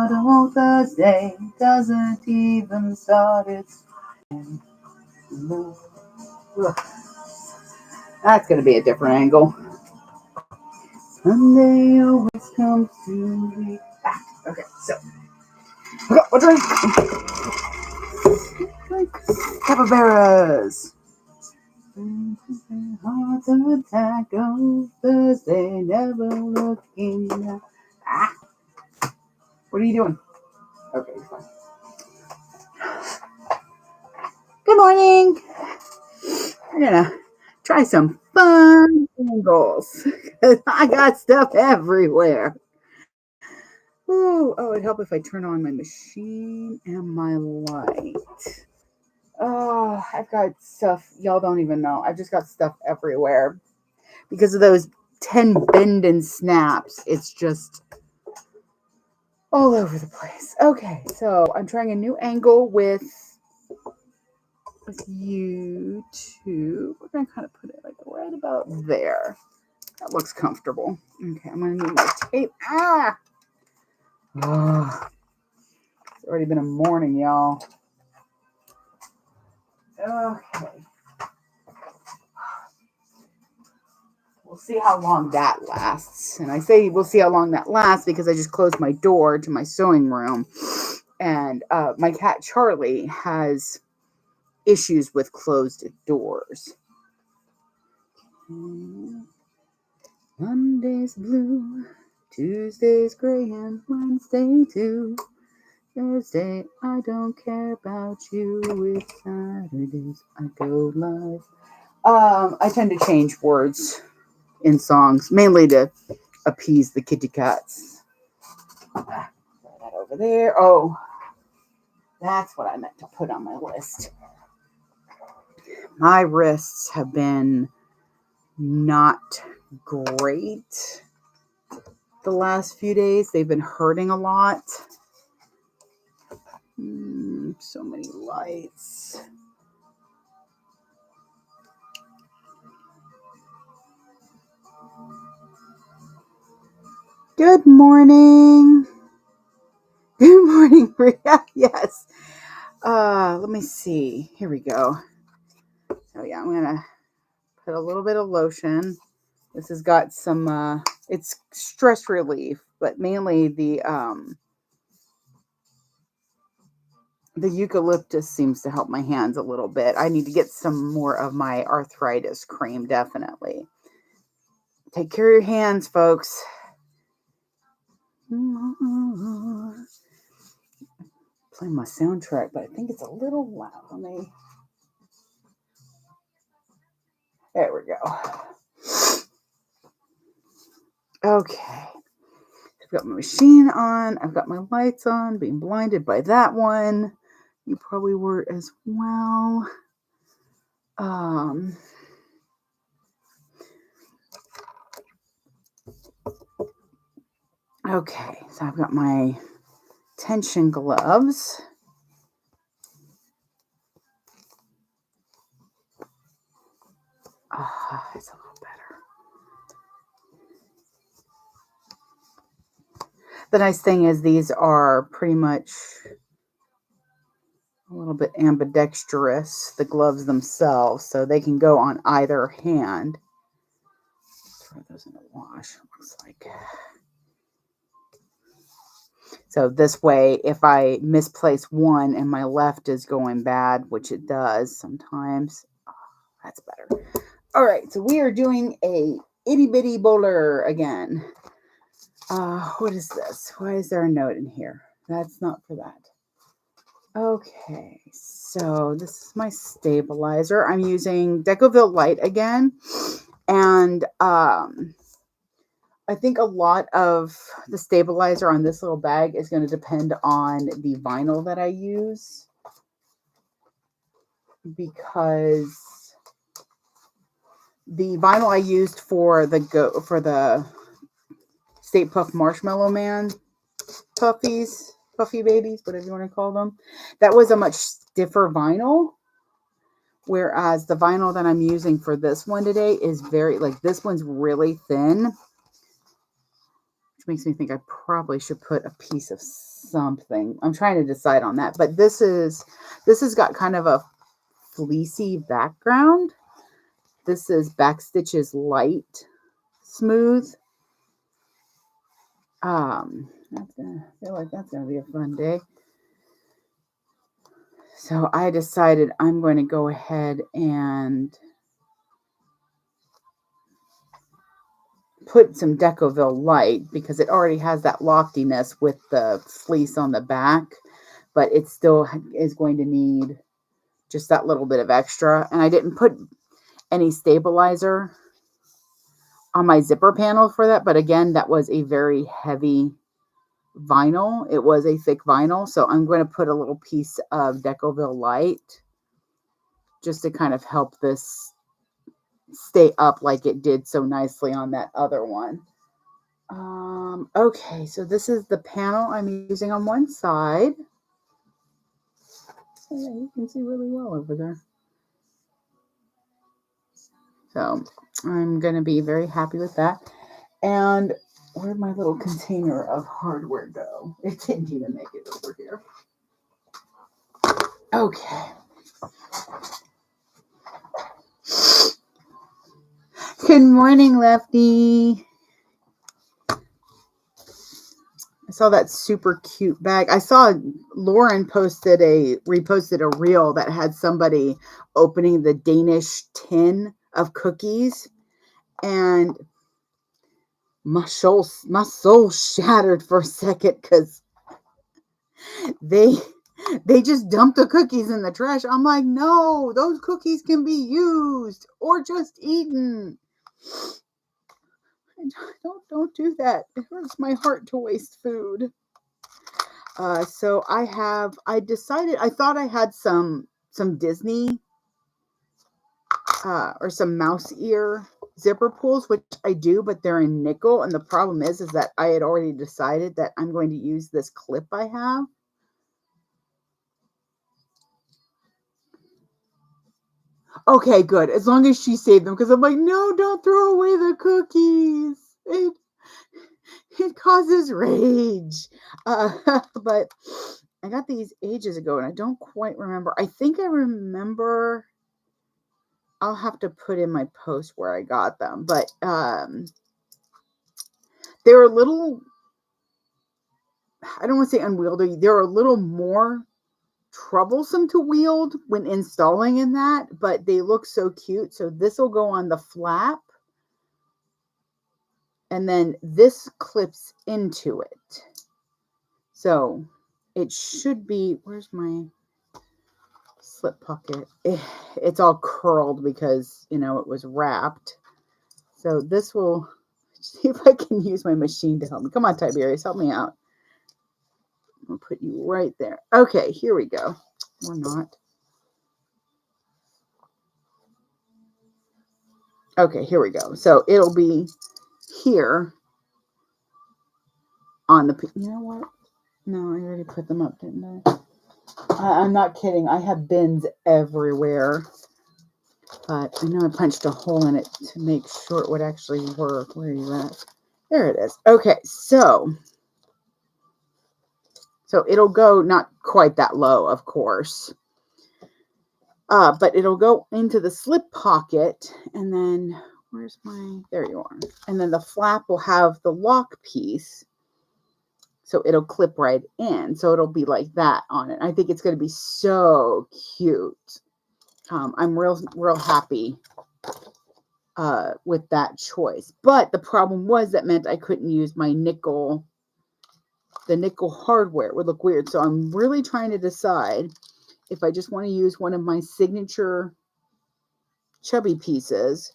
don't Thursday doesn't even start its move. That's going to be a different angle. Sunday always comes to me back. Okay, so we'll drink capybaras. Heart attack on Thursday, never looking back. What are you doing? Okay, fine. Good morning. I'm gonna try some fun angles. I got stuff everywhere. Ooh, oh, it'd help if I turn on my machine and my light. Oh, I've got stuff. Y'all don't even know. I've just got stuff everywhere. Because of those 10 bend and snaps, it's just all over the place. Okay, so I'm trying a new angle with YouTube. We're going to kind of put it like right about there. That looks comfortable. Okay, I'm going to need my tape. Oh, it's already been a morning, y'all. Okay. We'll see how long that lasts. And I say we'll see how long that lasts because I just closed my door to my sewing room. And my cat Charlie has issues with closed doors. Monday's blue, Tuesday's gray, and Wednesday too. Thursday, I don't care about you. It's Saturdays, I go live. I tend to change words in songs, mainly to appease the kitty cats. Throw that over there. Oh, that's what I meant to put on my list. My wrists have been not great the last few days. They've been hurting a lot. So many lights. Good morning. Good morning, Rhea. Yes. Let me see. Here we go. Oh yeah, I'm gonna put a little bit of lotion. This has got some it's stress relief, but mainly the eucalyptus seems to help my hands a little bit. I need to get some more of my arthritis cream, definitely. Take care of your hands, folks. Playing my soundtrack, but I think it's a little loud. Let me. There we go. Okay. I've got my machine on. I've got my lights on. Being blinded by that one. You probably were as well. Okay, so I've got my tension gloves. It's a little better. The nice thing is these are pretty much a little bit ambidextrous, the gloves themselves, so they can go on either hand. Throw those in the wash, looks like. So this way, if I misplace one and my left is going bad, which it does sometimes, that's better. All right, so we are doing a itty bitty bowler again. What is this? Why is there a note in here? That's not for that. Okay, so this is my stabilizer. I'm using Decovil Lite again. And I think a lot of the stabilizer on this little bag is going to depend on the vinyl that I use. Because the vinyl I used for the Stay Puft Marshmallow Man puffy babies, whatever you want to call them, that was a much stiffer vinyl, whereas the vinyl that I'm using for this one today is very, like, this one's really thin, which makes me think I probably should put a piece of something. I'm trying to decide on that, but this has got kind of a fleecy background. This is Backstitch's Light Smooth. I feel like that's gonna be a fun day. So I decided I'm going to go ahead and put some Decovil Lite because it already has that loftiness with the fleece on the back, but it still is going to need just that little bit of extra. And I didn't put any stabilizer on my zipper panel for that, but again, that was a very heavy vinyl. It was a thick vinyl, so I'm going to put a little piece of Decovil Lite just to kind of help this stay up like it did so nicely on that other one. Okay, so this is the panel I'm using on one side. Oh, yeah, you can see really well over there. So I'm going to be very happy with that. And where'd my little container of hardware go? It didn't even make it over here. Okay. Good morning, Lefty. I saw that super cute bag. I saw Lauren reposted a reel that had somebody opening the Danish tin of cookies, and my soul shattered for a second because they just dumped the cookies in the trash. I'm like, no, those cookies can be used or just eaten. Don't do that. It hurts my heart to waste food. So I thought I had some Disney or some mouse ear zipper pulls, which I do, but they're in nickel. And the problem is that I had already decided that I'm going to use this clip I have. Okay, good. As long as she saved them, because I'm like, no, don't throw away the cookies. It causes rage. But I got these ages ago, and I don't quite remember. I think I remember. I'll have to put in my post where I got them, but they were a little. I don't want to say unwieldy. They're a little more troublesome to wield when installing in that, but they look so cute. So this will go on the flap, and then this clips into it. So it should be, where's my slip pocket? It's all curled because, it was wrapped. So this will, see if I can use my machine to help me. Come on, Tiberius, help me out. I'll put you right there. Okay, here we go. Or not. Okay, here we go. So it'll be here on the, you know what? No, I already put them up, didn't I? I'm not kidding. I have bins everywhere. But I know I punched a hole in it to make sure it would actually work. Where are you at? There it is. Okay, so it'll go not quite that low, of course. But it'll go into the slip pocket, and then there you are. And then the flap will have the lock piece. So it'll clip right in. So it'll be like that on it. I think it's going to be so cute. I'm real happy with that choice. But the problem was that meant I couldn't use my nickel. The nickel hardware would look weird. So I'm really trying to decide if I just want to use one of my signature chubby pieces,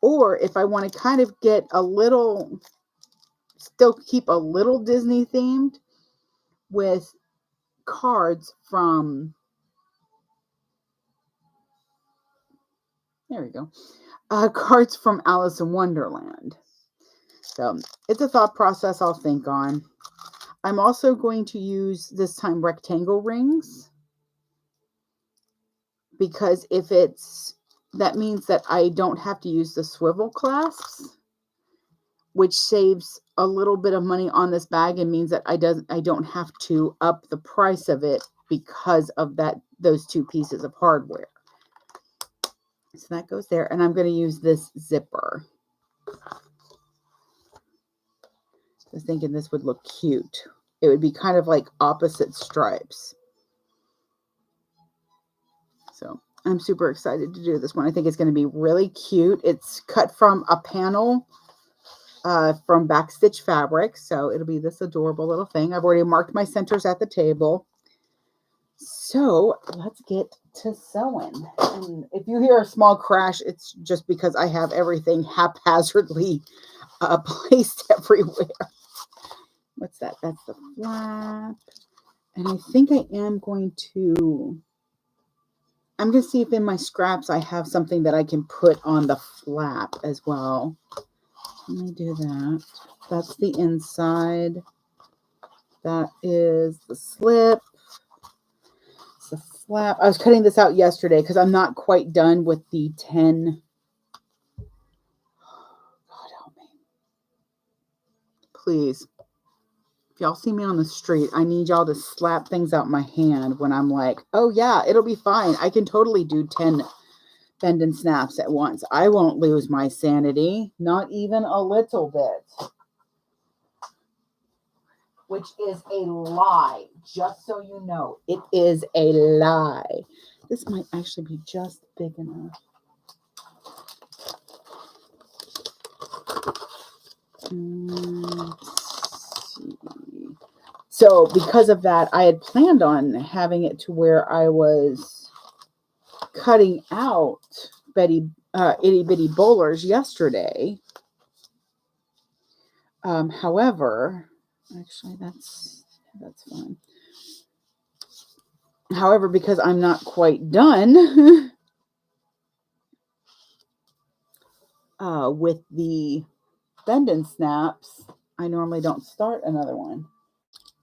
or if I want to kind of get still keep a little Disney themed with cards from, there we go, cards from Alice in Wonderland. So it's a thought process I'll think on. I'm also going to use this time rectangle rings, because that means that I don't have to use the swivel clasps. which saves a little bit of money on this bag and means that I don't have to up the price of it because of those 2 pieces of hardware. So that goes there, and I'm going to use this zipper. I was thinking this would look cute. It would be kind of like opposite stripes. So I'm super excited to do this one. I think it's going to be really cute. It's cut from a panel from Backstitch fabric. So it'll be this adorable little thing. I've already marked my centers at the table. So let's get to sewing. And if you hear a small crash, it's just because I have everything haphazardly placed everywhere. What's that? That's the flap. And I think I'm going to see if in my scraps I have something that I can put on the flap as well. Let me do that. That's the inside. That is the slip. It's the flap. I was cutting this out yesterday because I'm not quite done with the 10. God help me. Please. If y'all see me on the street, I need y'all to slap things out my hand when I'm like, oh yeah, it'll be fine. I can totally do 10 bend and snaps at once. I won't lose my sanity. Not even a little bit. Which is a lie, just so you know. It is a lie. This might actually be just big enough. Let's see. So because of that, I had planned on having it to where I was cutting out itty bitty bowlers yesterday. However, actually that's fine. However, because I'm not quite done with the bend and snaps, I normally don't start another one.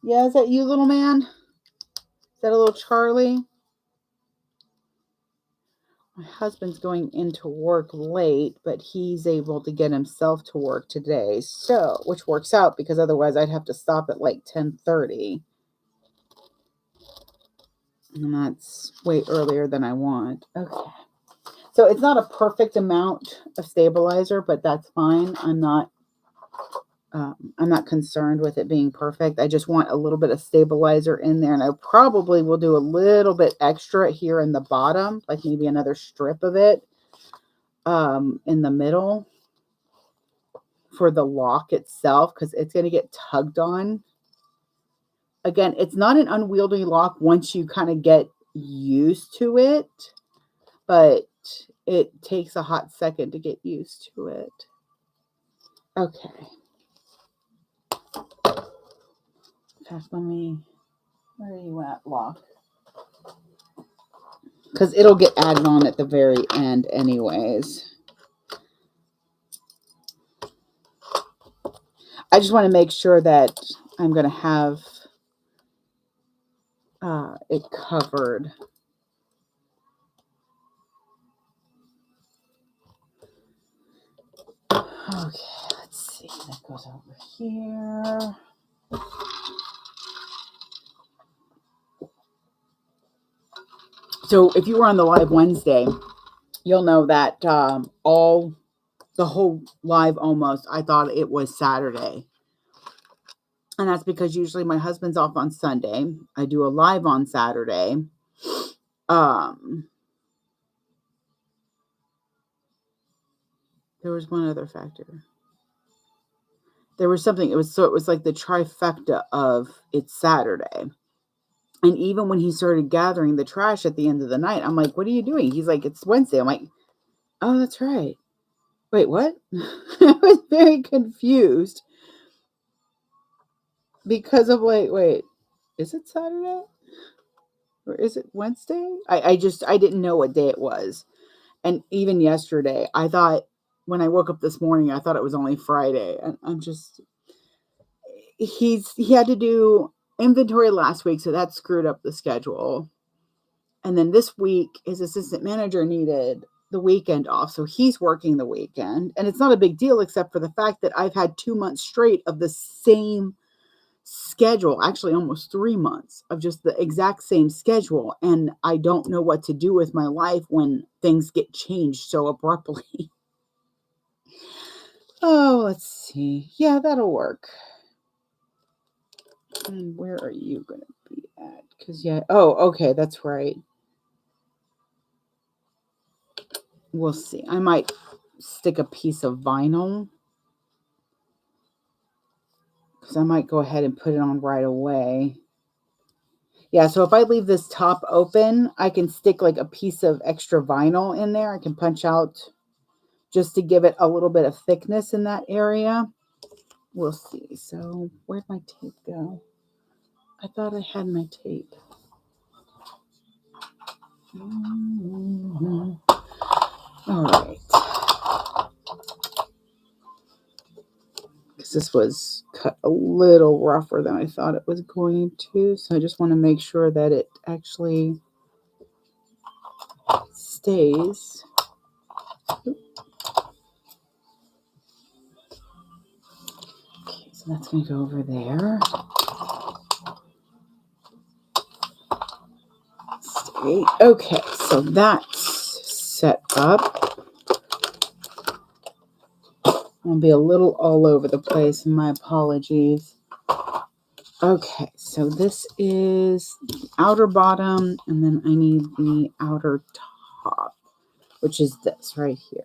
Yeah, is that you, little man? Is that a little Charlie? My husband's going into work late, but he's able to get himself to work today. So, which works out because otherwise I'd have to stop at like 10:30. And that's way earlier than I want. Okay. So it's not a perfect amount of stabilizer, but that's fine. I'm not concerned with it being perfect. I just want a little bit of stabilizer in there, and I probably will do a little bit extra here in the bottom, like maybe another strip of it in the middle for the lock itself, because it's going to get tugged on. Again, it's not an unwieldy lock once you kind of get used to it, but it takes a hot second to get used to it. Okay. In fact, where are you at, lock? Because it'll get added on at the very end anyways. I just want to make sure that I'm going to have it covered. Okay, let's see. That goes over here. So if you were on the live Wednesday, you'll know that the whole live almost, I thought it was Saturday. And that's because usually my husband's off on Sunday. I do a live on Saturday. There was one other factor. There was something, it was like the trifecta of it's Saturday. And even when he started gathering the trash at the end of the night, I'm like, what are you doing? He's like, it's Wednesday. I'm like, oh, that's right. Wait, what? I was very confused because of like, wait, is it Saturday? Or is it Wednesday? I didn't know what day it was. And even yesterday, I thought, when I woke up this morning, I thought it was only Friday. And I'm just, he had to do inventory last week, so that screwed up the schedule. And then this week, his assistant manager needed the weekend off. So he's working the weekend. And it's not a big deal except for the fact that I've had 2 months straight of the same schedule, actually almost 3 months of just the exact same schedule. And I don't know what to do with my life when things get changed so abruptly. Oh, let's see. Yeah, that'll work. And where are you going to be at? Because, yeah. Oh, okay. That's right. We'll see. I might stick a piece of vinyl. Because I might go ahead and put it on right away. Yeah, so if I leave this top open, I can stick like a piece of extra vinyl in there. I can punch out just to give it a little bit of thickness in that area. We'll see. So where'd my tape go? I thought I had my tape. All right. Because this was cut a little rougher than I thought it was going to. So I just want to make sure that it actually stays. Okay, so that's going to go over there. Stay. Okay, so that's set up. I'll be a little all over the place. My apologies. Okay, so this is the outer bottom, and then I need the outer top, which is this right here.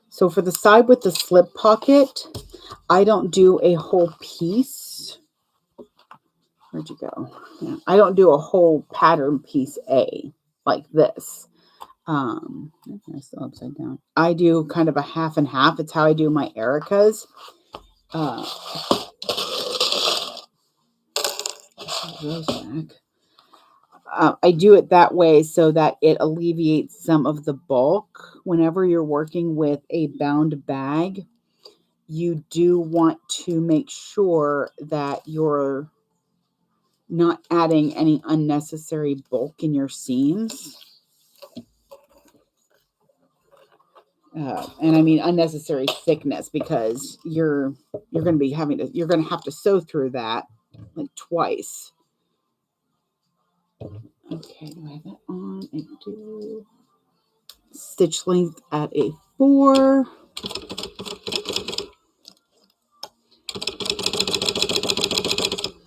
So for the side with the slip pocket, I don't do a whole piece. Where'd you go? Yeah, I don't do a whole pattern piece A like this. I'm still upside down. I do kind of a half and half. It's how I do my Erica's. I do it that way so that it alleviates some of the bulk. Whenever you're working with a bound bag, you do want to make sure that you're not adding any unnecessary bulk in your seams. And I mean unnecessary thickness, because you're going to have to sew through that like twice. Okay, do I have that on? I do. Stitch length at a 4.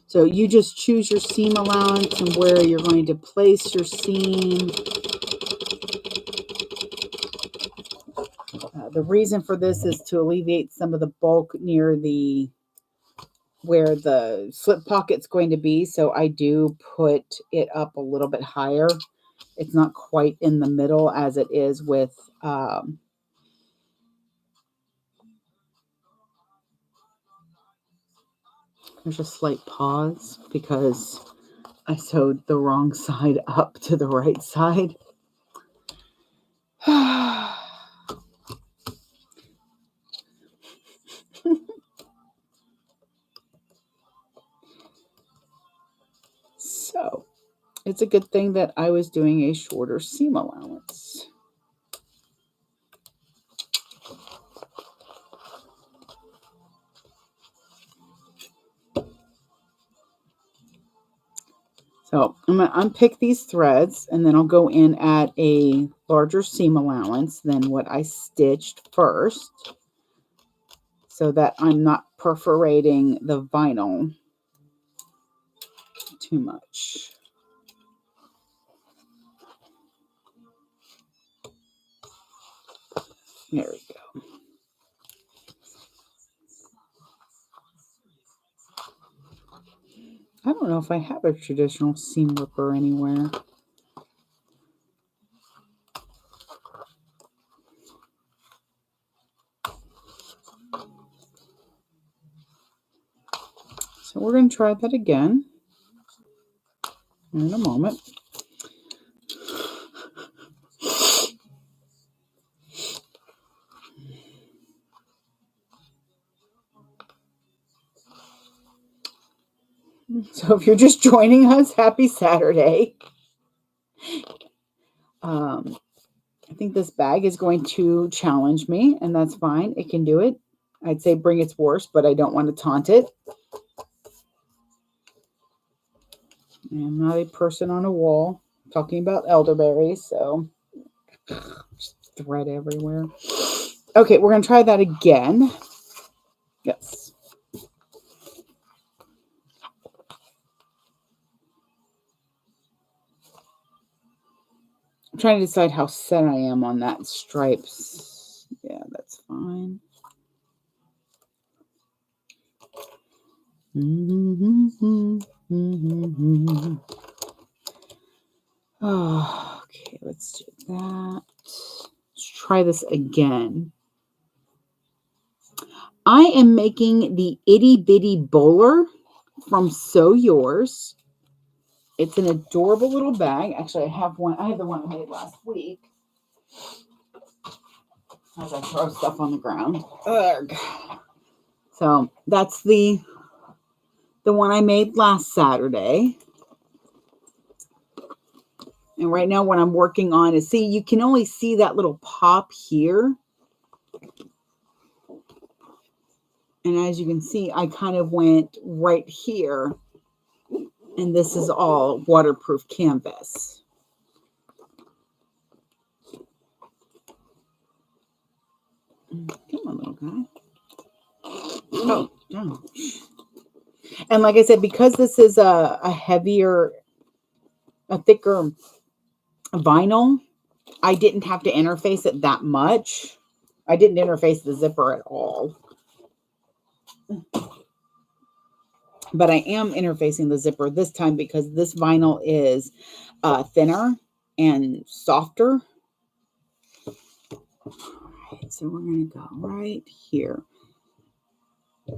So you just choose your seam allowance and where you're going to place your seam. The reason for this is to alleviate some of the bulk near where the slip pocket's going to be. So I do put it up a little bit higher. It's not quite in the middle as it is with there's a slight pause because I sewed the wrong side up to the right side. So it's a good thing that I was doing a shorter seam allowance. So I'm going to unpick these threads, and then I'll go in at a larger seam allowance than what I stitched first, so that I'm not perforating the vinyl too much. There we go. I don't know if I have a traditional seam ripper anywhere. So we're going to try that again in a moment. So if you're just joining us, happy Saturday. I think this bag is going to challenge me, and that's fine. It can do it. I'd say bring its worst, but I don't want to taunt it. I'm not a person on a wall talking about elderberries, so just thread everywhere. Okay, we're going to try that again. Yes. I'm trying to decide how set I am on that stripes. Yeah, that's fine. Oh, okay, let's do that. Let's try this again. I am making the Itty Bitty Bowler from Sew Yours. It's an adorable little bag. Actually, I have one. I have the one I made last week. As I throw stuff on the ground. Ugh. So that's the one I made last Saturday. And right now what I'm working on is, see, you can only see that little pop here. And as you can see, I kind of went right here. And this is all waterproof canvas. Come on, little guy. Oh, no. And like I said, because this is a heavier, a thicker vinyl, I didn't have to interface it that much. I didn't interface the zipper at all. But I am interfacing the zipper this time because this vinyl is thinner and softer. All right, so we're going to go right here.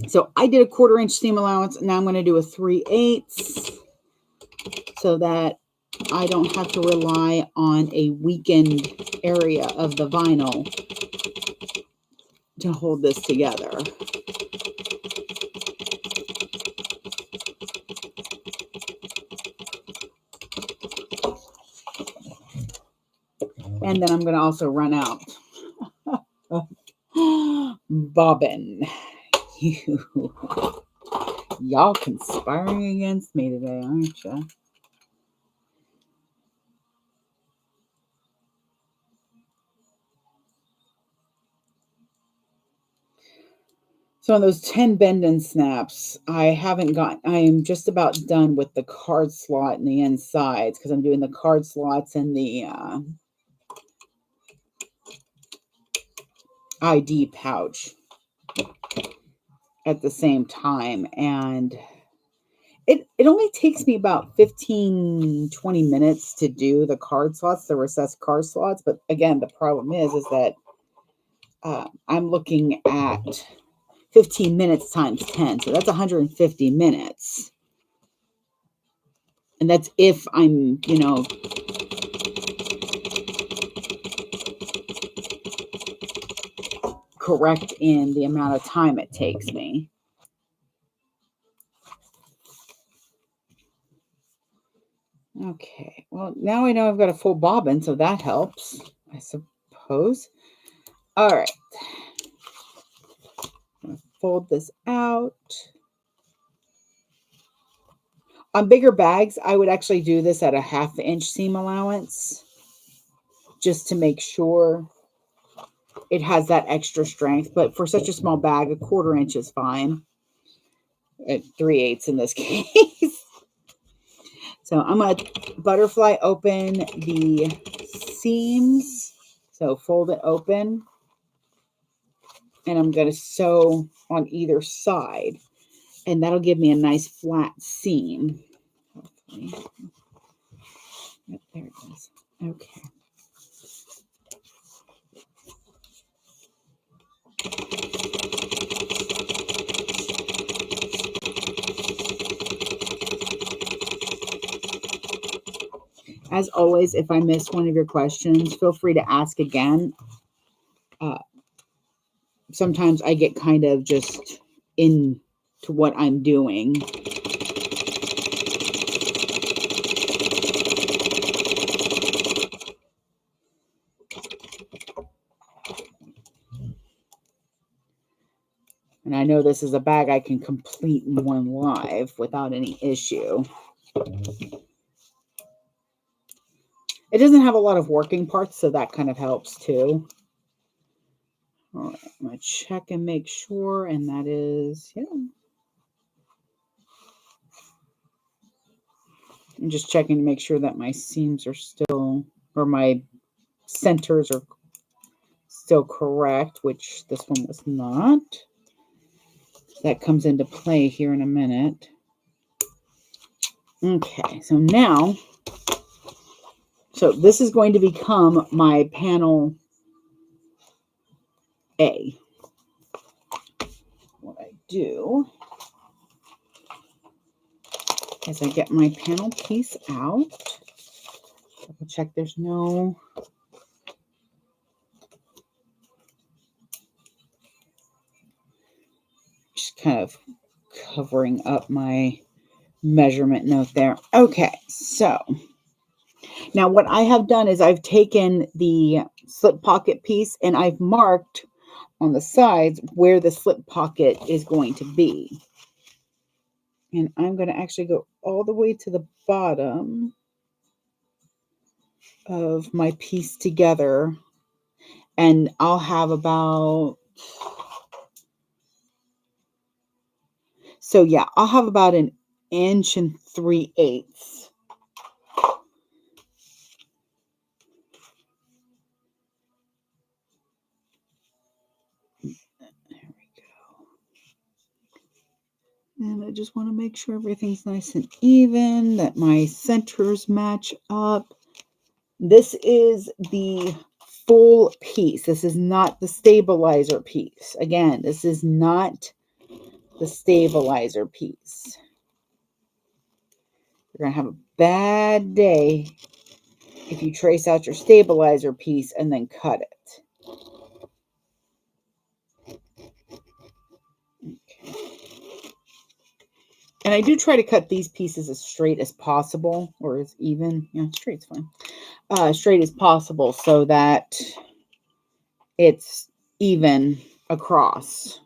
So I did a 1/4 inch seam allowance. Now I'm going to do a 3/8 so that I don't have to rely on a weakened area of the vinyl to hold this together. And then I'm going to also run out bobbin. Y'all conspiring against me today, aren't you? So on those 10 bend and snaps, I am just about done with the card slot and the insides because I'm doing the card slots and the ID pouch at the same time. And it only takes me about 15, 20 minutes to do the card slots, the recessed card slots. But again, the problem is that I'm looking at 15 minutes times 10. So that's 150 minutes. And that's if I'm, correct in the amount of time it takes me. Okay, well, now I know I've got a full bobbin, so that helps, I suppose. All right. I'm going to fold this out. On bigger bags, I would actually do this at a 1/2 inch seam allowance just to make sure it has that extra strength. But for such a small bag, a 1/4 inch is fine. At 3/8 in this case. So I'm going to butterfly open the seams. So fold it open. And I'm going to sew on either side. And that'll give me a nice flat seam. Hopefully. Yep, there it is. Okay. As always, if I miss one of your questions, feel free to ask again. Sometimes I get kind of just into what I'm doing. And I know this is a bag I can complete in one live without any issue. It doesn't have a lot of working parts, so that kind of helps too. All right, I'm going to check and make sure, and that is, yeah. I'm just checking to make sure that my seams are still, or my centers are still correct, which this one was not. That comes into play here in a minute. Okay, so now, so this is going to become my panel A. What I do is I get my panel piece out. Double check there's no just kind of covering up my measurement note there. Okay, so now what I have done is I've taken the slip pocket piece and I've marked on the sides where the slip pocket is going to be. And I'm going to actually go all the way to the bottom of my piece together. And I'll have about, so yeah, I'll have about 1 3/8 inches. There we go. And I just want to make sure everything's nice and even, that my centers match up. This is the full piece. This is not the stabilizer piece. Again, this is not the stabilizer piece. You're going to have a bad day if you trace out your stabilizer piece and then cut it. Okay. And I do try to cut these pieces as straight as possible, or as even. Yeah, straight's fine. Straight as possible so that it's even across.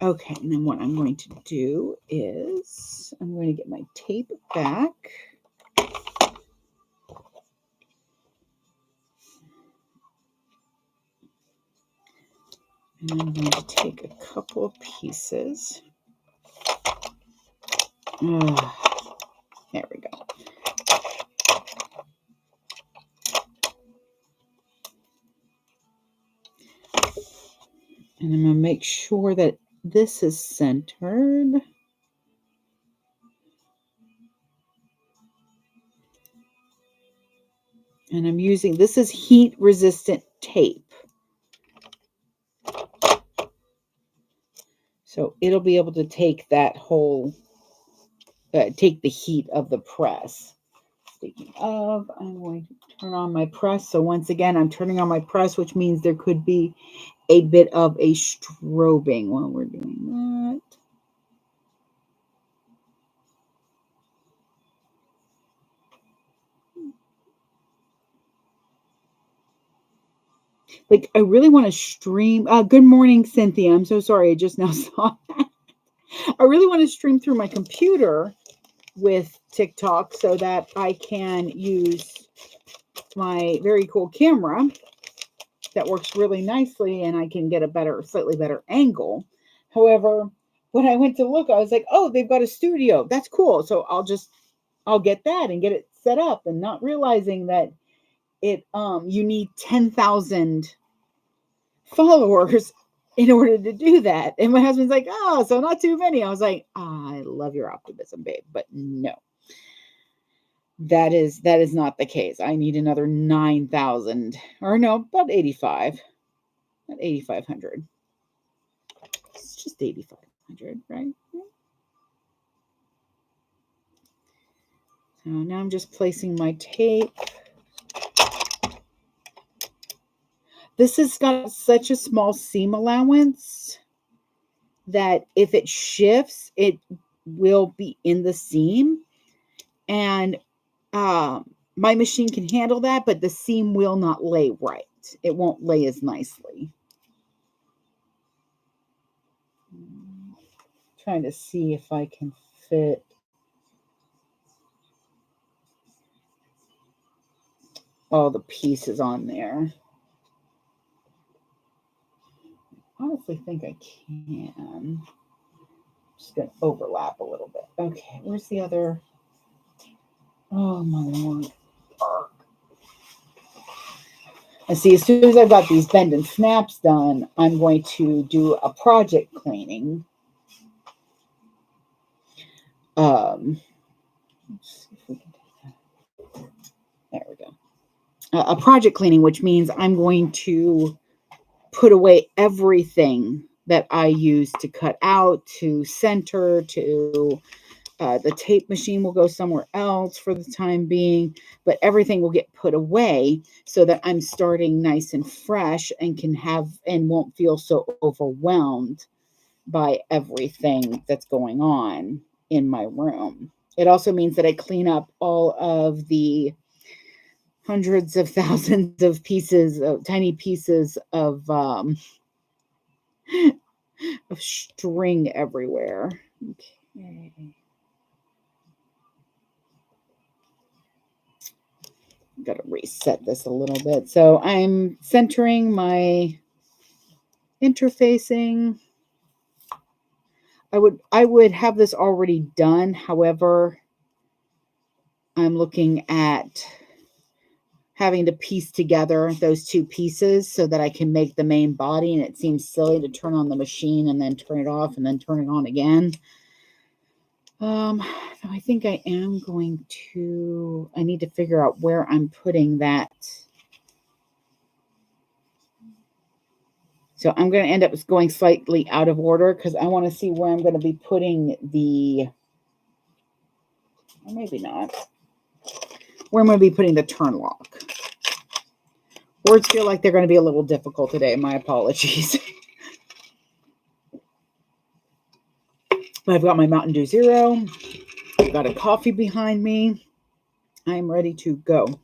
Okay, and then what I'm going to do is I'm going to get my tape back. And I'm going to take a couple of pieces. There we go. And I'm going to make sure that this is centered. And I'm using, this is heat resistant tape. So it'll be able to take that whole, take the heat of the press. Speaking of, I'm going to turn on my press. So once again, I'm turning on my press, which means there could be a bit of a strobing while we're doing that. Like, I really want to stream. Good morning, Cynthia. I'm so sorry. I just now saw that. I really want to stream through my computer with TikTok so that I can use my very cool camera that works really nicely and I can get a better, slightly better angle. However, when I went to look, I was like, oh, they've got a studio. That's cool. So I'll get that and get it set up, and not realizing that you need 10,000 followers in order to do that. And my husband's like, oh, so not too many. I was like, oh, I love your optimism, babe, but no. That is not the case. I need another 9,000, or no, about 85. About 8,500. It's just 8,500, right? So now I'm just placing my tape. This has got such a small seam allowance that if it shifts, it will be in the seam. And my machine can handle that, but the seam will not lay right. It won't lay as nicely. trying to see if I can fit all the pieces on there. I honestly think I can. Just going to overlap a little bit. Okay, where's the other? Oh my Lord. And see, as soon as I've got these bend and snaps done, I'm going to do a project cleaning. Let's see if we can do that. There we go. A project cleaning, which means I'm going to put away everything that I use to cut out, to center, to the tape machine will go somewhere else for the time being, but everything will get put away so that I'm starting nice and fresh and can have and won't feel so overwhelmed by everything that's going on in my room. It also means that I clean up all of the hundreds of thousands of pieces, tiny pieces of string everywhere. Okay. Got to reset this a little bit. So I'm centering my interfacing. I would have this already done. However, I'm looking at having to piece together those two pieces so that I can make the main body, and it seems silly to turn on the machine and then turn it off and then turn it on again. I think I am going to, I need to figure out where I'm putting that. So I'm going to end up going slightly out of order because I want to see where I'm going to be putting the, or maybe not, where I'm going to be putting the turn lock. Words feel like they're going to be a little difficult today. My apologies. But I've got my Mountain Dew Zero. I've got a coffee behind me. I'm ready to go.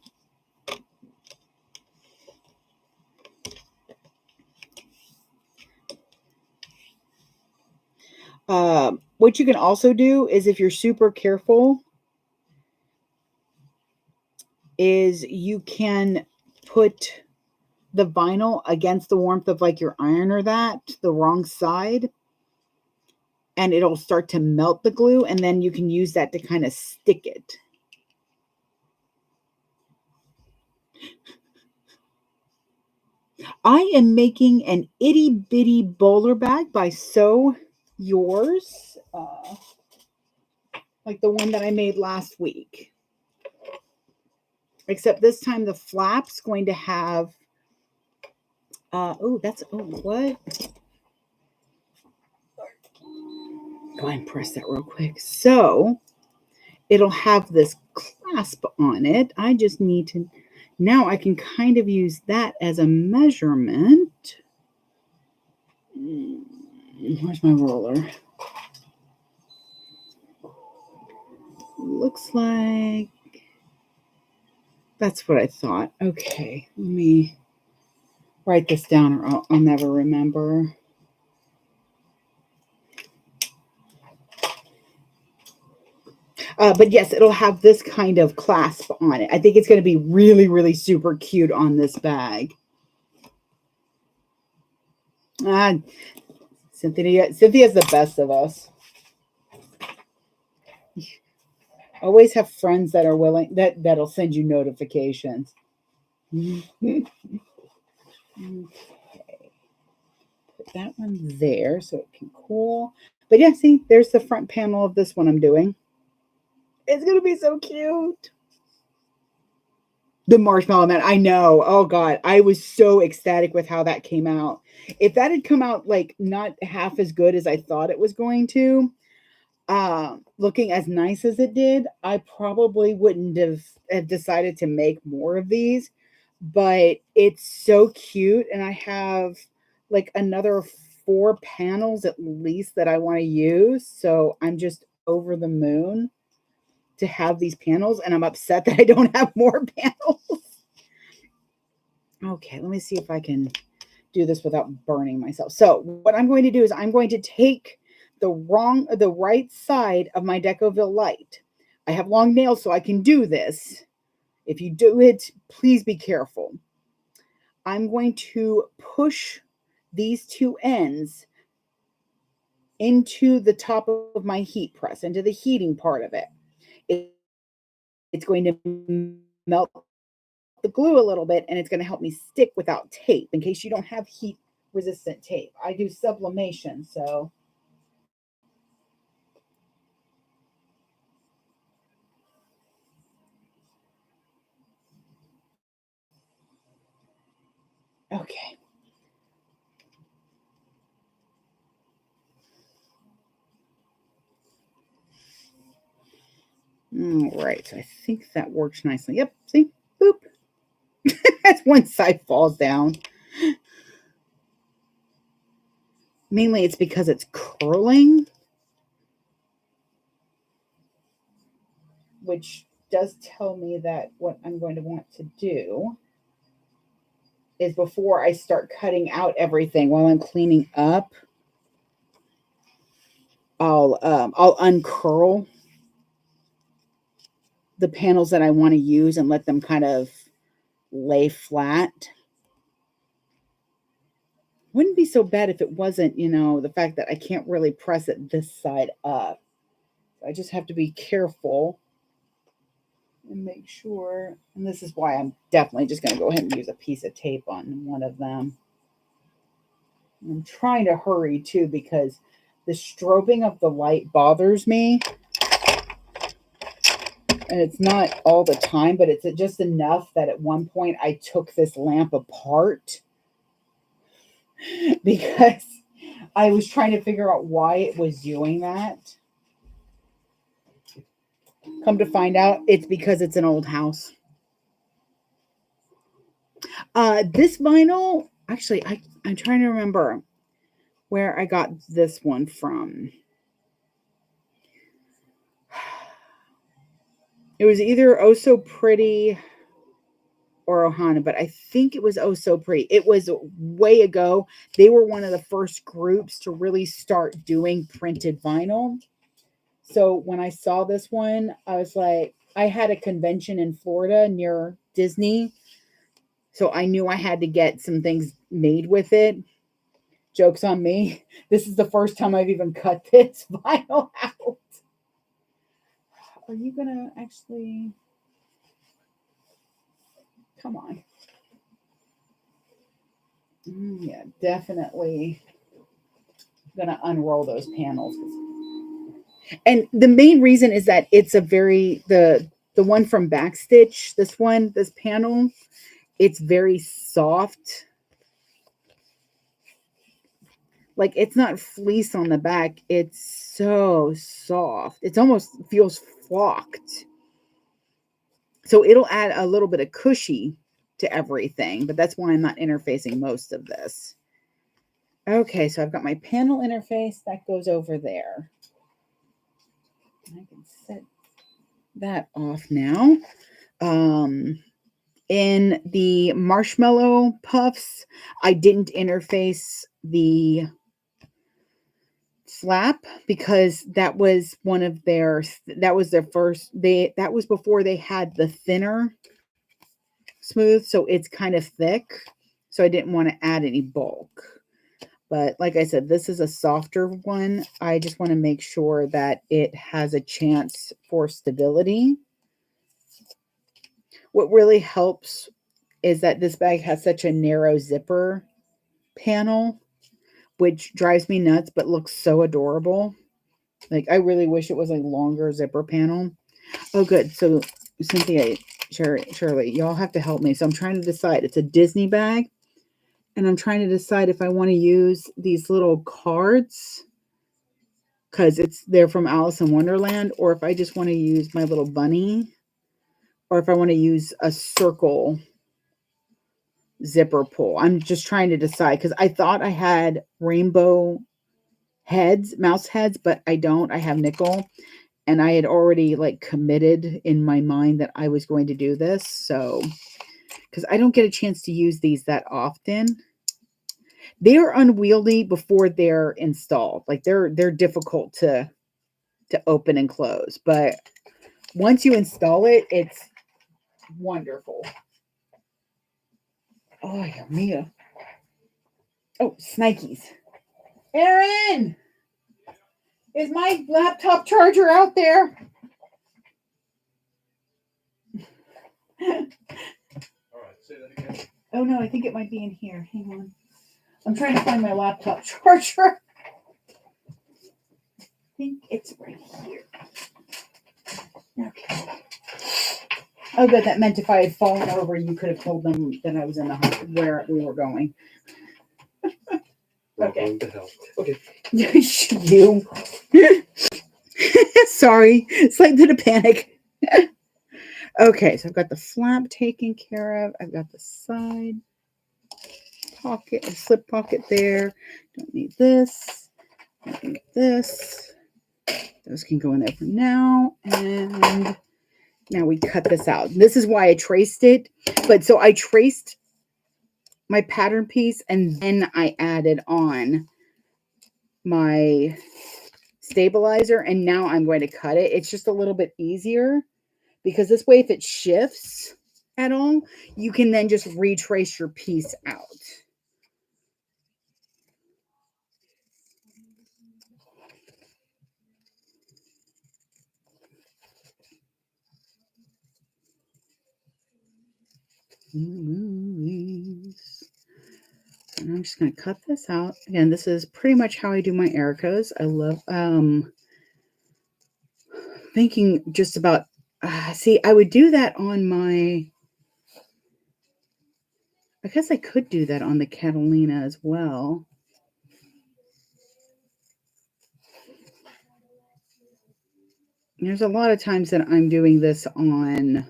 What you can also do is, if you're super careful, is you can put the vinyl against the warmth of like your iron or that, the wrong side, and it'll start to melt the glue, and then you can use that to kind of stick it. I am making an itty bitty bowler bag by Sew Yours, like the one that I made last week. Except this time the flap's going to have, what? Go ahead and press that real quick. So it'll have this clasp on it. I just need to, now I can kind of use that as a measurement. Where's my roller? Looks like that's what I thought. Okay, let me write this down or I'll never remember. But yes, it'll have this kind of clasp on it. I think it's going to be really, really super cute on this bag. Cynthia's the best of us. Always have friends that are willing, that'll send you notifications. Okay. Put that one there so it can cool. But yeah, see, there's the front panel of this one I'm doing. It's going to be so cute. The Marshmallow Man, I know. Oh God, I was so ecstatic with how that came out. If that had come out like not half as good as I thought it was going to, looking as nice as it did, I probably wouldn't have decided to make more of these. But it's so cute, and I have like another 4 panels at least that I want to use. So I'm just over the moon to have these panels, and I'm upset that I don't have more panels. Okay, let me see if I can do this without burning myself. So what I'm going to do is I'm going to take the right side of my Decovil light. I have long nails, so I can do this. If you do it, please be careful. I'm going to push these two ends into the top of my heat press, into the heating part of it. It's going to melt the glue a little bit, and it's going to help me stick without tape in case you don't have heat resistant tape. I do sublimation, so okay. All right, so I think that works nicely. Yep, see? Boop. That's one side falls down. Mainly it's because it's curling, which does tell me that what I'm going to want to do is before I start cutting out everything while I'm cleaning up, I'll uncurl the panels that I want to use and let them kind of lay flat. Wouldn't be so bad if it wasn't, the fact that I can't really press it this side up. I just have to be careful and make sure. And this is why I'm definitely just going to go ahead and use a piece of tape on one of them. I'm trying to hurry too because the strobing of the light bothers me. And it's not all the time, but it's just enough that at one point I took this lamp apart because I was trying to figure out why it was doing that. Come to find out, it's because it's an old house. This vinyl, actually, I'm trying to remember where I got this one from. It was either Oh So Pretty or Ohana, but I think it was Oh So Pretty. It was way ago. They were one of the first groups to really start doing printed vinyl. So when I saw this one, I was like, I had a convention in Florida near Disney. So I knew I had to get some things made with it. Joke's on me. This is the first time I've even cut this vinyl out. Are you going to actually... Come on. Yeah, definitely going to unroll those panels. And the main reason is that it's a very... The one from Backstitch, this panel, it's very soft. Like, it's not fleece on the back. It's so soft. It almost feels flocked. So it'll add a little bit of cushy to everything, but that's why I'm not interfacing most of this. Okay, so I've got my panel interface. That goes over there. I can set that off now. In the marshmallow puffs, I didn't interface the flap because that was their first, that was before they had the thinner smooth, so it's kind of thick, so I didn't want to add any bulk. But like I said, this is a softer one. I just want to make sure that it has a chance for stability. What really helps is that this bag has such a narrow zipper panel, which drives me nuts, but looks so adorable. Like, I really wish it was a longer zipper panel. Oh, good. So, Cynthia, Shirley, y'all have to help me. So I'm trying to decide. It's a Disney bag, and I'm trying to decide if I want to use these little cards because they're from Alice in Wonderland, or if I just want to use my little bunny, or if I want to use a circle zipper pull. I'm just trying to decide because I thought I had rainbow heads, mouse heads, but I don't. I have nickel. And I had already committed in my mind that I was going to do this. So, because I don't get a chance to use these that often. They are unwieldy before they're installed. Like they're difficult to open and close, but once you install it, it's wonderful. Oh, Mia. Oh, Snikes. Aaron! Is my laptop charger out there? All right, say that again. Oh no, I think it might be in here. Hang on. I'm trying to find my laptop charger. I think it's right here. Okay. Oh, good. That meant if I had fallen over, you could have told them that I was in the hospital where we were going. We're Okay. going to help. Okay. You. Sorry. Slight bit of panic. Okay, so I've got the flap taken care of. I've got the side pocket, a slip pocket there. Don't need this. Don't need this. Those can go in there for now. And now we cut this out. This is why I traced it. But so I traced my pattern piece and then I added on my stabilizer, and now I'm going to cut it. It's just a little bit easier because this way, if it shifts at all, you can then just retrace your piece out. And I'm just going to cut this out. Again, this is pretty much how I do my Ericos. I love thinking just about, see, I would do that on my, I guess I could do that on the Catalina as well. There's a lot of times that I'm doing this on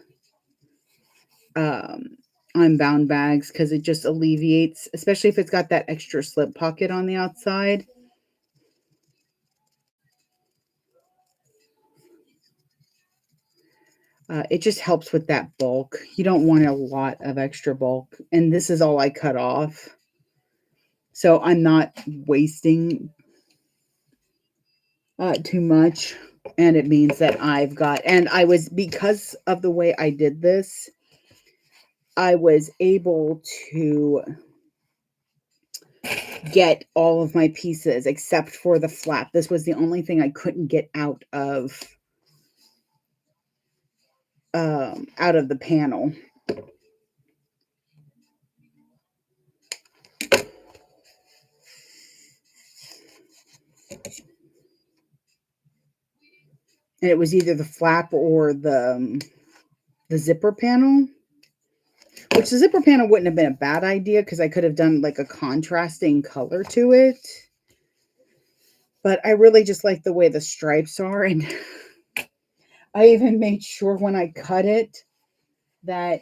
bound bags because it just alleviates, especially if it's got that extra slip pocket on the outside. It just helps with that bulk. You don't want a lot of extra bulk. And this is all I cut off. So I'm not wasting too much. And it means that I've got, and I was, because of the way I did this, I was able to get all of my pieces except for the flap. This was the only thing I couldn't get out of the panel. And it was either the flap or the zipper panel, which the zipper panel wouldn't have been a bad idea because I could have done like a contrasting color to it. But I really just like the way the stripes are. And I even made sure when I cut it that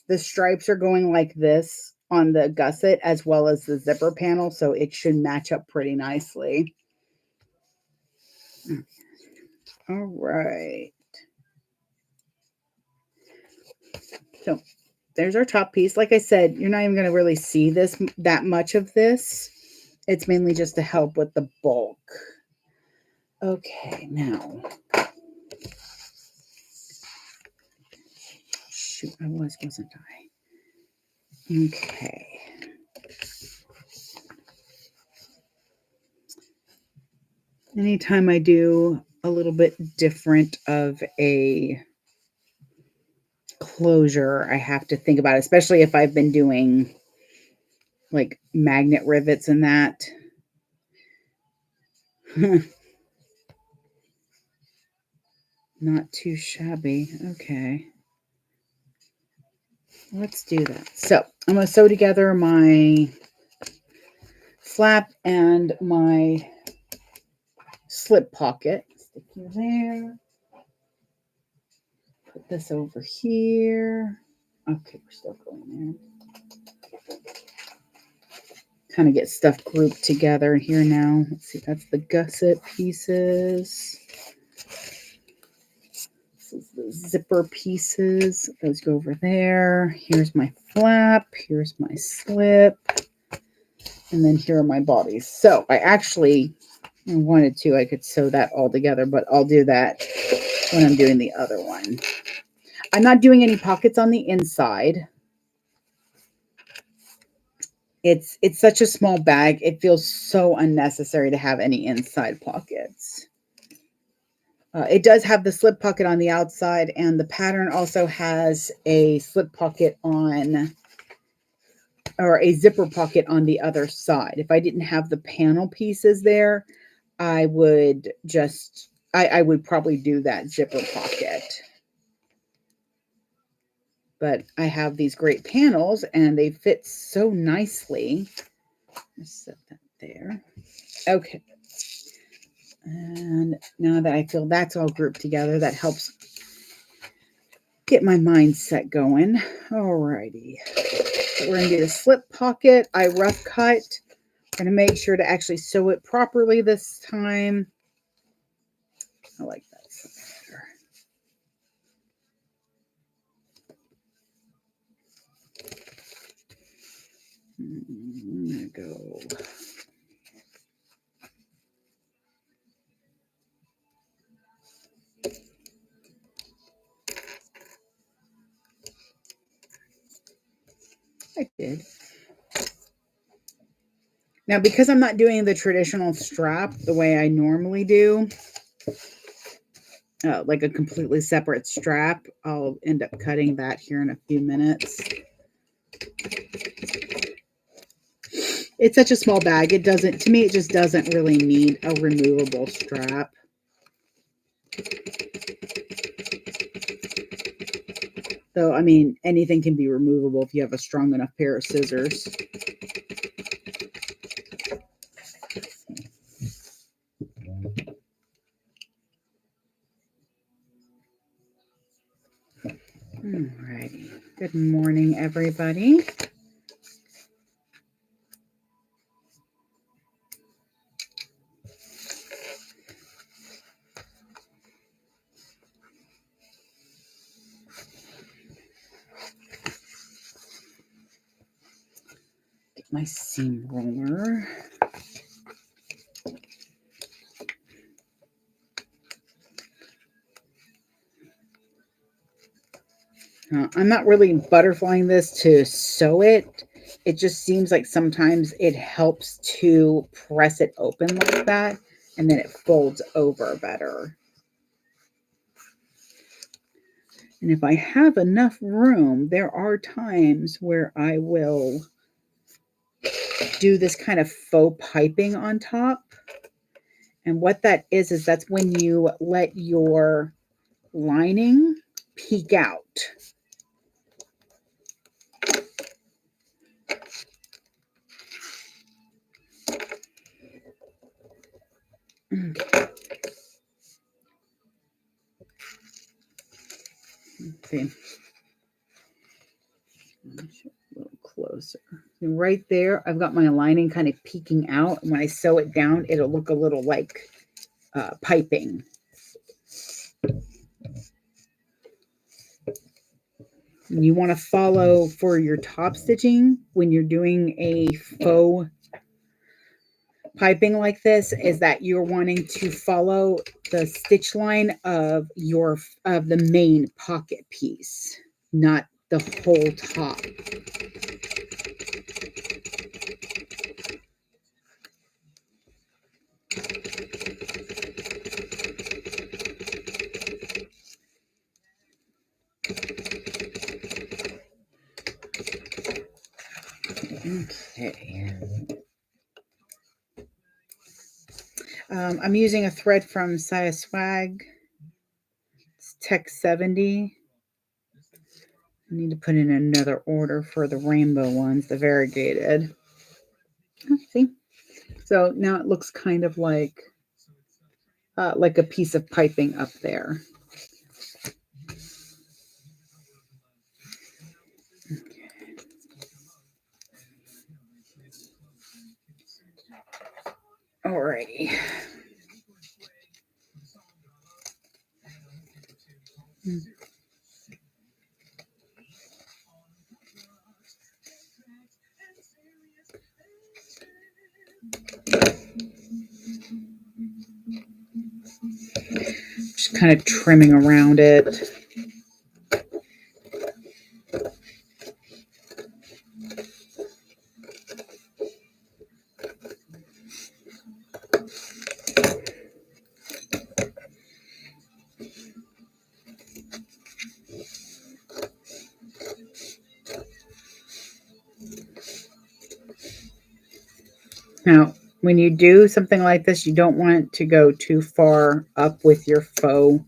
the stripes are going like this on the gusset as well as the zipper panel. So it should match up pretty nicely. All right. So there's our top piece. Like I said, you're not even going to really see this, that much of this. It's mainly just to help with the bulk. Okay, now. Shoot, wasn't I? Okay. Anytime I do a little bit different of a closure, I have to think about it, especially if I've been doing like magnet rivets and that. Not too shabby. Okay. Let's do that. So I'm going to sew together my flap and my slip pocket. Stick you there. Put this over here. Okay, we're still going there. Kind of get stuff grouped together here now. Let's see, that's the gusset pieces. This is the zipper pieces. Those go over there. Here's my flap. Here's my slip. And then here are my bodies. So I actually wanted to, I could sew that all together, but I'll do that when I'm doing the other one. I'm not doing any pockets on the inside. It's such a small bag. It feels so unnecessary to have any inside pockets. It does have the slip pocket on the outside, and the pattern also has a slip pocket on, or a zipper pocket on the other side. If I didn't have the panel pieces there, I would just, I would probably do that zipper pocket. But I have these great panels and they fit so nicely. Let's set that there. Okay. And now that I feel that's all grouped together, that helps get my mindset going. Alrighty. So we're going to do the slip pocket. I rough cut. I'm going to make sure to actually sew it properly this time. I like that so better. I'm going to go. I did. Now, because I'm not doing the traditional strap the way I normally do, like a completely separate strap, I'll end up cutting that here in a few minutes. It's such a small bag. It doesn't, to me, it just doesn't really need a removable strap. Though, I mean, anything can be removable if you have a strong enough pair of scissors. Alrighty. Good morning, everybody. Get my seam roller. I'm not really butterflying this to sew it. It just seems like sometimes it helps to press it open like that, and then it folds over better. And if I have enough room, there are times where I will do this kind of faux piping on top. And what that is that's when you let your lining peek out. Okay. See. A little closer. And right there, I've got my lining kind of peeking out. And when I sew it down, it'll look a little like piping. And you want to follow for your top stitching when you're doing a faux piping like this, is that you're wanting to follow the stitch line of the main pocket piece, not the whole top. Okay. I'm using a thread from Saya Swag. It's Tech 70. I need to put in another order for the rainbow ones, the variegated. Oh, see? So now it looks kind of like a piece of piping up there. Alrighty. Just kind of trimming around it. Now, when you do something like this, you don't want to go too far up with your faux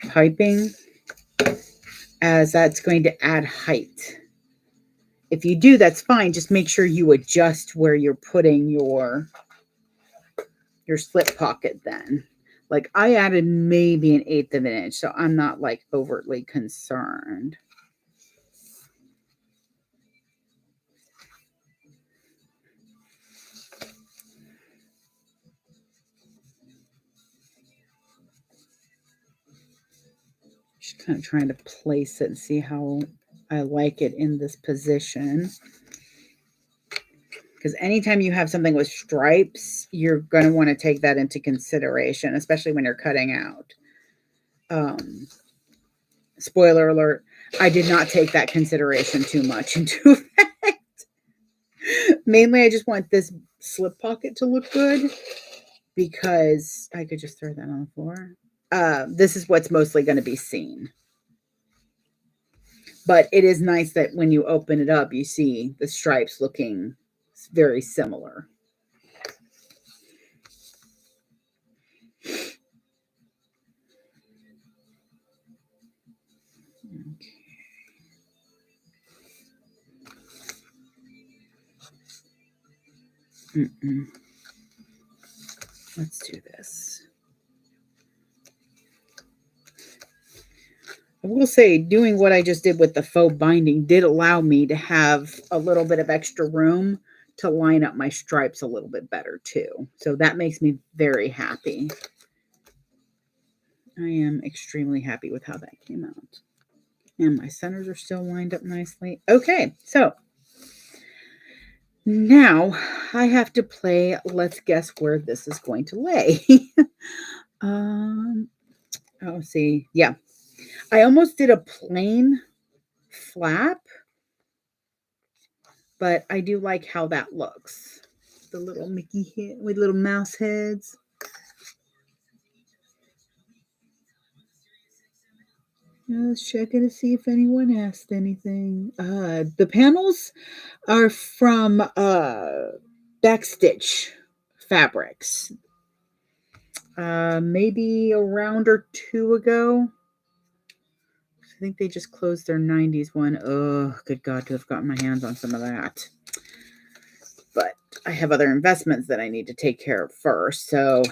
piping, as that's going to add height. If you do, that's fine. Just make sure you adjust where you're putting your slip pocket then. Like I added maybe 1/8 of an inch, so I'm not like overtly concerned. Just kind of trying to place it and see how I like it in this position. Because anytime you have something with stripes, you're going to want to take that into consideration, especially when you're cutting out. Spoiler alert, I did not take that consideration too much into effect. Mainly, I just want this slip pocket to look good, because I could just throw that on the floor. This is what's mostly going to be seen. But it is nice that when you open it up, you see the stripes looking very similar. Let's do this. I will say, doing what I just did with the faux binding did allow me to have a little bit of extra room to line up my stripes a little bit better too. So that makes me very happy. I am extremely happy with how that came out. And my centers are still lined up nicely. Okay, so now I have to play let's guess where this is going to lay. Oh, see, yeah. I almost did a plain flap, but I do like how that looks. The little Mickey head with little mouse heads. Let's check it to see if anyone asked anything. The panels are from Backstitch Fabrics. Maybe a round or two ago. I think they just closed their 90s one. Oh, good God, to have gotten my hands on some of that. But I have other investments that I need to take care of first. So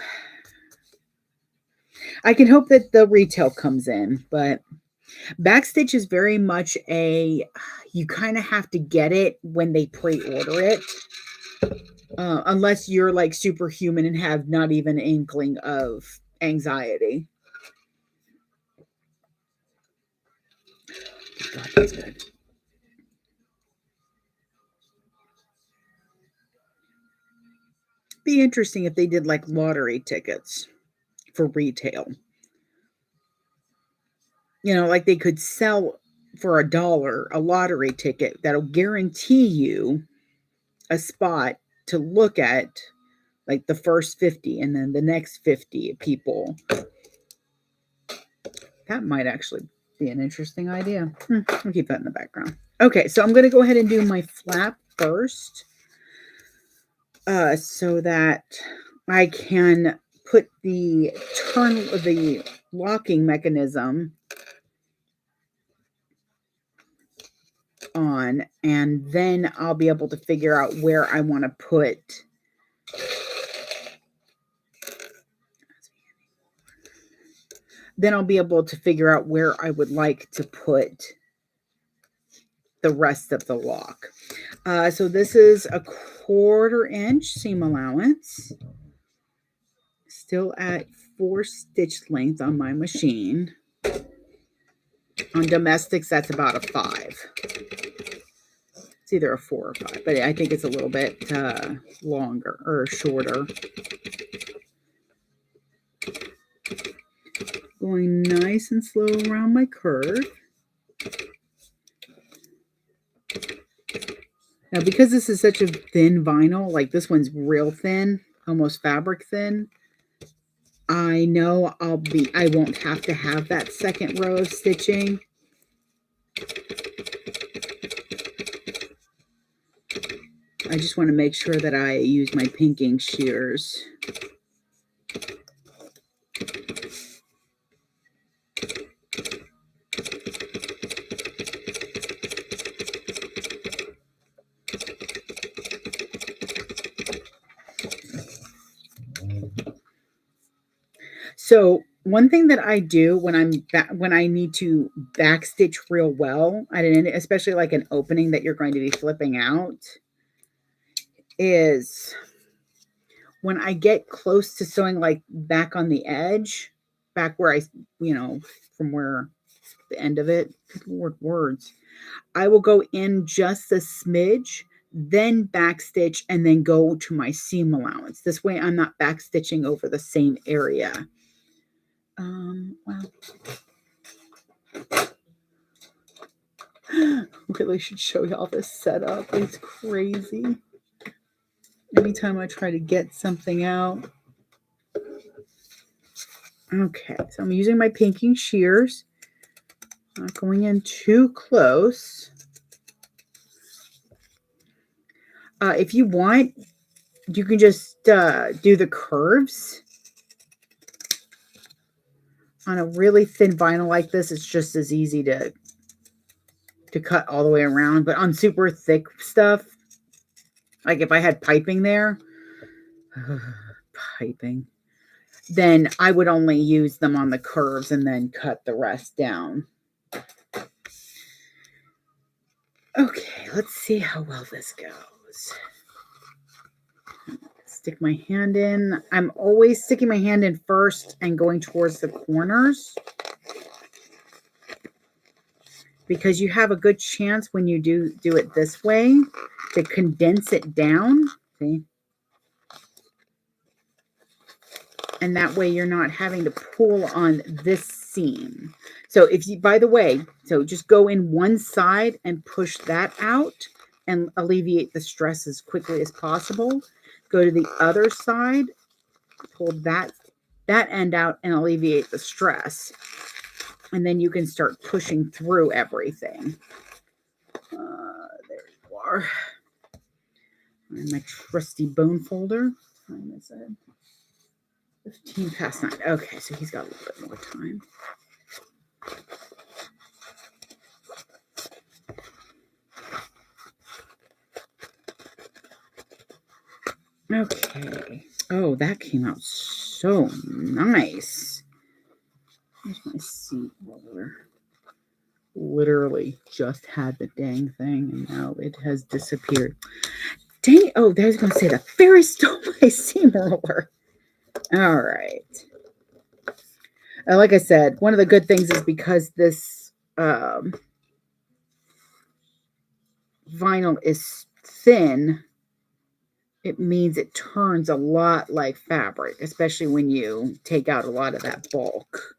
I can hope that the retail comes in. But Backstitch is very much you kind of have to get it when they pre-order it. Unless you're like superhuman and have not even an inkling of anxiety. God, that's good. Be interesting if they did like lottery tickets for retail. You know, like they could sell for $1 a lottery ticket that'll guarantee you a spot to look at, like the first 50 and then the next 50 people. That might actually be an interesting idea. I'll keep that in the background. Okay, so I'm going to go ahead and do my flap first, so that I can put the locking mechanism on, and then I'll be able to figure out where I want to put I'll be able to figure out where I would like to put the rest of the lock. So this is a 1/4 inch seam allowance, still at 4 stitch length on my machine. On domestics, that's about a 5. It's either a 4 or 5, but I think it's a little bit longer or shorter. Going nice and slow around my curve. Now, because this is such a thin vinyl, like this one's real thin, almost fabric thin, I know I won't have to have that second row of stitching. I just want to make sure that I use my pinking shears. So one thing that I do when I need to backstitch real well, especially like an opening that you're going to be flipping out, is when I get close to sewing like back on the edge, back where from where the end of it, words, I will go in just a smidge, then backstitch, and then go to my seam allowance. This way I'm not backstitching over the same area. Well, really should show y'all this setup. It's crazy. Anytime I try to get something out. Okay, so I'm using my pinking shears. Not going in too close. If you want, you can just do the curves. On a really thin vinyl like this, it's just as easy to cut all the way around. But on super thick stuff, like if I had piping there, piping, then I would only use them on the curves and then cut the rest down. Okay, let's see how well this goes. Stick my hand in. I'm always sticking my hand in first and going towards the corners, because you have a good chance when you do it this way to condense it down. See? And that way you're not having to pull on this seam. So if you, by the way, so just go in one side and push that out and alleviate the stress as quickly as possible. Go to the other side, pull that end out and alleviate the stress. And then you can start pushing through everything. There you are. And my trusty bone folder. Time is it? 15 past 9. Okay, so he's got a little bit more time. Okay. Oh, that came out so nice. Here's my seat roller. Literally just had the dang thing, and now it has disappeared. Dang. Oh, I was going to say the fairy stole my seam roller. All right. Like I said, one of the good things is because this vinyl is thin, it means it turns a lot like fabric, especially when you take out a lot of that bulk.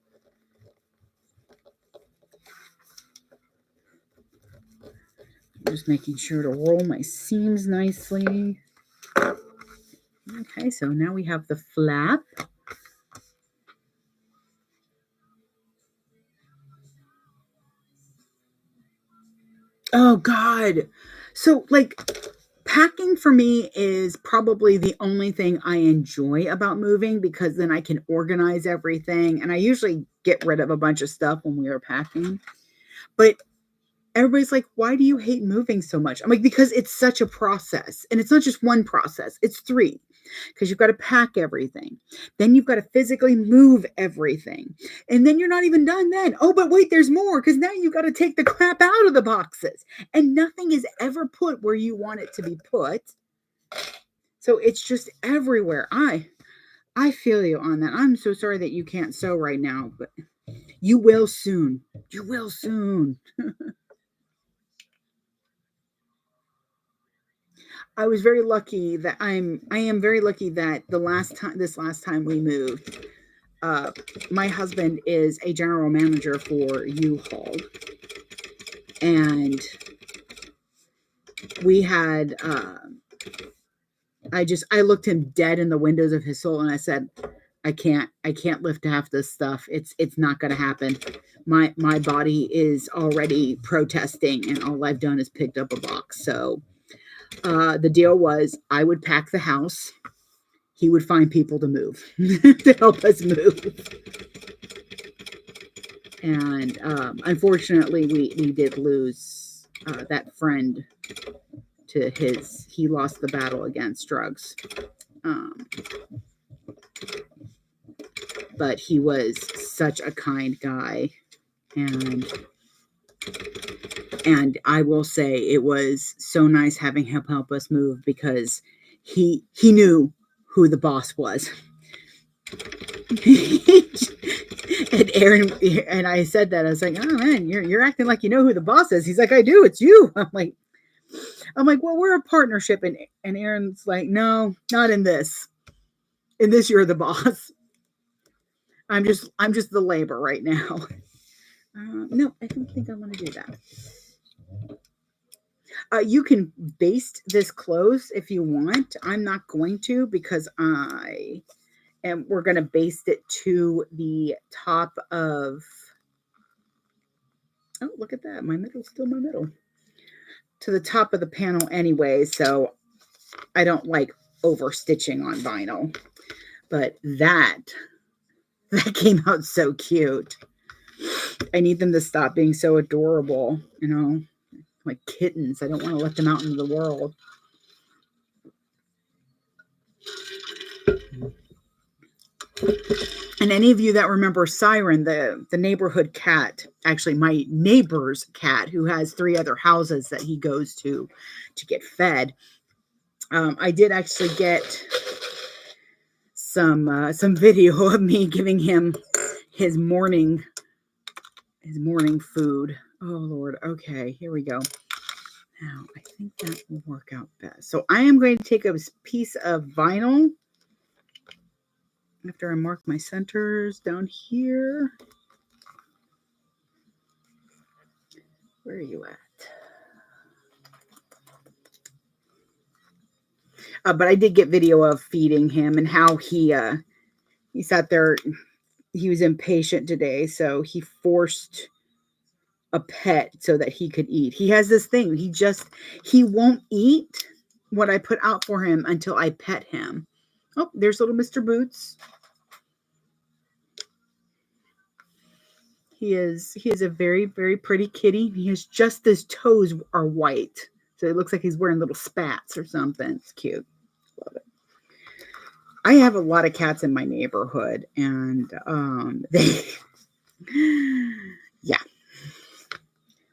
I'm just making sure to roll my seams nicely. Okay, so now we have the flap. Oh, God. So, like, packing for me is probably the only thing I enjoy about moving, because then I can organize everything. And I usually get rid of a bunch of stuff when we are packing. But everybody's like, why do you hate moving so much? I'm like, because it's such a process. And it's not just one process, it's 3. Because you've got to pack everything. Then you've got to physically move everything. And then you're not even done then. Oh, but wait, there's more, because now you've got to take the crap out of the boxes. And nothing is ever put where you want it to be put. So it's just everywhere. I feel you on that. I'm so sorry that you can't sew right now, but you will soon. You will soon. I was very lucky that I am very lucky that this last time we moved, my husband is a general manager for U-Haul, and we had, I looked him dead in the windows of his soul, and I said, I can't lift half this stuff. It's not going to happen. My body is already protesting, and all I've done is picked up a box. So the deal was I would pack the house. He would find people to move, to help us move. And unfortunately, we did lose that friend to he lost the battle against drugs. But he was such a kind guy. And I will say it was so nice having him help us move, because he knew who the boss was. And Aaron, and I said that, I was like, oh man, you're acting like you know who the boss is. He's like, I do, it's you. I'm like, well, we're a partnership. And Aaron's like, no, not in this. In this, you're the boss. I'm just the labor right now. No, I don't think I want to do that. You can baste this close if you want. I'm not going to, because we're going to baste it to the top of, oh, look at that. My middle's still my middle. To the top of the panel anyway, so I don't like over stitching on vinyl. But that came out so cute. I need them to stop being so adorable, like kittens. I don't want to let them out into the world. And any of you that remember Siren, the neighborhood cat, actually my neighbor's cat, who has 3 other houses that he goes to get fed, I did actually get some video of me giving him his morning food. Oh Lord. Okay, here we go. Now I think that will work out best. So I am going to take a piece of vinyl after I mark my centers down here. Where are you at? But I did get video of feeding him and how he sat there. He was impatient today, so he forced a pet so that he could eat. He has this thing. He won't eat what I put out for him until I pet him. Oh, there's little Mr. Boots. He is a very, very pretty kitty. He has just his toes are white. So it looks like he's wearing little spats or something. It's cute. Love it. I have a lot of cats in my neighborhood, and yeah.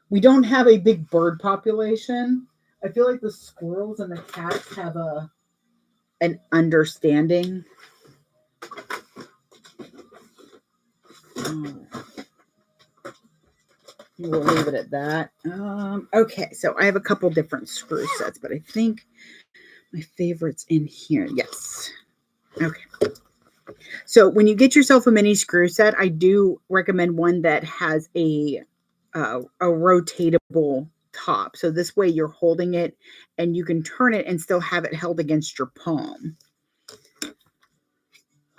We don't have a big bird population. I feel like the squirrels and the cats have an understanding. We'll leave it at that. Okay, so I have a couple different screw sets, but I think my favorite's in here. Yes. Okay. So when you get yourself a mini screw set, I do recommend one that has a rotatable top. So this way you're holding it and you can turn it and still have it held against your palm.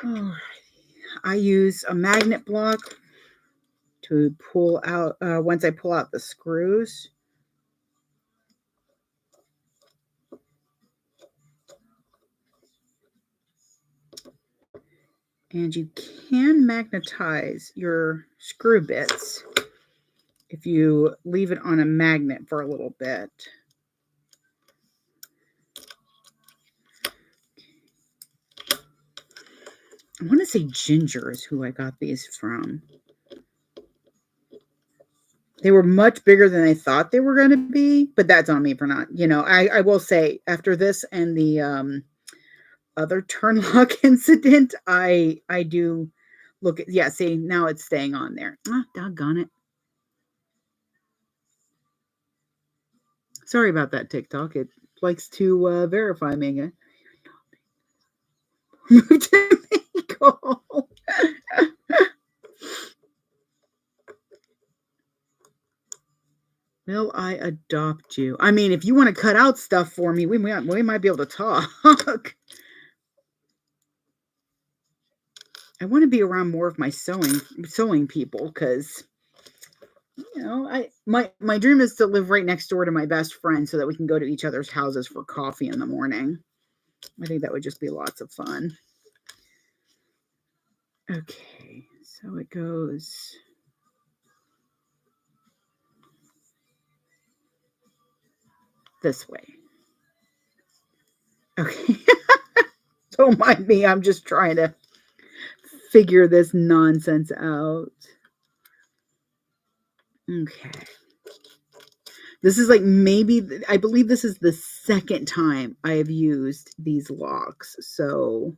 Oh, I use a magnet block to pull out, once I pull out the screws. And you can magnetize your screw bits if you leave it on a magnet for a little bit. I want to say Ginger is who I got these from. They were much bigger than I thought they were going to be, but that's on me for not, I will say after this and the other turn lock incident, I do look at, yeah, see, now it's staying on there. Ah, doggone it. Sorry about that, TikTok. It likes to verify me again. Move to Mexico. I adopt you? I mean, if you want to cut out stuff for me, we might be able to talk. I want to be around more of my sewing people because, you know, my dream is to live right next door to my best friend so that we can go to each other's houses for coffee in the morning. I think that would just be lots of fun. Okay, so it goes this way. Okay. Don't mind me. I'm just trying to figure this nonsense out. Okay. This is like maybe, I believe this is the second time I have used these locks. So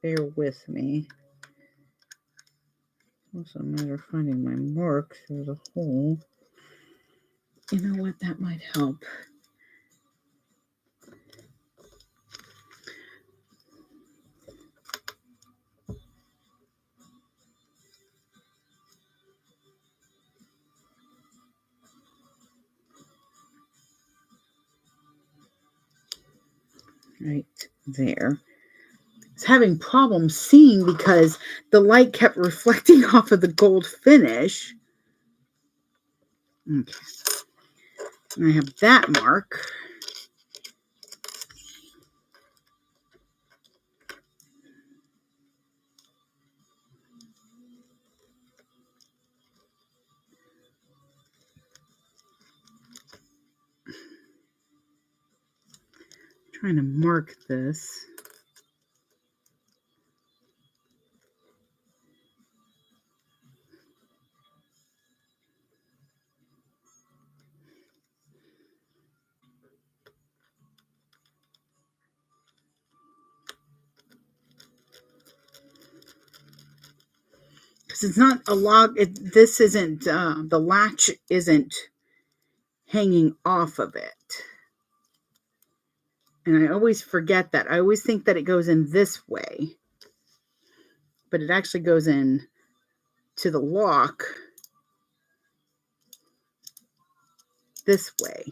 bear with me. Also, a matter of finding my mark through the hole. You know what? That might help. Right there. I was having problems seeing because the light kept reflecting off of the gold finish. Okay. And I have that mark. Trying to mark this. Because it's not a log. This isn't, the latch isn't hanging off of it. And I always forget that. I always think that it goes in this way. But it actually goes in to the lock this way.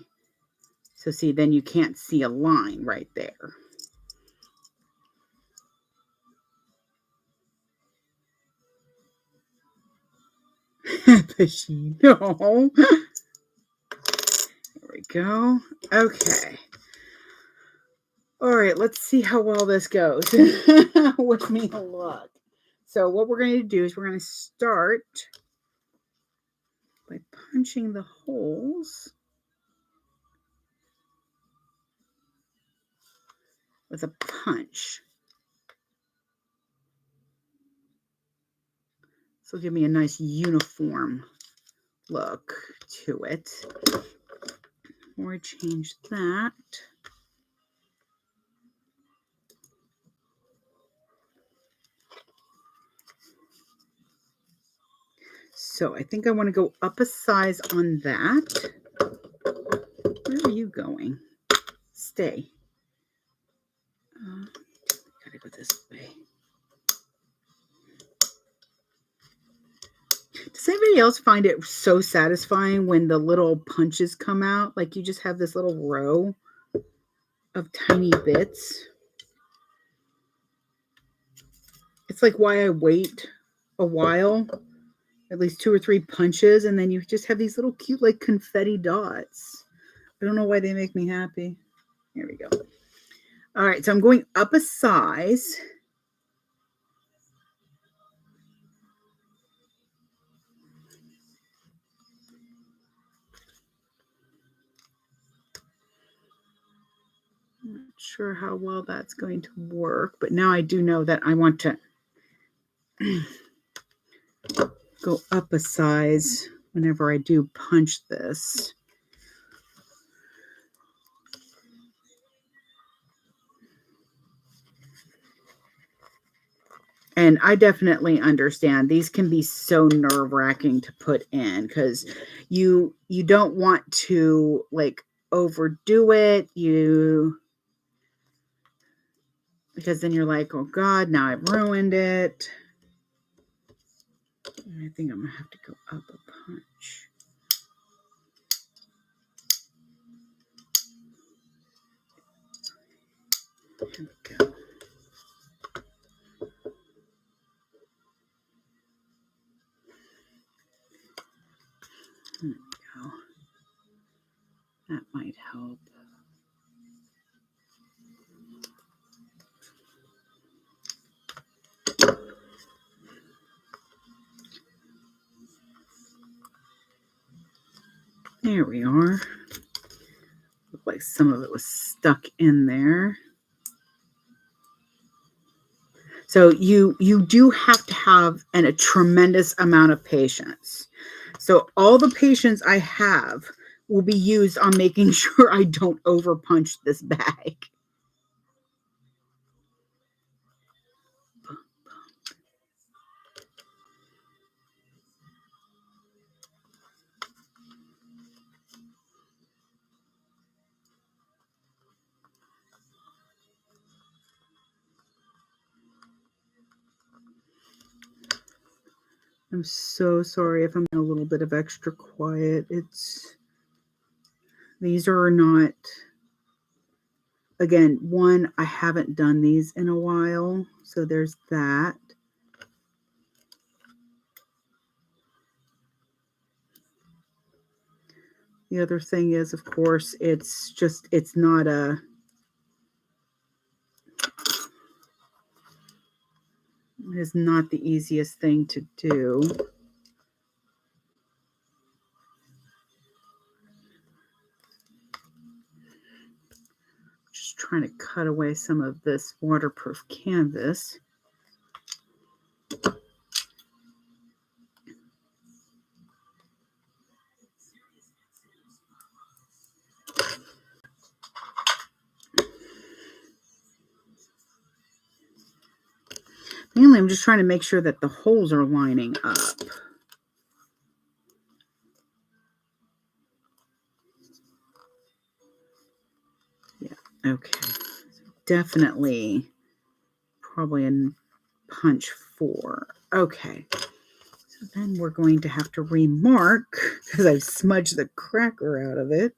So see, then you can't see a line right there. No. There we go. Okay. All right, let's see how well this goes. With me a lot. So what we're going to do is we're going to start by punching the holes with a punch. This will give me a nice uniform look to it. Before I change that, so I think I want to go up a size on that. Where are you going? Stay. Gotta go this way. Does anybody else find it so satisfying when the little punches come out? Like you just have this little row of tiny bits. It's like why I wait a while, at least 2 or 3 punches, and then you just have these little cute like confetti dots. I don't know why they make me happy. Here we go. All right, so I'm going up a size. I'm not sure how well that's going to work, but now I do know that I want to go up a size whenever I do punch this. And I definitely understand these can be so nerve-wracking to put in because you don't want to like overdo it. Because then you're like, oh God, now I've ruined it. I think I'm going to have to go up a punch. There we go. There we go. That might help. There we are. Looked like some of it was stuck in there. So you do have to have a tremendous amount of patience. So all the patience I have will be used on making sure I don't overpunch this bag. I'm so sorry if I'm a little bit of extra quiet. These are not, again, one, I haven't done these in a while. So there's that. The other thing is, of course, it's not it is not the easiest thing to do. Just trying to cut away some of this waterproof canvas. Mainly, I'm just trying to make sure that the holes are lining up. Yeah, okay. Definitely probably a punch 4. Okay. So then we're going to have to remark because I've smudged the cracker out of it.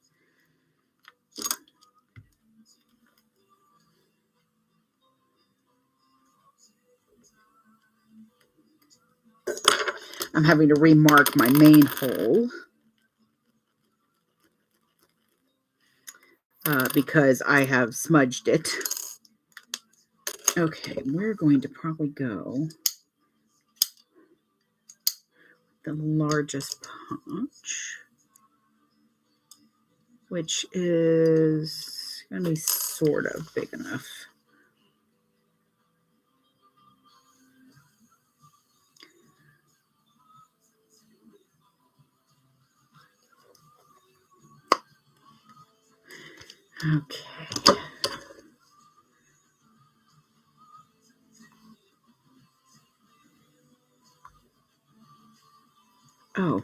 I'm having to remark my main hole because I have smudged it. Okay, we're going to probably go the largest punch, which is going to be sort of big enough. Okay. Oh.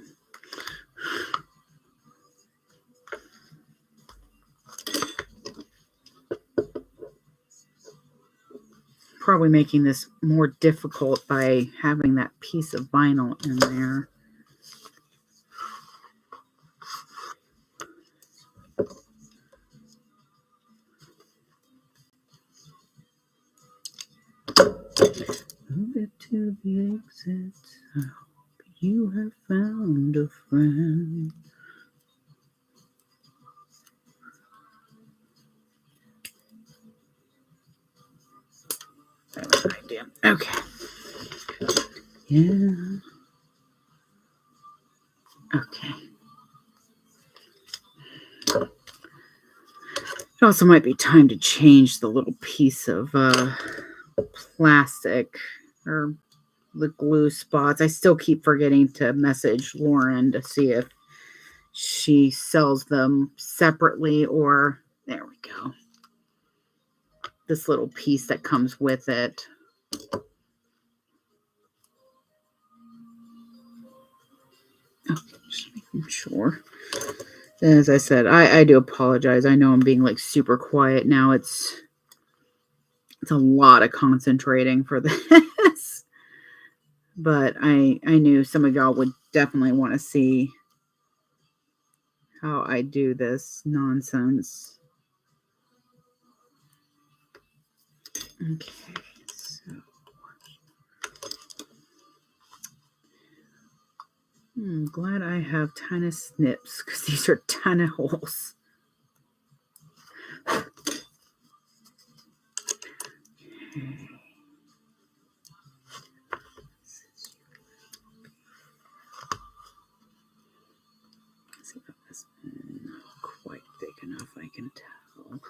Probably making this more difficult by having that piece of vinyl in there. Move it to the exit. I hope you have found a friend. That was an idea. Okay. Yeah. Okay. It also might be time to change the little piece of plastic or the glue spots. I still keep forgetting to message Lauren to see if she sells them separately or there we go. This little piece that comes with it. Oh, just making sure. As I said, I do apologize. I know I'm being like super quiet now. It's a lot of concentrating for this. But I knew some of y'all would definitely want to see how I do this nonsense. Okay, so I'm glad I have tiny snips because these are tiny holes. Okay. See if this not quite thick enough, I can tell.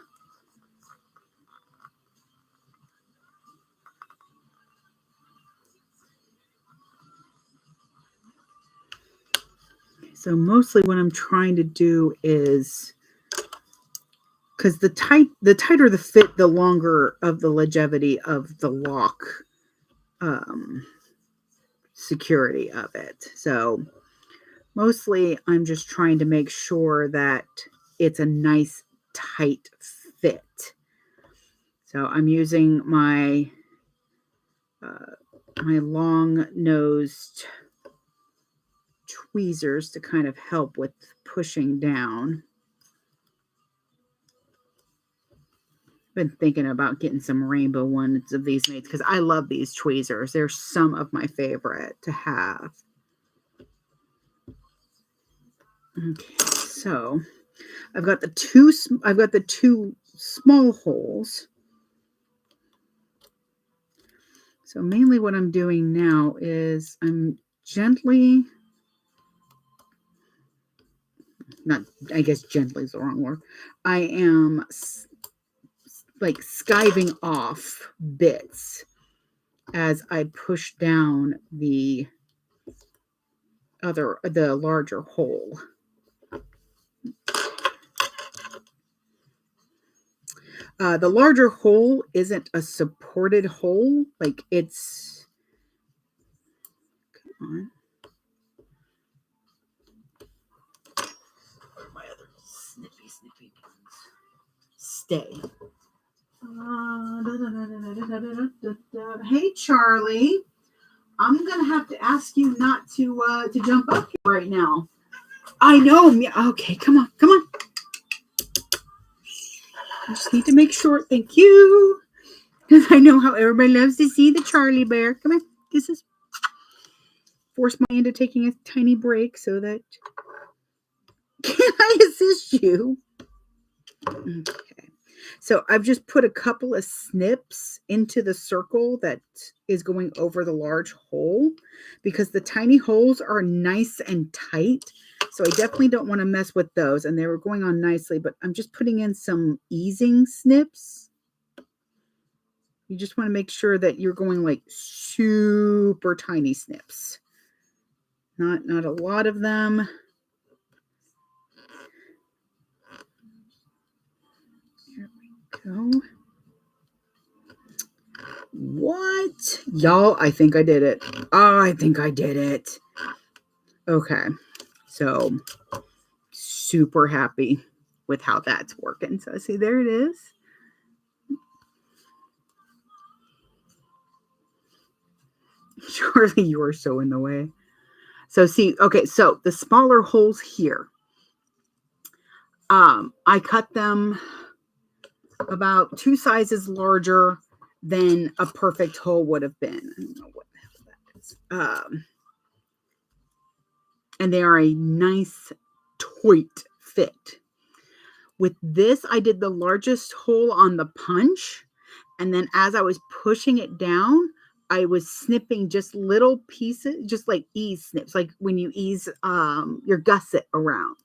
So mostly what I'm trying to do is, because the tighter the fit, the longer of the longevity of the lock security of it. So mostly I'm just trying to make sure that it's a nice tight fit. So I'm using my my long nosed tweezers to kind of help with pushing down. Been thinking about getting some rainbow ones of these made because I love these tweezers. They're some of my favorite to have. Okay, so I've got the two small holes. So mainly what I'm doing now is I'm gently, not, I guess gently is the wrong word. I am like skiving off bits as I push down the larger hole. The larger hole isn't a supported hole. Like it's, come on. My other snippy ones. Stay. Hey, Charlie. I'm gonna have to ask you not to jump up here right now. I know. Okay, come on. I just need to make sure. Thank you. Because I know how everybody loves to see the Charlie bear. Come on, kisses. Force my into taking a tiny break so that can I assist you? Okay. So I've just put a couple of snips into the circle that is going over the large hole because the tiny holes are nice and tight. So I definitely don't want to mess with those. And they were going on nicely, but I'm just putting in some easing snips. You just want to make sure that you're going like super tiny snips. Not a lot of them. There we go. What? Y'all, I think I did it. I think I did it. Okay. So super happy with how that's working. So see, there it is. Surely you are so in the way. So see, okay, so the smaller holes here, I cut them about 2 sizes larger than a perfect hole would have been. I don't know what the hell that is. And they are a nice tight fit. With this, I did the largest hole on the punch. And then as I was pushing it down, I was snipping just little pieces, just like ease snips, like when you ease your gusset around.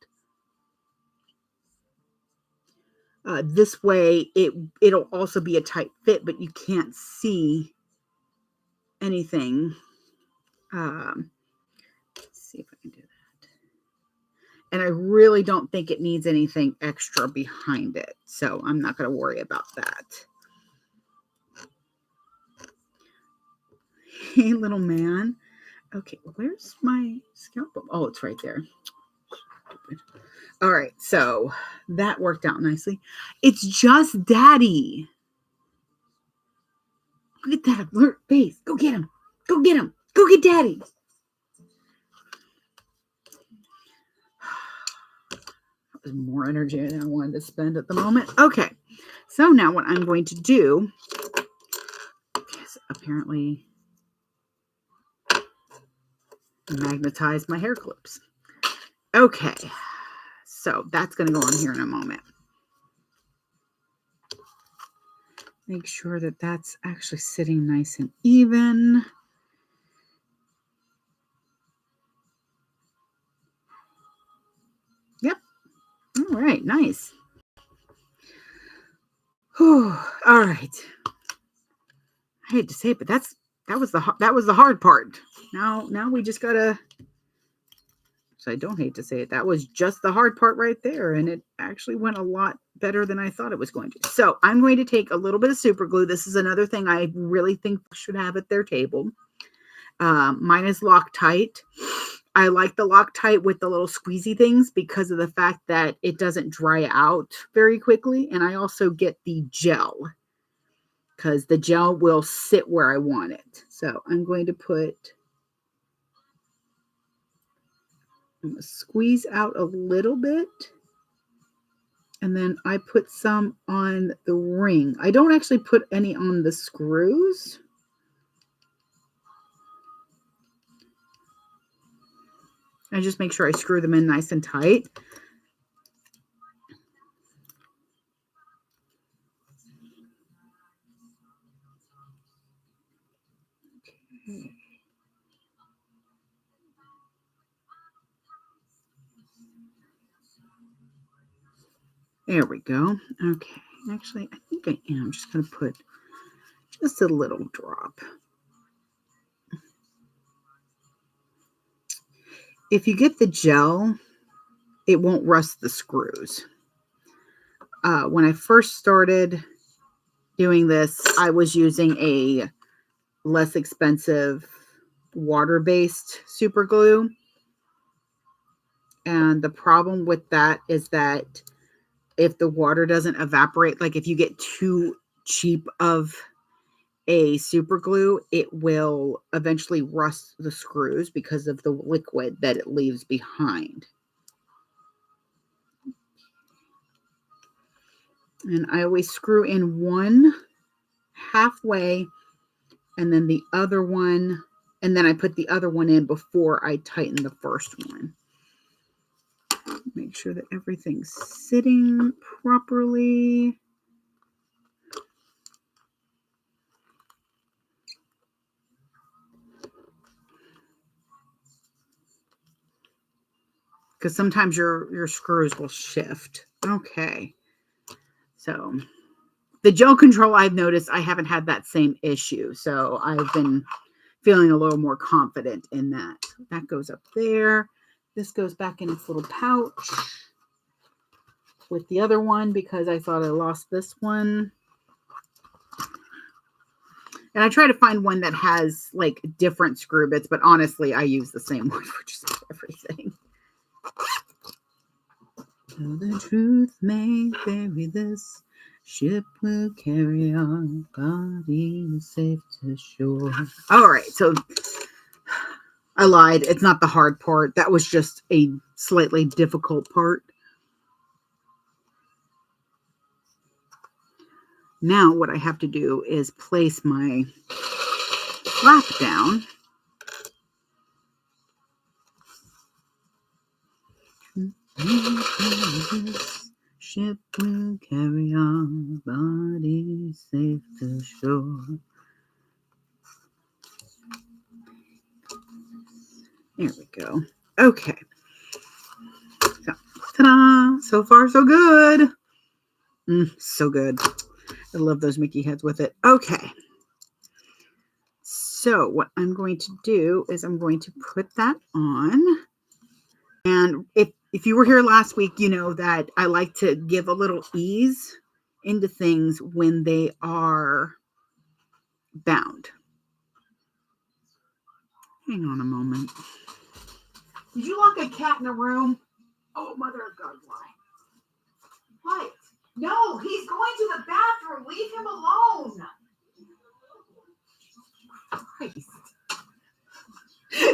This way, it'll also be a tight fit, but you can't see anything. Let's see if I can do that. And I really don't think it needs anything extra behind it, so I'm not going to worry about that. Hey, little man. Okay, where's my scalpel? Oh, it's right there. All right, so that worked out nicely. It's just Daddy. Look at that alert face. Go get him. Go get him. Go get daddy. That was more energy than I wanted to spend at the moment. Okay. So now what I'm going to do is apparently magnetize my hair clips. Okay. So that's going to go on here in a moment. Make sure that that's actually sitting nice and even. Yep. All right. Nice. Whew. All right. I hate to say it, but that was the hard part. Now we just gotta. So I don't hate to say it. That was just the hard part right there, and it actually went a lot better than I thought it was going to. So I'm going to take a little bit of super glue. This is another thing I really think should have at their table. Mine is Loctite. I like the Loctite with the little squeezy things because of the fact that it doesn't dry out very quickly, and I also get the gel because the gel will sit where I want it. So I'm going to squeeze out a little bit. And then I put some on the ring. I don't actually put any on the screws. I just make sure I screw them in nice and tight. Okay. There we go. Okay. Actually, I think I am just going to put just a little drop. If you get the gel, it won't rust the screws. When I first started doing this, I was using a less expensive water-based super glue. And the problem with that is that if the water doesn't evaporate, like if you get too cheap of a super glue, it will eventually rust the screws because of the liquid that it leaves behind. And I always screw in one halfway and then the other one, and then I put the other one in before I tighten the first one. Make sure that everything's sitting properly. Because sometimes your screws will shift. Okay. So the gel control, I've noticed I haven't had that same issue. So I've been feeling a little more confident in that. That goes up there. This goes back in its little pouch with the other one because I thought I lost this one. And I try to find one that has like different screw bits, but honestly, I use the same one for just everything. So the truth may vary, this ship will carry our bodies safe to shore. All right, so I lied. It's not the hard part. That was just a slightly difficult part. Now what I have to do is place my flap down. This ship will carry our bodies safe to shore. There we go. Okay. So, ta-da! So far, so good. So good. I love those Mickey heads with it. Okay. So what I'm going to do is I'm going to put that on. And if you were here last week, you know that I like to give a little ease into things when they are bound. Hang on a moment. Did you lock a cat in a room? Oh, mother of God, why? What? No, he's going to the bathroom. Leave him alone. Christ.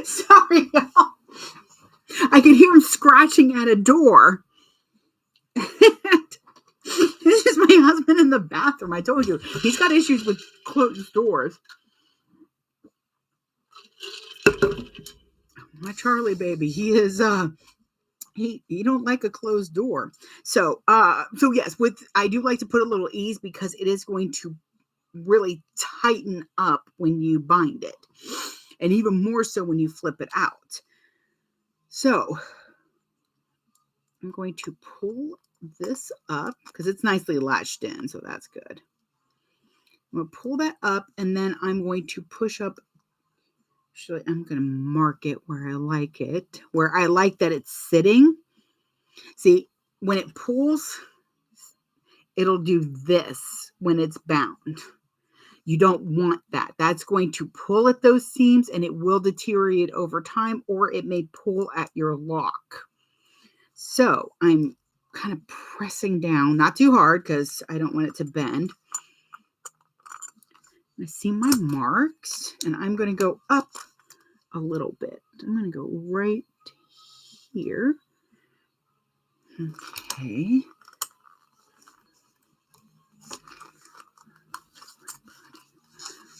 Sorry, y'all. I can hear him scratching at a door. This is my husband in the bathroom. I told you. He's got issues with closed doors. My Charlie baby. He is he don't like a closed door. So yes, I do like to put a little ease because it is going to really tighten up when you bind it. And even more so when you flip it out. So I'm going to pull this up because it's nicely latched in, so that's good. I'm going to pull that up and then I'm going to push up. Actually, I'm going to mark it where I like it, where I like that it's sitting. See, when it pulls, it'll do this when it's bound. You don't want that. That's going to pull at those seams and it will deteriorate over time, or it may pull at your lock. So I'm kind of pressing down, not too hard because I don't want it to bend. I see my marks and I'm going to go up a little bit. I'm going to go right here. Okay.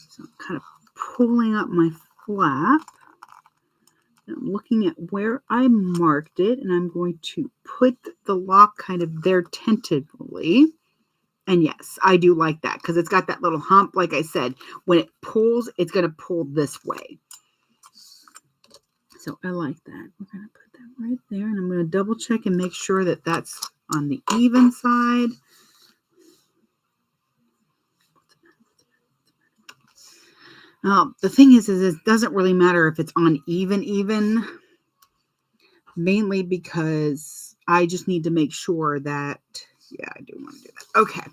So I'm kind of pulling up my flap. I'm looking at where I marked it, and I'm going to put the lock kind of there tentatively. And yes, I do like that because it's got that little hump. Like I said, when it pulls, it's going to pull this way. So I like that. We're going to put that right there, and I'm going to double check and make sure that that's on the even side. The thing is it doesn't really matter if it's on even, mainly because I just need to make sure that, yeah, I do want to do that. Okay.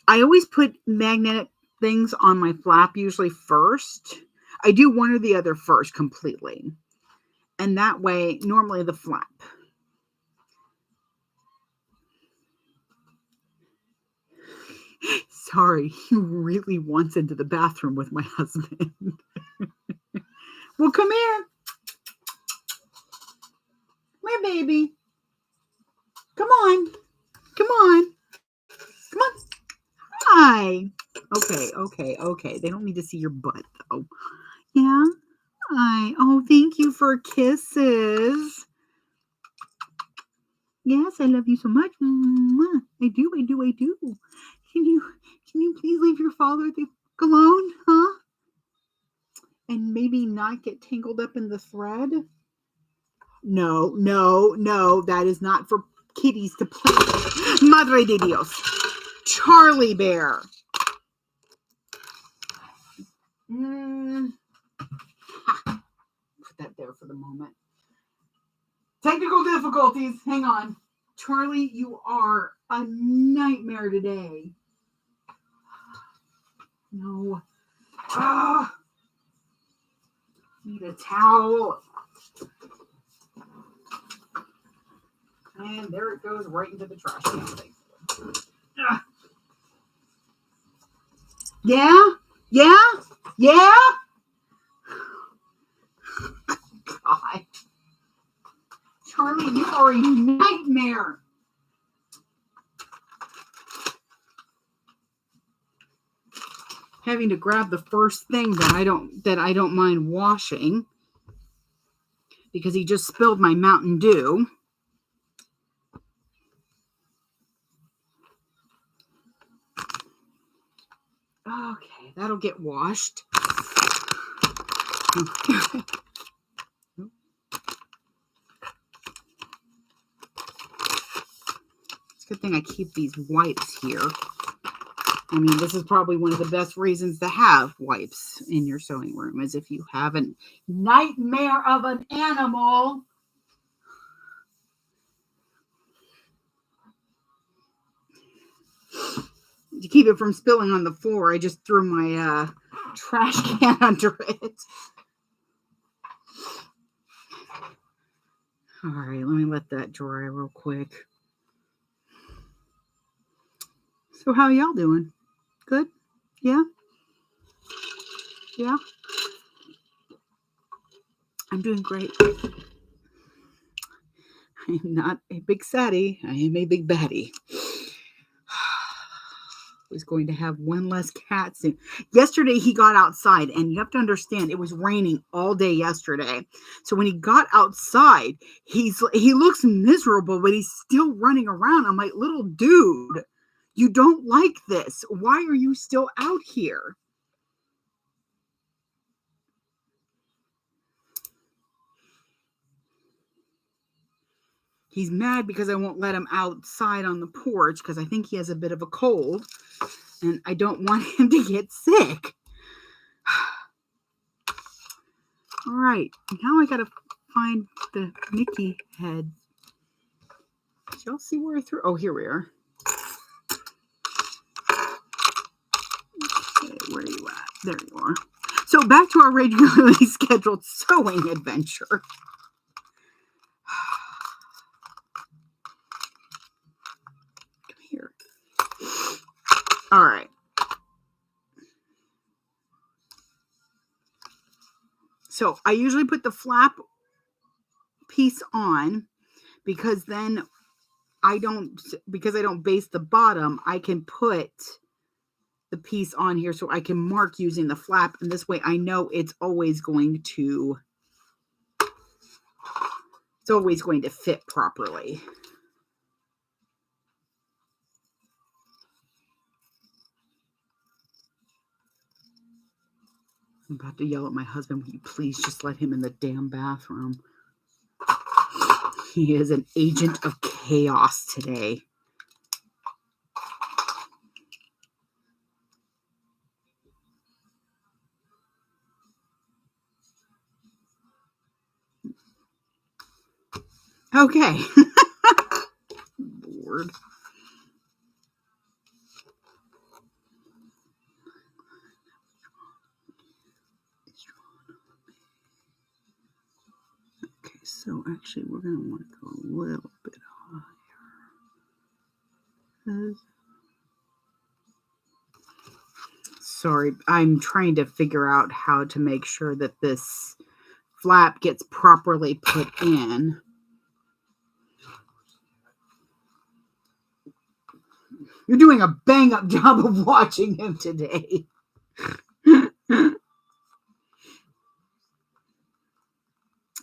I always put magnetic things on my flap usually first. I do one or the other first completely. And that way, normally the flap. Sorry, he really wants into the bathroom with my husband. Well, come here. Come here, baby. Come on. Come on. Come on. Hi. Okay. They don't need to see your butt, though. Yeah? Hi. Oh, thank you for kisses. Yes, I love you so much. I do. Can you please leave your father alone, huh? And maybe not get tangled up in the thread? No, that is not for kitties to play. Madre de Dios. Charlie Bear. Put that there for the moment. Technical difficulties. Hang on. Charlie, you are a nightmare today. No. Need a towel. And there it goes right into the trash can. Yeah? God. Charlie, you are a nightmare. Having to grab the first thing that I don't mind washing because he just spilled my Mountain Dew. Okay, that'll get washed. It's a good thing I keep these wipes here. I mean, this is probably one of the best reasons to have wipes in your sewing room, is if you have a nightmare of an animal. To keep it from spilling on the floor, I just threw my trash can under it. All right, let me let that dry real quick. So how y'all doing? Good? Yeah? Yeah. I'm doing great. I'm not a big saddie. I am a big baddie. Was going to have one less cat soon. Yesterday he got outside, and you have to understand it was raining all day yesterday. So when he got outside, he looks miserable, but he's still running around. I'm like, little dude, you don't like this. Why are you still out here? He's mad because I won't let him outside on the porch because I think he has a bit of a cold and I don't want him to get sick. All right, now I gotta find the Mickey head. Did y'all see where I threw? Oh, here we are. Okay, where are you at? There you are. So back to our regularly scheduled sewing adventure. Come here. All right. So I usually put the flap piece on because then because I don't base the bottom, I can put the piece on here so I can mark using the flap, and this way I know it's always going to fit properly. I'm about to yell at my husband, will you please just let him in the damn bathroom? He is an agent of chaos today. Okay. Lord. Okay, so actually we're going to want to go a little bit higher. Sorry, I'm trying to figure out how to make sure that this flap gets properly put in. You're doing a bang-up job of watching him today.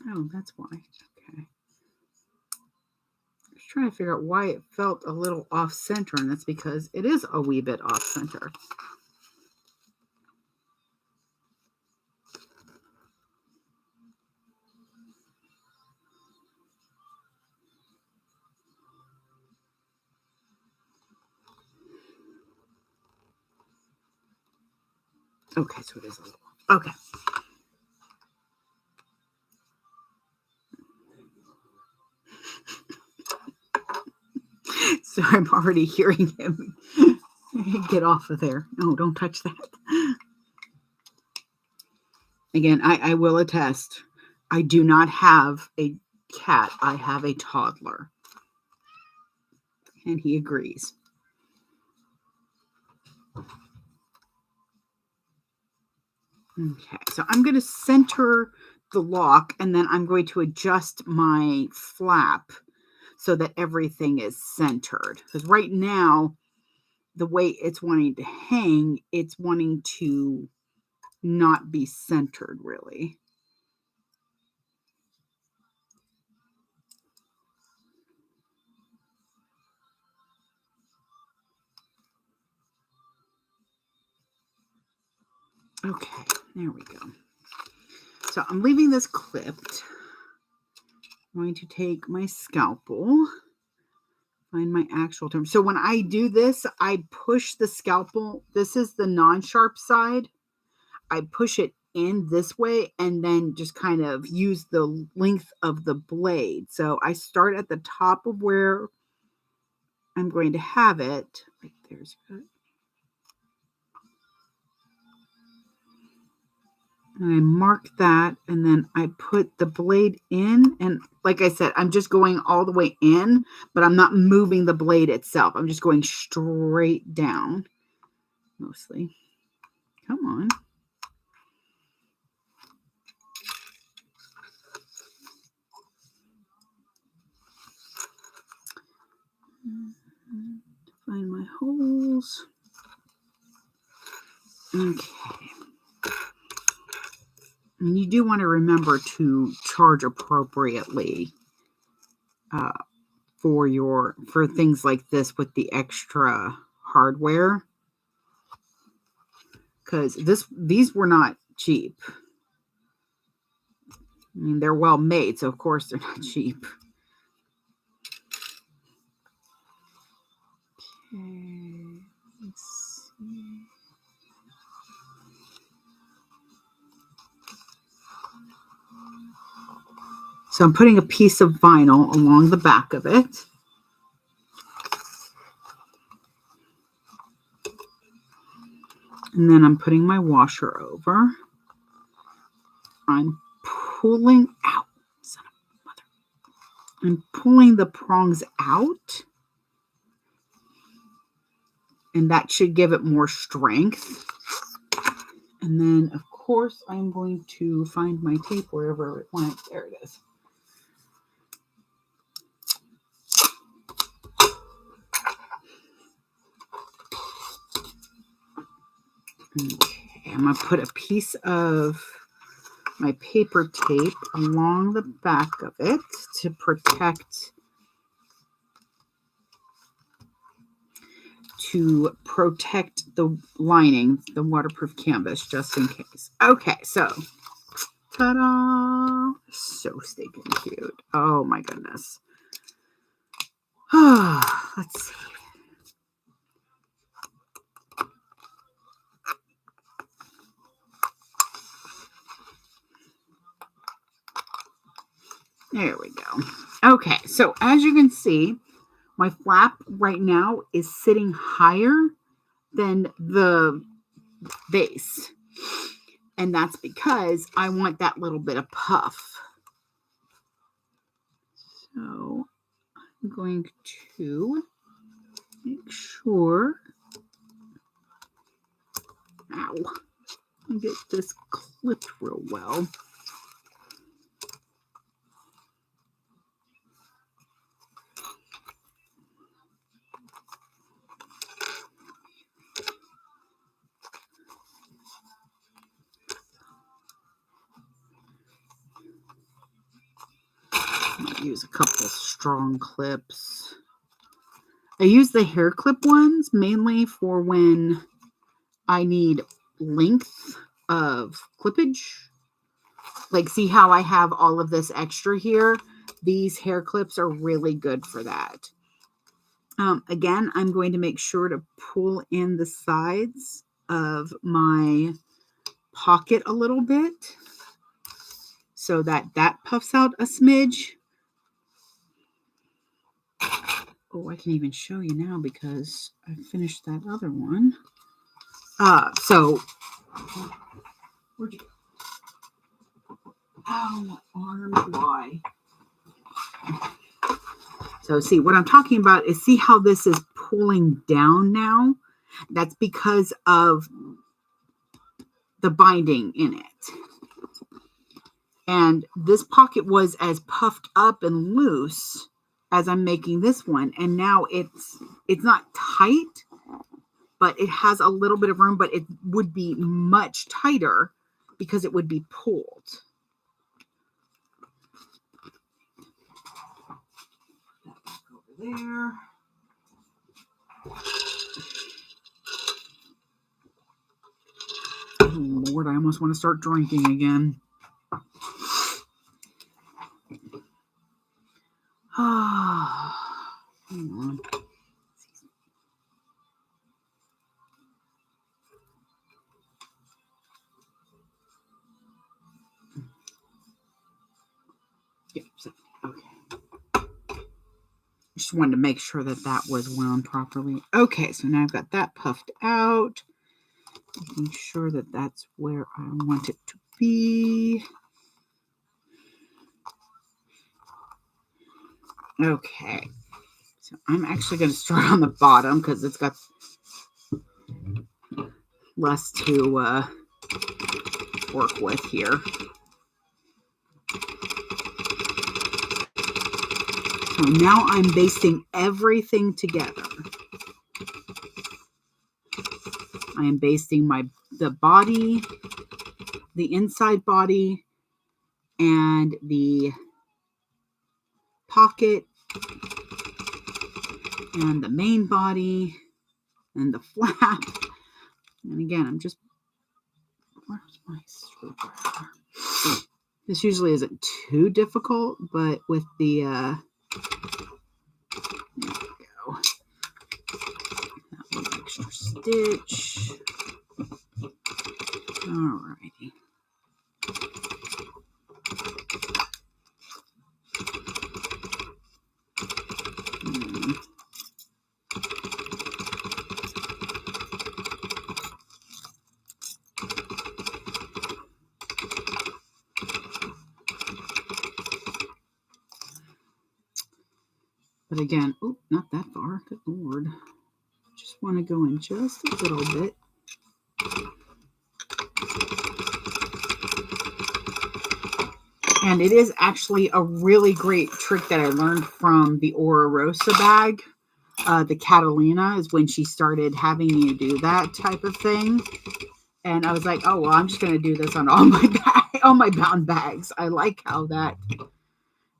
Oh, that's why. Okay. I was trying to figure out why it felt a little off-center, and that's because it is a wee bit off-center. Okay, so it is a little off. Okay. So I'm already hearing him. Get off of there. No, don't touch that. Again, I will attest, I do not have a cat. I have a toddler. And he agrees. Okay, so I'm going to center the lock, and then I'm going to adjust my flap so that everything is centered. Because right now, the way it's wanting to hang, it's wanting to not be centered, really. Okay, there we go. So I'm leaving this clipped. I'm going to take my scalpel, find my actual term. So when I do this, I push the scalpel. This is the non-sharp side. I push it in this way and then just kind of use the length of the blade. So I start at the top of where I'm going to have it. Right there's good. And I mark that, and then I put the blade in, and like I said, I'm just going all the way in, but I'm not moving the blade itself. I'm just going straight down, mostly. Come on. Find my holes. Okay. And you do want to remember to charge appropriately for things like this with the extra hardware, because these were not cheap. I mean, they're well made, so of course they're not cheap. Okay, let's see. So I'm putting a piece of vinyl along the back of it. And then I'm putting my washer over. I'm pulling out. Son of a mother. I'm pulling the prongs out. And that should give it more strength. And then, of course, I'm going to find my tape wherever it went. There it is. Okay, I'm going to put a piece of my paper tape along the back of it to protect the lining, the waterproof canvas, just in case. Okay, so ta-da! So stinking cute. Oh my goodness. Let's see. There we go. Okay, so as you can see, my flap right now is sitting higher than the base. And that's because I want that little bit of puff. So I'm going to make sure. Ow. I get this clipped real well. Use a couple strong clips. I use the hair clip ones mainly for when I need length of clippage. Like, see how I have all of this extra here? These hair clips are really good for that. Again, I'm going to make sure to pull in the sides of my pocket a little bit so that puffs out a smidge. Oh, I can even show you now because I finished that other one. So, where'd you go? Oh, my arms, why? So, see, what I'm talking about is, see how this is pulling down now? That's because of the binding in it. And this pocket was as puffed up and loose as I'm making this one. And now it's not tight, but it has a little bit of room, but it would be much tighter because it would be pulled. That back over there. Oh, Lord, I almost want to start drinking again. Hang on. Yeah, okay. Just wanted to make sure that was wound properly. Okay, so now I've got that puffed out. Making sure that that's where I want it to be. Okay, so I'm actually going to start on the bottom because it's got less to work with here. So now I'm basting everything together. I am basting the body, the inside body, and the pocket, and the main body, and the flap. And again, I'm just, where's my screwdriver? This usually isn't too difficult, but with the, there we go. That one extra stitch. Alrighty. But again, oh, not that far. Good Lord. Just want to go in just a little bit. And it is actually a really great trick that I learned from the Ora Rosa bag. The Catalina is when she started having you do that type of thing. And I was like, oh, well, I'm just going to do this on all my bound bags. I like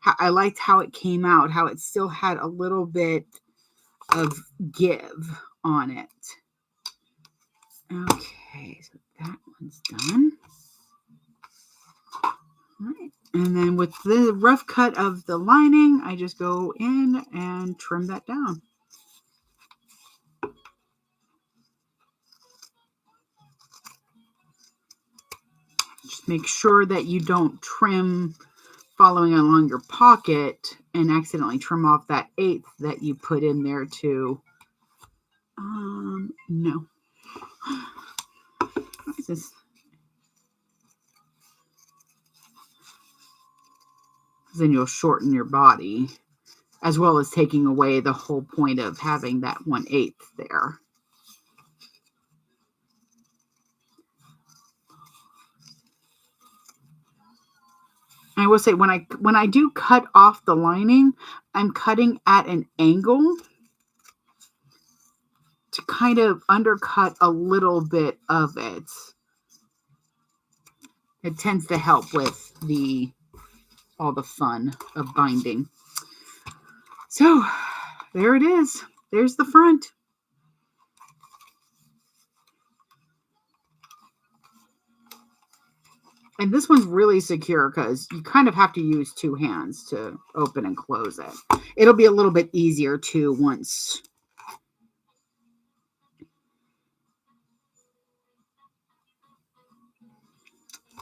I liked how it came out, how it still had a little bit of give on it. Okay, so that one's done. All right. And then with the rough cut of the lining, I just go in and trim that down. Just make sure that you don't trim following along your pocket and accidentally trim off that 1/8 that you put in there too. No. What is this? Then you'll shorten your body, as well as taking away the whole point of having that 1/8 there. I will say when I do cut off the lining, I'm cutting at an angle to kind of undercut a little bit of it. It tends to help with all the fun of binding. So there it is. There's the front. And this one's really secure because you kind of have to use 2 hands to open and close it. It'll be a little bit easier too once.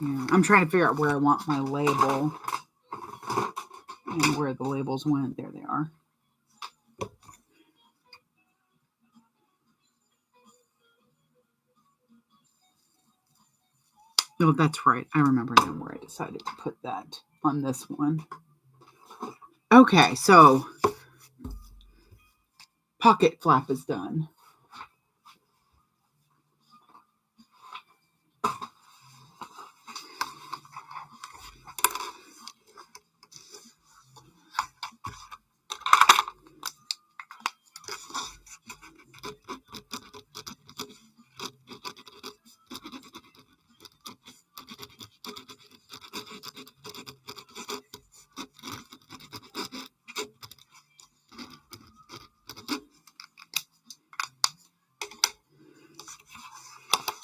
Yeah, I'm trying to figure out where I want my label and where the labels went. There they are. Oh, that's right. I remember now where I decided to put that on this one. Okay, so pocket flap is done.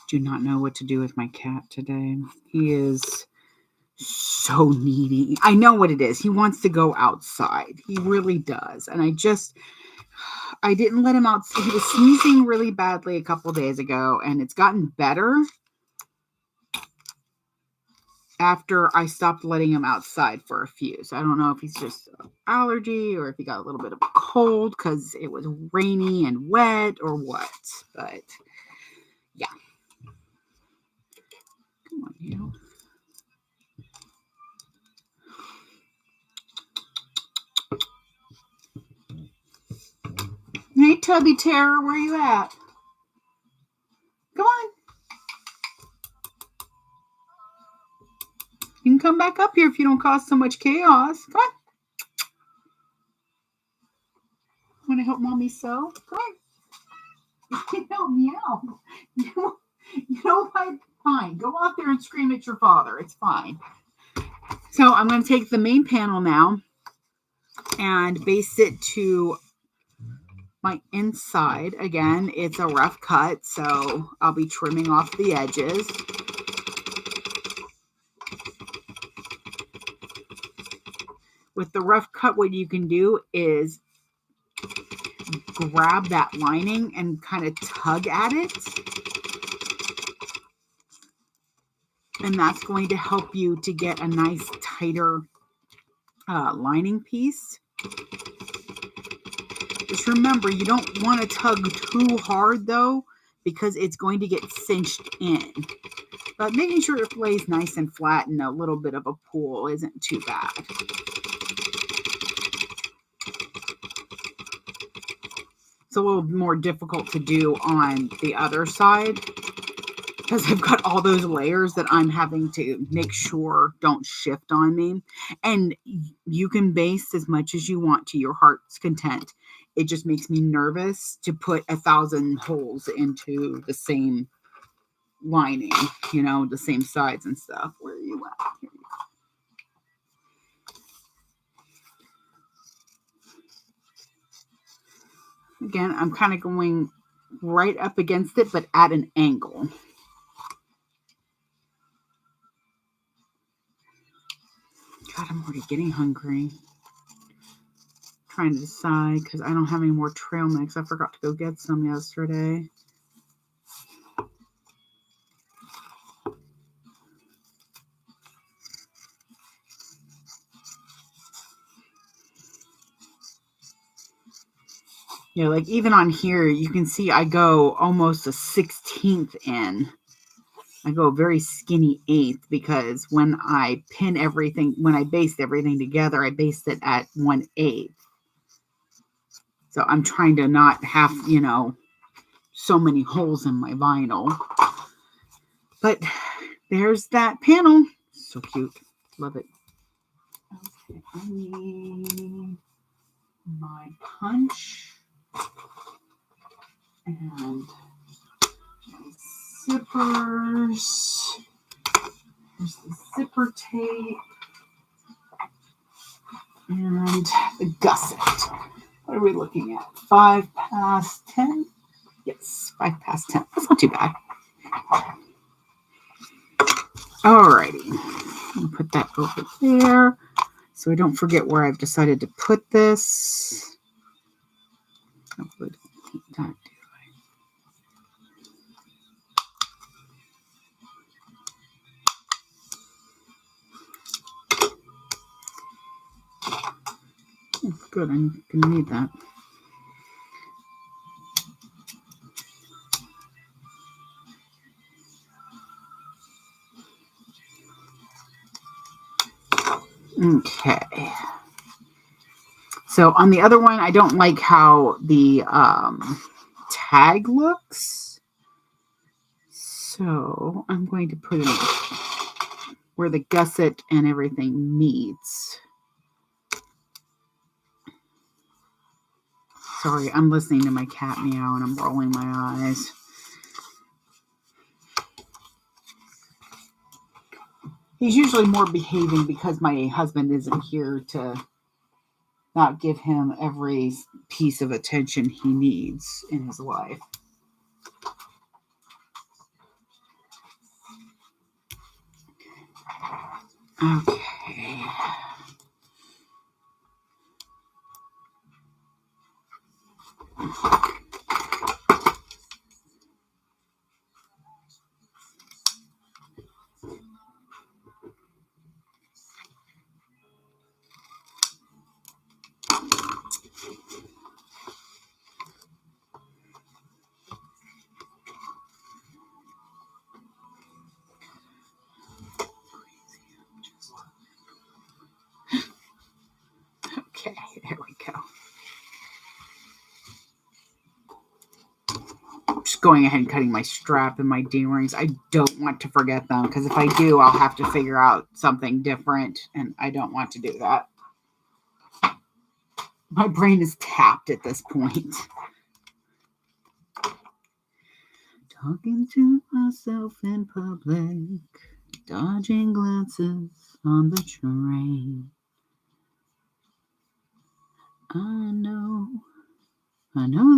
Do not know what to do with my cat today. He is so needy. I know what it is. He wants to go outside. He really does. And I didn't let him out. He was sneezing really badly a couple days ago, and it's gotten better after I stopped letting him outside for a few. So I don't know if he's just an allergy or if he got a little bit of a cold because it was rainy and wet or what. But yeah. Come on, you. Hey, Tubby Terror, where you at? Come on. You can come back up here if you don't cause so much chaos. Come on. Want to help Mommy sew? Come on. help me out. You know what? Fine. Go out there and scream at your father. It's fine. So I'm going to take the main panel now and base it to my inside. Again, it's a rough cut, so I'll be trimming off the edges. With the rough cut, what you can do is grab that lining and kind of tug at it. And that's going to help you to get a nice tighter lining piece. Just remember, you don't want to tug too hard though, because it's going to get cinched in. But making sure it lays nice and flat and a little bit of a pull isn't too bad. It's a little more difficult to do on the other side because I've got all those layers that I'm having to make sure don't shift on me. And you can base as much as you want to your heart's content. It just makes me nervous to put 1,000 holes into the same lining, you know, the same sides and stuff. Where are you at? Here you go. Again, I'm kind of going right up against it, but at an angle. God, I'm already getting hungry. Trying to decide because I don't have any more trail mix. I forgot to go get some yesterday. Yeah, like even on here, you can see I go almost a 16th in. I go a very skinny 1/8 because when I pin everything, when I based everything together, I based it at 1/8. So I'm trying to not have, you know, so many holes in my vinyl. But there's that panel. So cute. Love it. Okay, I need my punch and my zippers. There's the zipper tape and the gusset. What are we looking at? 5 past 10? Yes, 5 past 10. That's not too bad. Alrighty. I'll put that over there so I don't forget where I've decided to put this. Hopefully not do it. Oh, good, I'm going to need that. Okay. So on the other one, I don't like how the tag looks. So I'm going to put it where the gusset and everything meets. Sorry, I'm listening to my cat meow and I'm rolling my eyes. He's usually more behaving because my husband isn't here to not give him every piece of attention he needs in his life. Okay. Okay, there we go. I'm just going ahead and cutting my strap and my D-rings. I don't want to forget them because if I do, I'll have to figure out something different, and I don't want to do that. My brain is tapped at this point. Talking to myself in public, dodging glances on the train. I know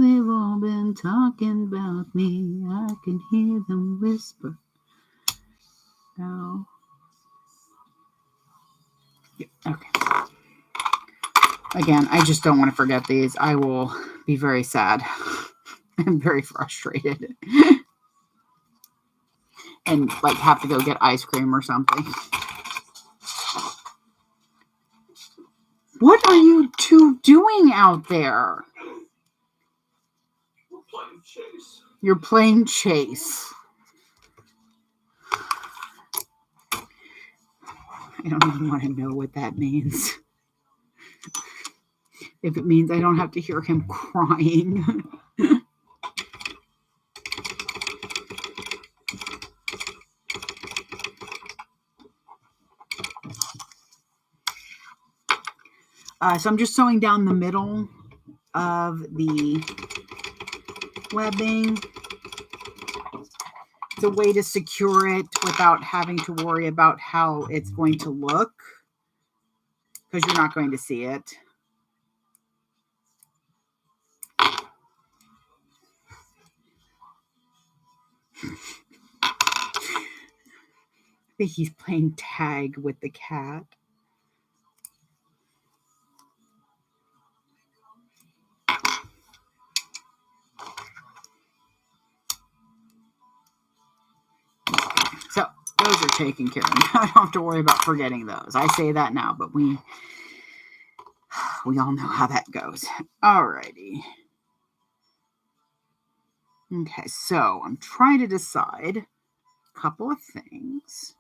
they've all been talking about me. I can hear them whisper now. Okay. Again, I just don't want to forget these. I will be very sad. I'm very frustrated. And like have to go get ice cream or something. What are you two doing out there? We're playing chase. You're playing chase. I don't even want to know what that means. If it means I don't have to hear him crying. So I'm just sewing down the middle of the webbing. It's a way to secure it without having to worry about how it's going to look, because you're not going to see it. I think he's playing tag with the cat. So those are taken care of. I don't have to worry about forgetting those. I say that now, but we all know how that goes. Alrighty. Okay, so I'm trying to decide a couple of things.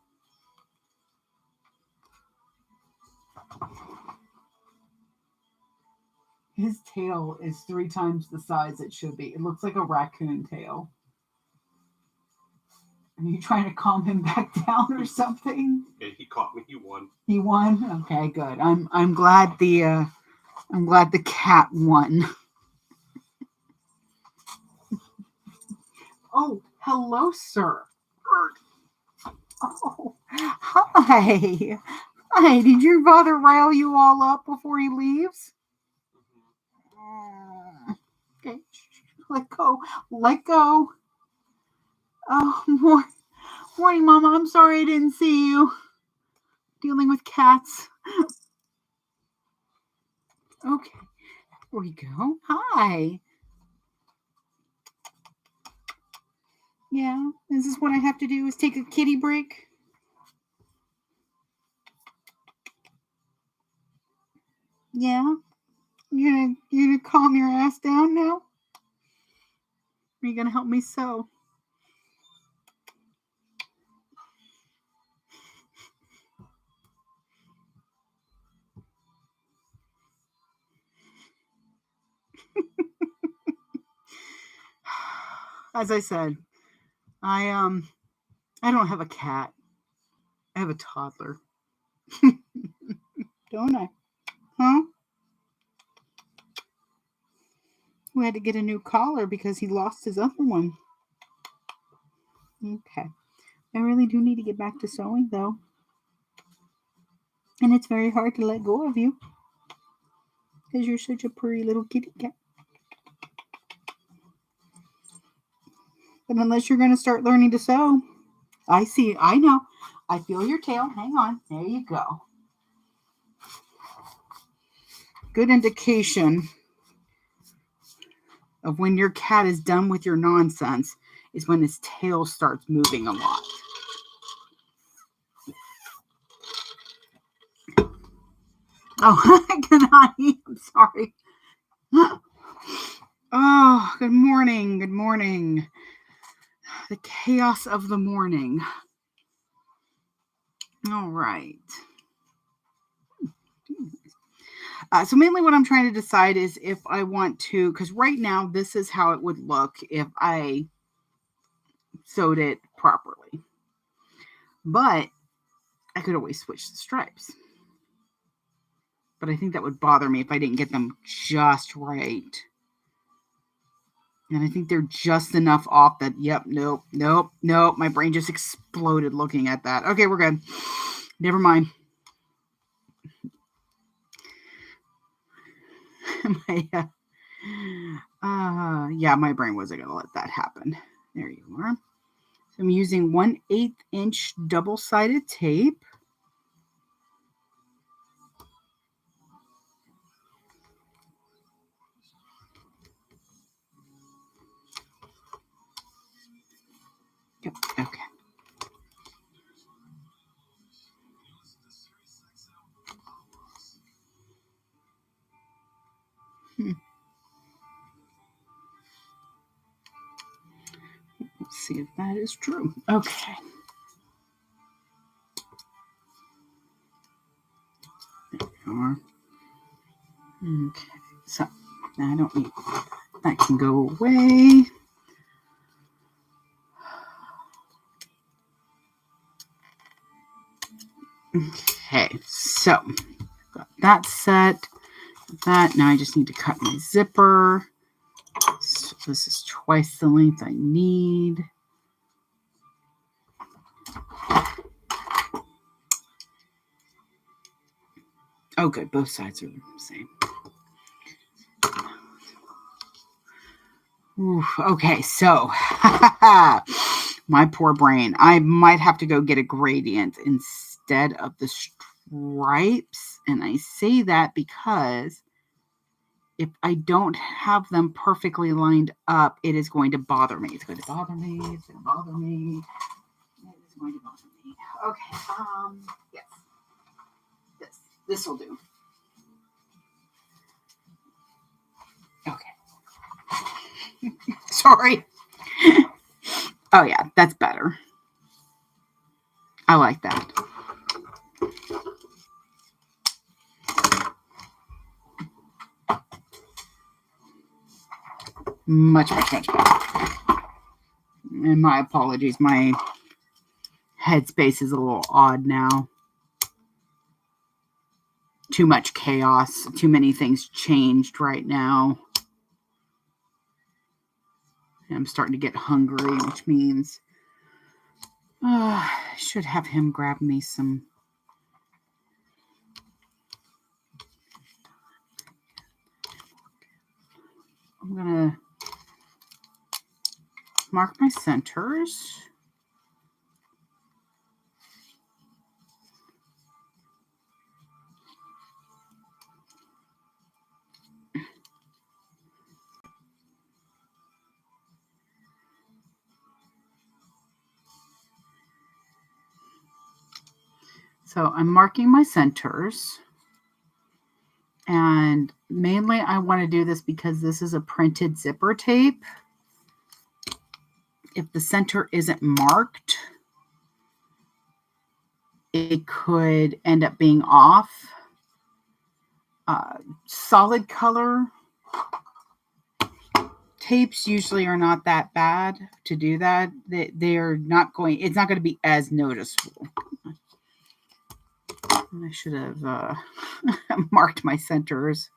His tail is 3 times the size it should be. It looks like a raccoon tail. Are you trying to calm him back down or something? Okay, he caught me. He won. He won? Okay, good. I'm glad the cat won. Oh, hello, sir. Oh, hi. Hi, did your father rile you all up before he leaves? Okay, let go. Let go. Oh, morning, Mama. I'm sorry I didn't see you. Dealing with cats. Okay, here we go. Hi. Yeah, is this what I have to do? Is take a kitty break? Yeah. You're gonna calm your ass down now? Are you gonna help me sew? As I said, I don't have a cat. I have a toddler. Don't I? Huh? We had to get a new collar because he lost his other one. Okay. I really do need to get back to sewing though. And it's very hard to let go of you. Because you're such a pretty little kitty cat. But unless you're going to start learning to sew. I see. I know. I feel your tail. Hang on. There you go. Good indication of when your cat is done with your nonsense is when his tail starts moving a lot. Oh, good night. I'm sorry. Oh, good morning. Good morning. The chaos of the morning. All right. So mainly what I'm trying to decide is if I want to, because right now this is how it would look if I sewed it properly. But I could always switch the stripes. But I think that would bother me if I didn't get them just right. And I think they're just enough off that, yep, nope. My brain just exploded looking at that. Okay, we're good. Never mind. Yeah, my brain wasn't going to let that happen. There you are. So I'm using 1/8 inch double-sided tape. Yep, okay. Let's see if that is true. Okay. There we are. Okay. So I don't need that, can go away. Okay, so got that set. That now I just need to cut my zipper. So this is twice the length I need. Oh, good. Both sides are the same. Oof, okay, so my poor brain. I might have to go get a gradient instead of the stripes. And I say that because if I don't have them perfectly lined up, it is going to bother me. It's going to bother me. It's going to bother me. It is going to bother me. Okay. Yes. This will do. Okay. Sorry. Oh yeah, that's better. I like that. Much better. And my apologies. My headspace is a little odd now. Too much chaos. Too many things changed right now. I'm starting to get hungry, which means I should have him grab me some. I'm going to mark my centers. So I'm marking my centers. And mainly I want to do this because this is a printed zipper tape. If the center isn't marked, it could end up being off. Solid color tapes usually are not that bad to do that. It's not going to be as noticeable. I should have marked my centers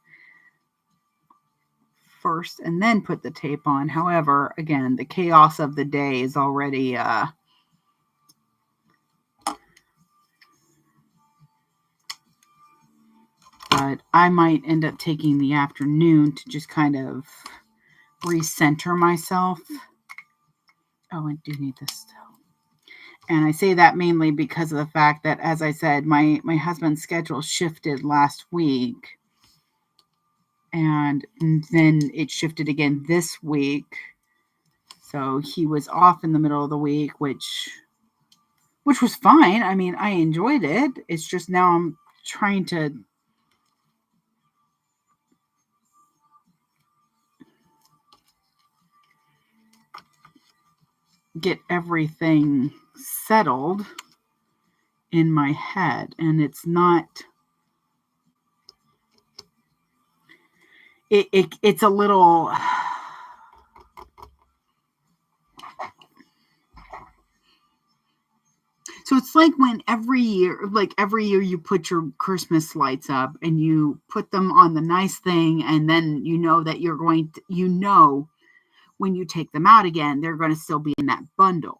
first and then put the tape on. However, again, the chaos of the day is already but I might end up taking the afternoon to just kind of recenter myself. Oh, I do need this still. And I say that mainly because of the fact that, as I said, my husband's schedule shifted last week. And then it shifted again this week. So he was off in the middle of the week, which was fine. I mean, I enjoyed it. It's just now I'm trying to get everything settled in my head, and it's not it's a little so it's like when every year you put your Christmas lights up and you put them on the nice thing, and then you know that you're going to, when you take them out again, they're going to still be in that bundle.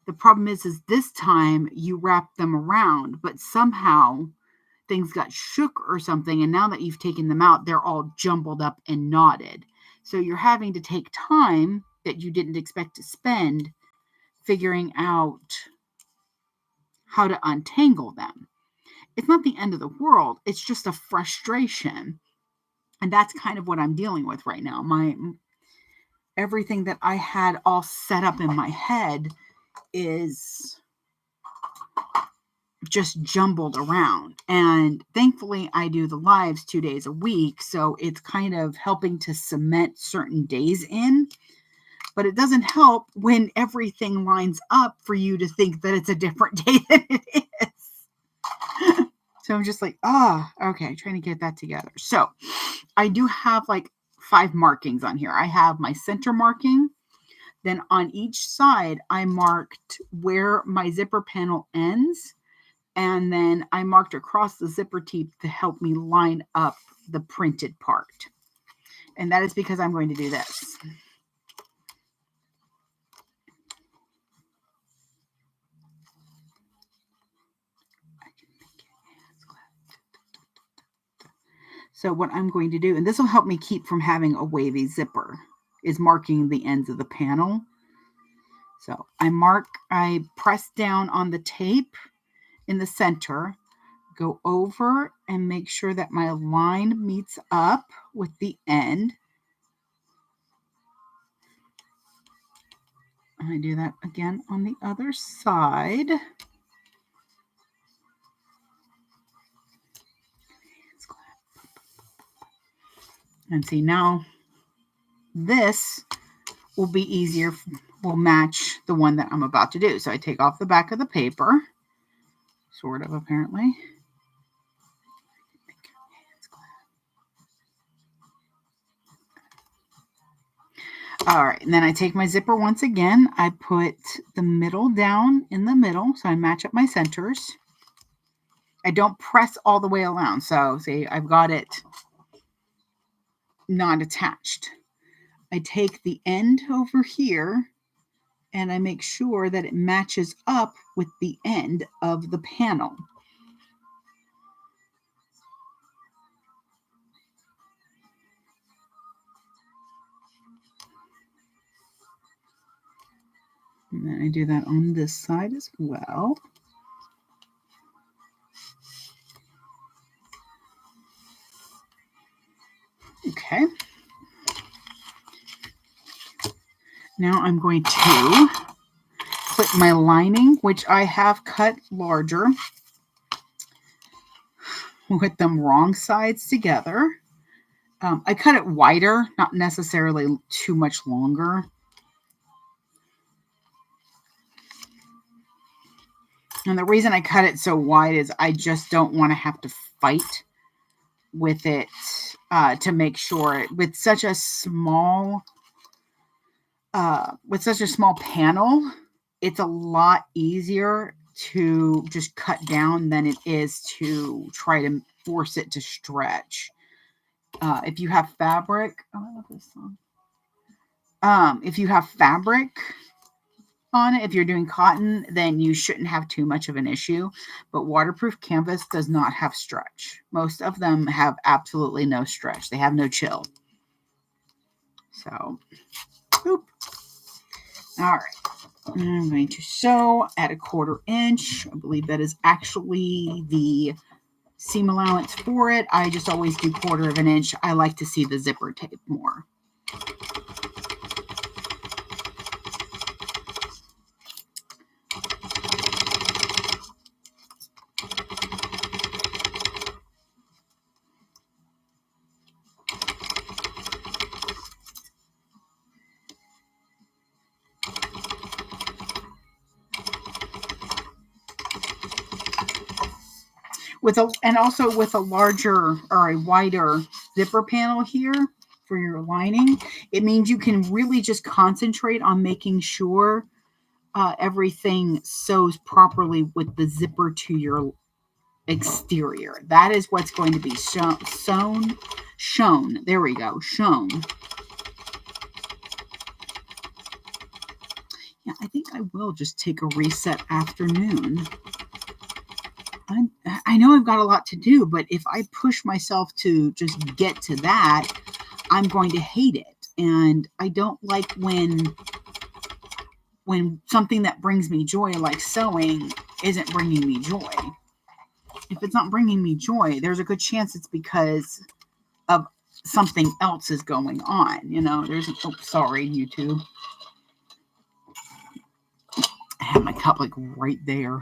The problem is this time you wrap them around, but somehow things got shook or something, and now that you've taken them out, they're all jumbled up and knotted. So you're having to take time that you didn't expect to spend figuring out how to untangle them. It's not the end of the world. It's just a frustration. And that's kind of what I'm dealing with right now. Everything that I had all set up in my head is just jumbled around. And thankfully I do the lives 2 days a week, so it's kind of helping to cement certain days in. But it doesn't help when everything lines up for you to think that it's a different day than it is. So I'm just like, okay, trying to get that together. So I do have like 5 markings on here. I have my center marking. Then on each side, I marked where my zipper panel ends. And then I marked across the zipper teeth to help me line up the printed part. And that is because I'm going to do this. So what I'm going to do, and this will help me keep from having a wavy zipper, is marking the ends of the panel. So I press down on the tape in the center, go over and make sure that my line meets up with the end. I do that again on the other side. And see, now this will be easier, will match the one that I'm about to do. So I take off the back of the paper, sort of, apparently. All right, and then I take my zipper once again. I put the middle down in the middle, so I match up my centers. I don't press all the way around. So see, I've got it not attached. I take the end over here and I make sure that it matches up with the end of the panel. And then I do that on this side as well. Okay. Now I'm going to put my lining, which I have cut larger, with them wrong sides together. I cut it wider, not necessarily too much longer. And the reason I cut it so wide is I just don't want to have to fight with it to make sure with such a small panel, it's a lot easier to just cut down than it is to try to force it to stretch. If you have fabric, I love this song. If you have fabric on it, if you're doing cotton, then you shouldn't have too much of an issue. But waterproof canvas does not have stretch. Most of them have absolutely no stretch. They have no chill. So, boop. All right. I'm going to sew at 1/4 inch. I believe that is actually the seam allowance for it. I just always do 1/4 inch. I like to see the zipper tape more. And also with a larger or a wider zipper panel here for your lining, it means you can really just concentrate on making sure everything sews properly with the zipper to your exterior. That is what's going to be shown. There we go. Shown Yeah, I think I will just take a reset afternoon. I know I've got a lot to do, but if I push myself to just get to that, I'm going to hate it. And I don't like when something that brings me joy, like sewing, isn't bringing me joy. If it's not bringing me joy, there's a good chance it's because of something else is going on. You know, sorry, YouTube. I have my cup like right there.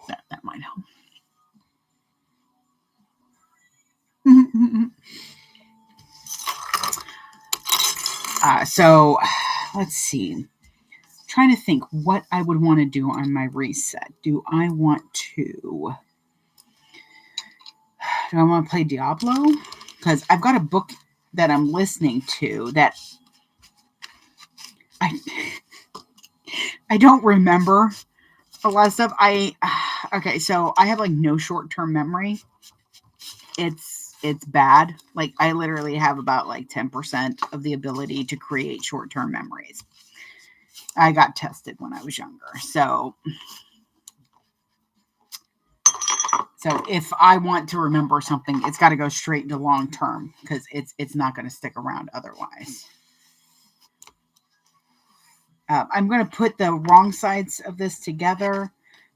That might help. So let's see. I'm trying to think what I would want to do on my reset. Do I want to play Diablo? Because I've got a book that I'm listening to that I don't remember a lot of stuff. Okay, so I have like no short-term memory. It's bad. Like I literally have about like 10% of the ability to create short-term memories. I got tested when I was younger. So if I want to remember something, it's got to go straight into long-term because it's not going to stick around otherwise. I'm going to put the wrong sides of this together,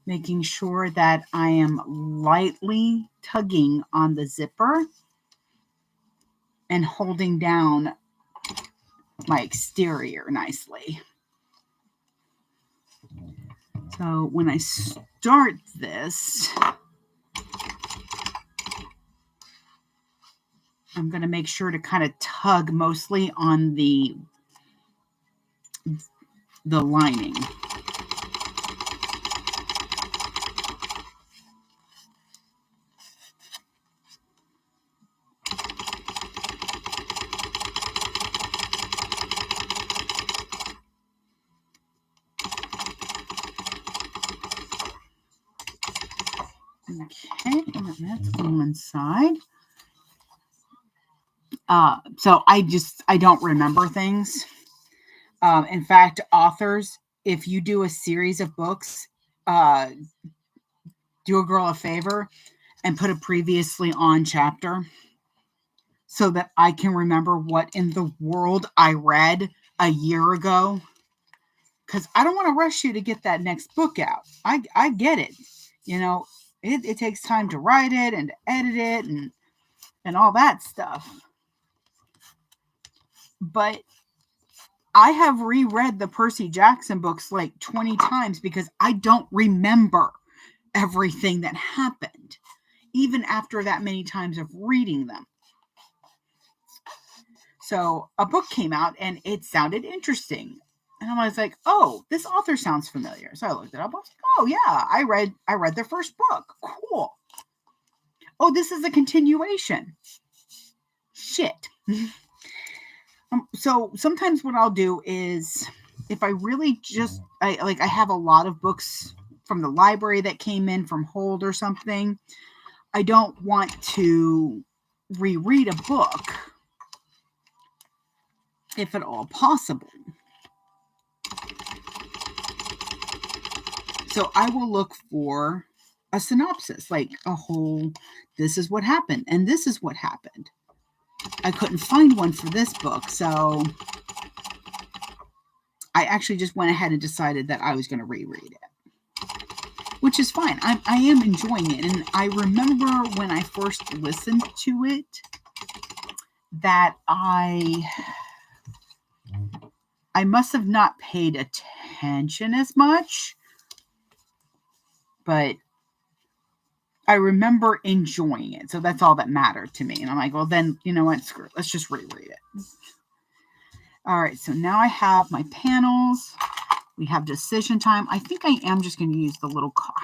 making sure that I am lightly tugging on the zipper and holding down my exterior nicely. So when I start this, I'm going to make sure to kind of tug mostly on the lining. Okay, and that's one side. So I don't remember things. In fact, authors, if you do a series of books, do a girl a favor and put a previously on chapter so that I can remember what in the world I read a year ago. Because I don't want to rush you to get that next book out. I get it. You know, it takes time to write it and to edit it and all that stuff. But I have reread the Percy Jackson books like 20 times because I don't remember everything that happened, even after that many times of reading them. So a book came out and it sounded interesting. And I was like, oh, this author sounds familiar. So I looked it up. I was like, oh yeah, I read their first book. Cool. Oh, this is a continuation. Shit. So sometimes what I'll do is if I really just I have a lot of books from the library that came in from hold or something. I don't want to reread a book if at all possible. So I will look for a synopsis, like a whole, this is what happened, and this is what happened. I couldn't find one for this book, so I actually just went ahead and decided that I was going to reread it, which is fine. I am enjoying it, and I remember when I first listened to it that I must have not paid attention as much, but I remember enjoying it. So that's all that mattered to me. And I'm like, well, then, you know what? Screw it. Let's just reread it. All right. So now I have my panels. We have decision time. I think I am just going to use the little card.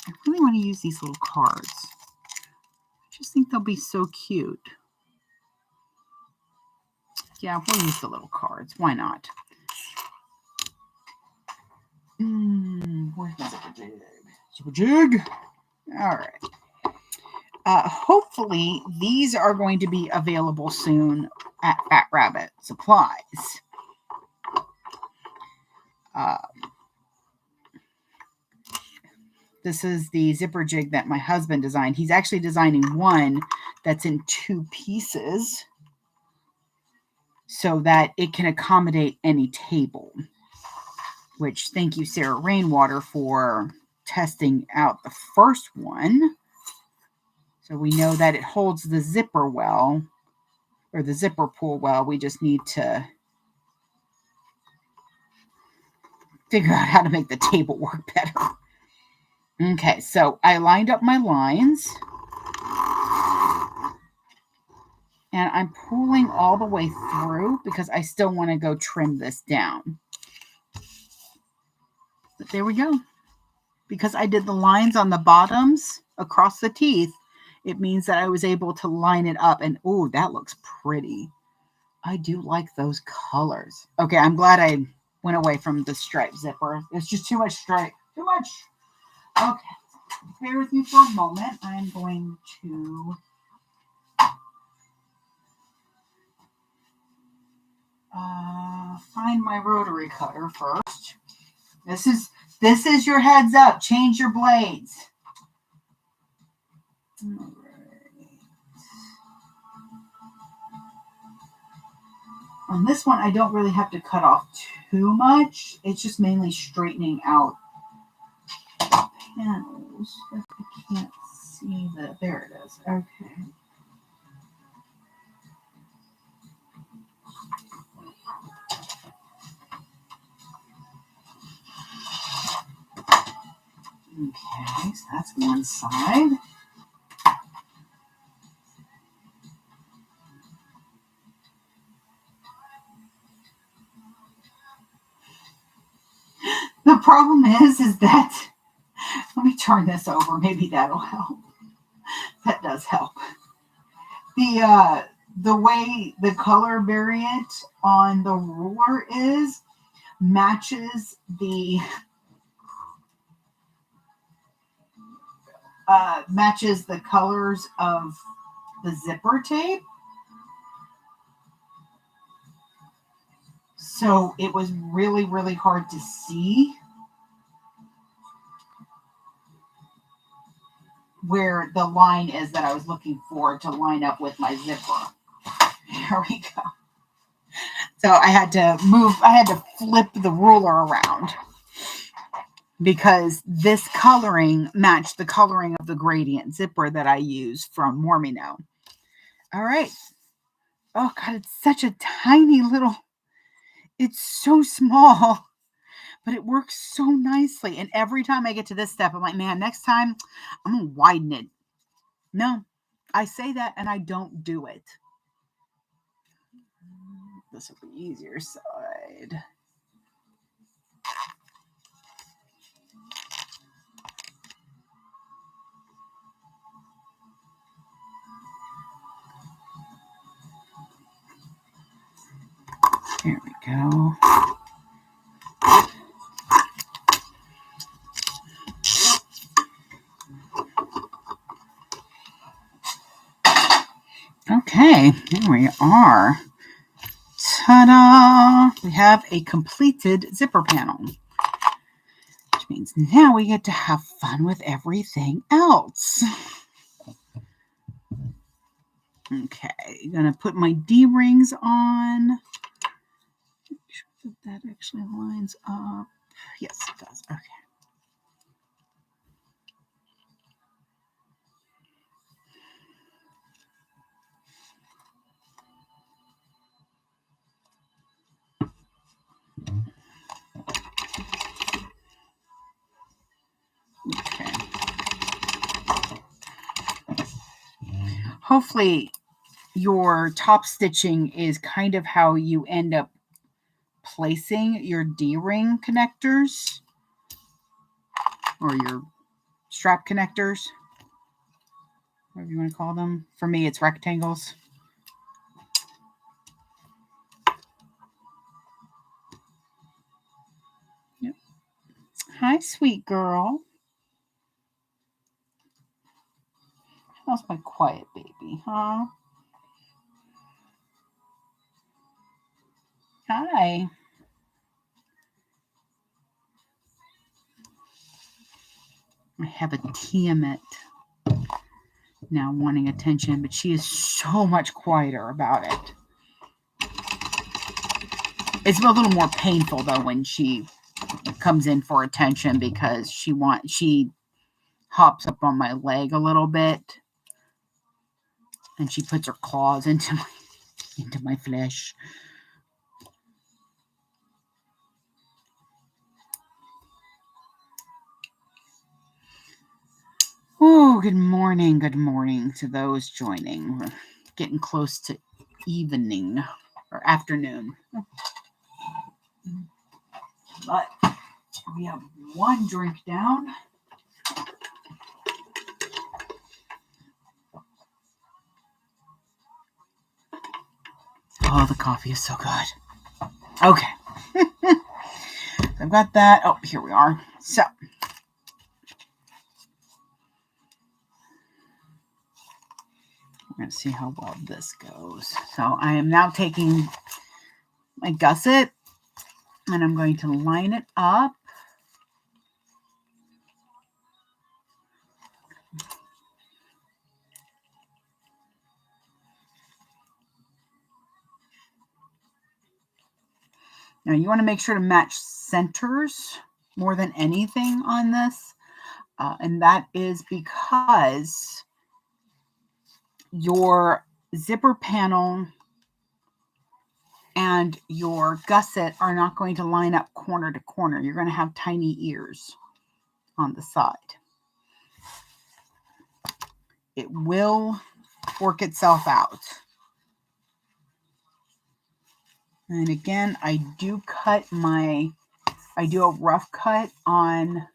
I really want to use these little cards. I just think they'll be so cute. Yeah, we'll use the little cards. Why not? Where's the super jig? Super jig. All right. Hopefully, these are going to be available soon at Fat Rabbit Supplies. This is the zipper jig that my husband designed. He's actually designing one that's in 2 pieces so that it can accommodate any table. Which, thank you, Sarah Rainwater, for testing out the first one. So we know that it holds the zipper well, or the zipper pull well. We just need to figure out how to make the table work better. Okay, so I lined up my lines. And I'm pulling all the way through because I still want to go trim this down. But there we go. Because I did the lines on the bottoms across the teeth, it means that I was able to line it up. And, oh, that looks pretty. I do like those colors. Okay, I'm glad I went away from the stripe zipper. It's just too much stripe. Too much. Okay, bear with me for a moment. I'm going to find my rotary cutter first. This is your heads up. Change your blades. All right. On this one, I don't really have to cut off too much. It's just mainly straightening out the panels. If I can't see that. There it is. Okay. Okay, so that's one side. The problem is that, let me turn this over. Maybe that'll help. That does help. The way the color variant on the ruler is matches the colors of the zipper tape. So it was really, really hard to see where the line is that I was looking for to line up with my zipper. Here we go. So I had to flip the ruler around because this coloring matched the coloring of the gradient zipper that I use from Mormino. All right. Oh God, it's such a tiny little, it's so small, but it works so nicely. And every time I get to this step, I'm like, man, next time I'm going to widen it. No, I say that and I don't do it. This will be easier side. There we go. Okay, here we are. Ta-da! We have a completed zipper panel, which means now we get to have fun with everything else. Okay, gonna put my D-rings on. Make sure that actually lines up. Yes, it does. Okay. Okay. Hopefully your top stitching is kind of how you end up placing your D-ring connectors or your strap connectors, whatever you want to call them. For me, it's rectangles. Yep. Hi, sweet girl. How's my quiet baby, huh? Hi. I have a Tiamat now wanting attention, but she is so much quieter about it. It's a little more painful though when she comes in for attention because she hops up on my leg a little bit and she puts her claws into my flesh. Oh, good morning to those joining. We're getting close to evening or afternoon. But we have one drink down. Oh, the coffee is so good. Okay. I've got that. Oh, here we are. So, we're going to see how well this goes. So, I am now taking my gusset and I'm going to line it up. Now, you want to make sure to match centers more than anything on this. And that is because your zipper panel and your gusset are not going to line up corner to corner. You're going to have tiny ears on the side. It will work itself out. And again, I do a rough cut on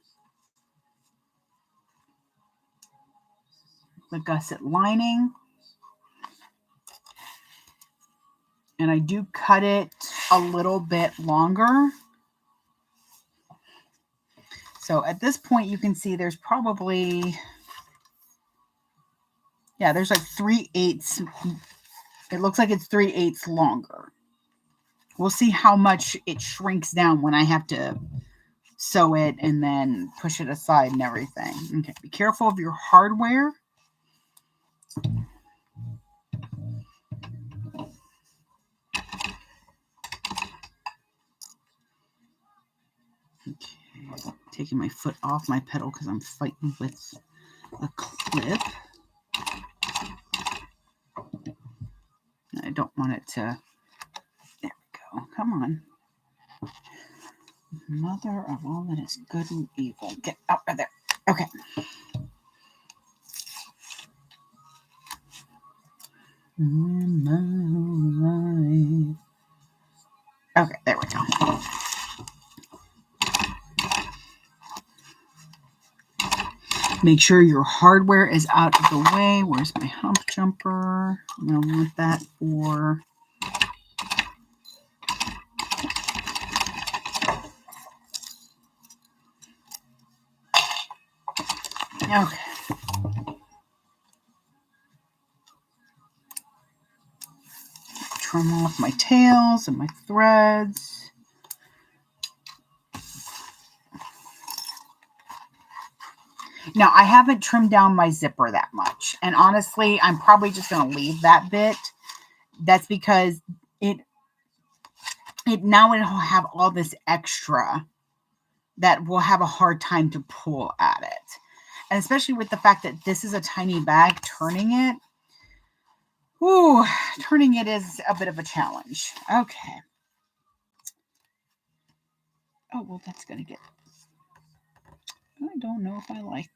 the gusset lining. And I do cut it a little bit longer. So at this point, you can see there's probably, there's like 3/8. It looks like it's 3/8 longer. We'll see how much it shrinks down when I have to sew it and then push it aside and everything. Okay, be careful of your hardware. Okay, taking my foot off my pedal because I'm fighting with a clip. I don't want it to. There we go. Come on. Mother of all that is good and evil. Get out of there. Okay. In my life. Okay, there we go. Make sure your hardware is out of the way. Where's my hump jumper? I'm going to want that for... Okay. Trim off my tails and my threads. Now, I haven't trimmed down my zipper that much. And honestly, I'm probably just going to leave that bit. That's because now it'll have all this extra that we'll have a hard time to pull at it. And especially with the fact that this is a tiny bag, turning it is a bit of a challenge. Okay. Oh, well, that's going to get... I don't know if I like...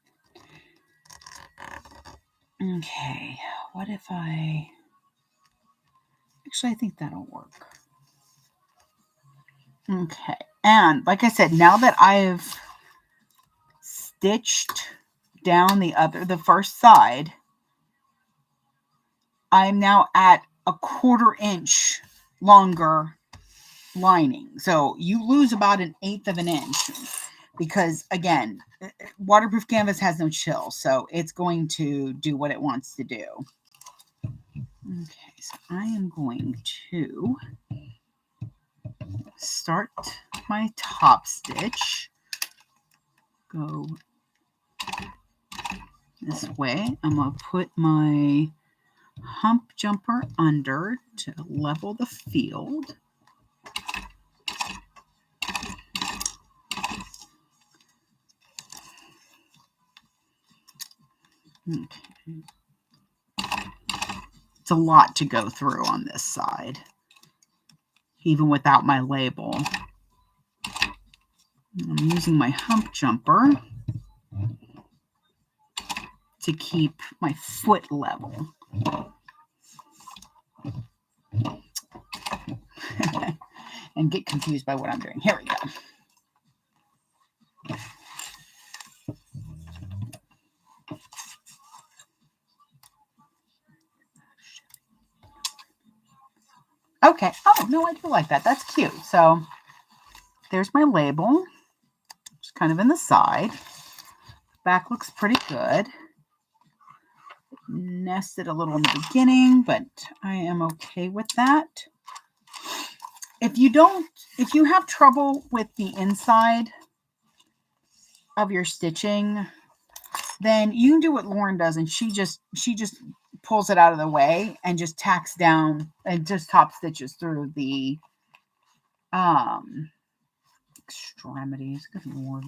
Okay. What if I... Actually, I think that'll work. Okay. And like I said, now that I've stitched down the first side, I'm now at a 1/4 inch longer lining. So you lose about 1/8 of an inch because again, waterproof canvas has no chill, so it's going to do what it wants to do. Okay, so I am going to start my top stitch. Go this way. I'm going to put my hump jumper under to level the field. Okay. It's a lot to go through on this side, even without my label. I'm using my hump jumper to keep my foot level. And get confused by what I'm doing. Here we go. Okay. Oh, no, I do like that. That's cute. So there's my label. Just kind of in the side. Back looks pretty good. Nested a little in the beginning, but I am okay with that. If you have trouble with the inside of your stitching, then you can do what Lauren does, and she just pulls it out of the way and just tacks down and just top stitches through the extremities. Good Lord.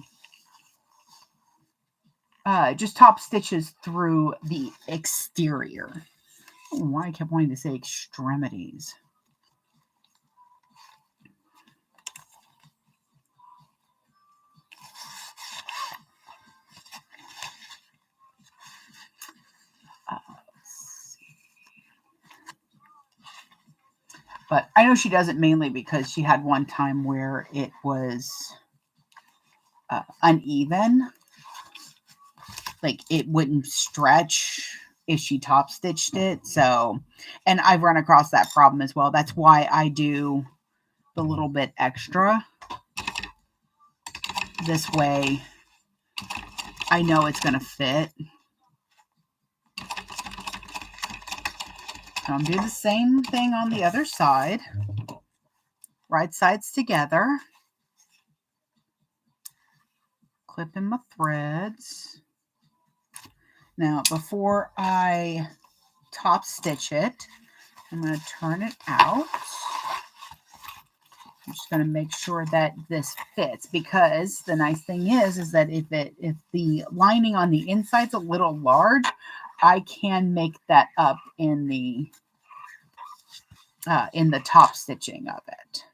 Just top stitches through the exterior. I don't know why I kept wanting to say extremities. But I know she does it mainly because she had one time where it was uneven. Like it wouldn't stretch if she top stitched it. So, and I've run across that problem as well. That's why I do the little bit extra. This way I know it's going to fit. So I'm doing the same thing on the other side. Right sides together. Clipping my threads. Now, before I top stitch it, I'm going to turn it out. I'm just going to make sure that this fits, because the nice thing is that if the lining on the inside's a little large, I can make that up in the top stitching of it.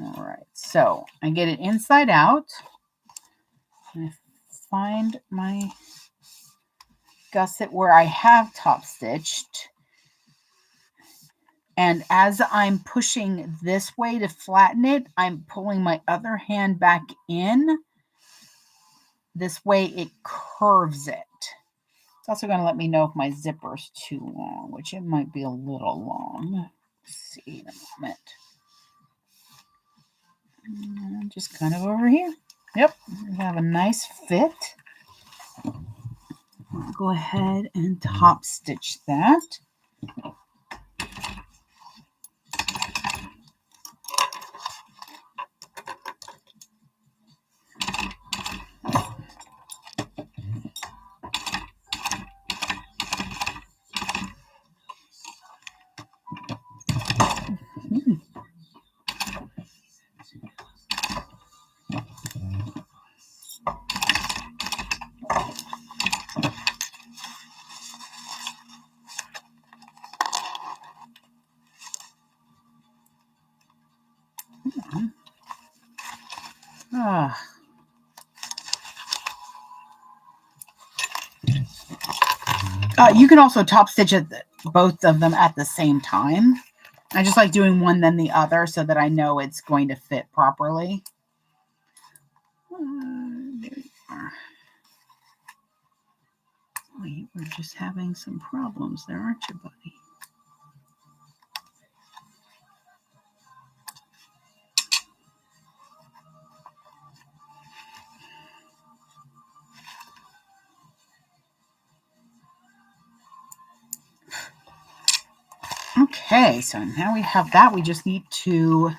All right, so I get it inside out. I find my gusset where I have top stitched. And as I'm pushing this way to flatten it, I'm pulling my other hand back in. This way it curves it. It's also going to let me know if my zipper's too long, which it might be a little long. Let's see in a moment. Just kind of over here. Yep, we have a nice fit. I'll go ahead and top stitch that. You can also top stitch both of them at the same time. I just like doing one then the other so that I know it's going to fit properly. There you are. Wait, we're just having some problems there, aren't you, buddy? Okay, so now we have that. We just need to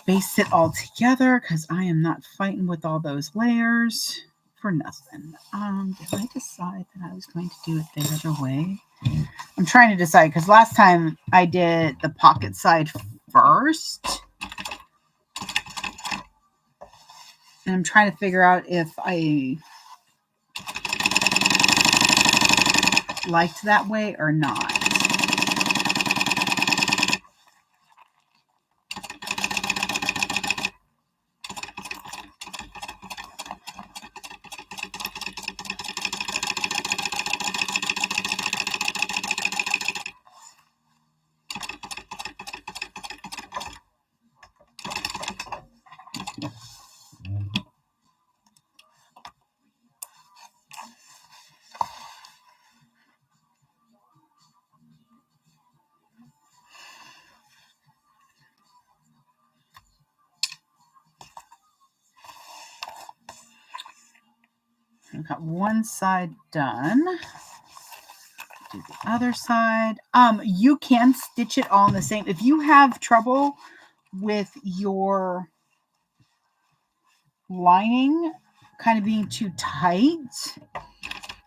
base it all together because I am not fighting with all those layers for nothing. Did I decide that I was going to do it the other way? I'm trying to decide because last time I did the pocket side first. And I'm trying to figure out if I liked that way or not. I've got one side done. Do the other side. You can stitch it all in the same. If you have trouble with your lining kind of being too tight,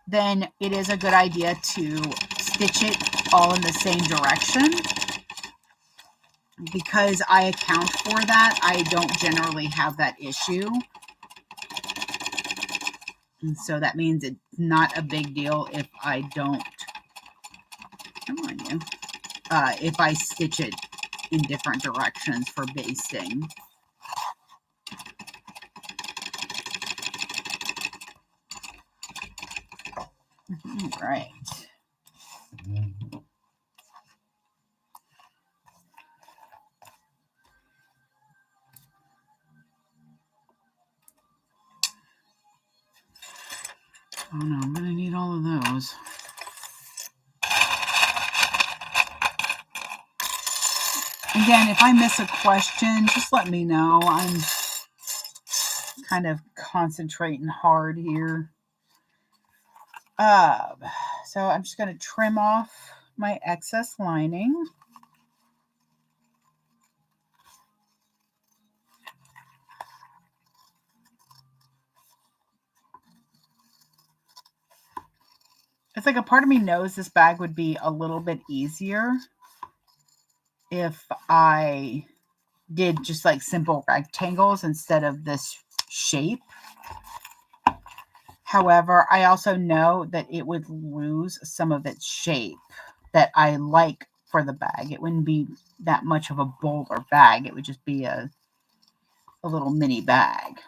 then it is a good idea to stitch it all in the same direction. Because I account for that, I don't generally have that issue. And so that means it's not a big deal if I don't, come on you, if I stitch it in different directions for basting. All right. Oh no, I'm going to need all of those. Again, if I miss a question, just let me know. I'm kind of concentrating hard here. So I'm just going to trim off my excess lining. It's like a part of me knows this bag would be a little bit easier if I did just like simple rectangles instead of this shape. However, I also know that it would lose some of its shape that I like for the bag. It wouldn't be that much of a bolder bag. It would just be a little mini bag.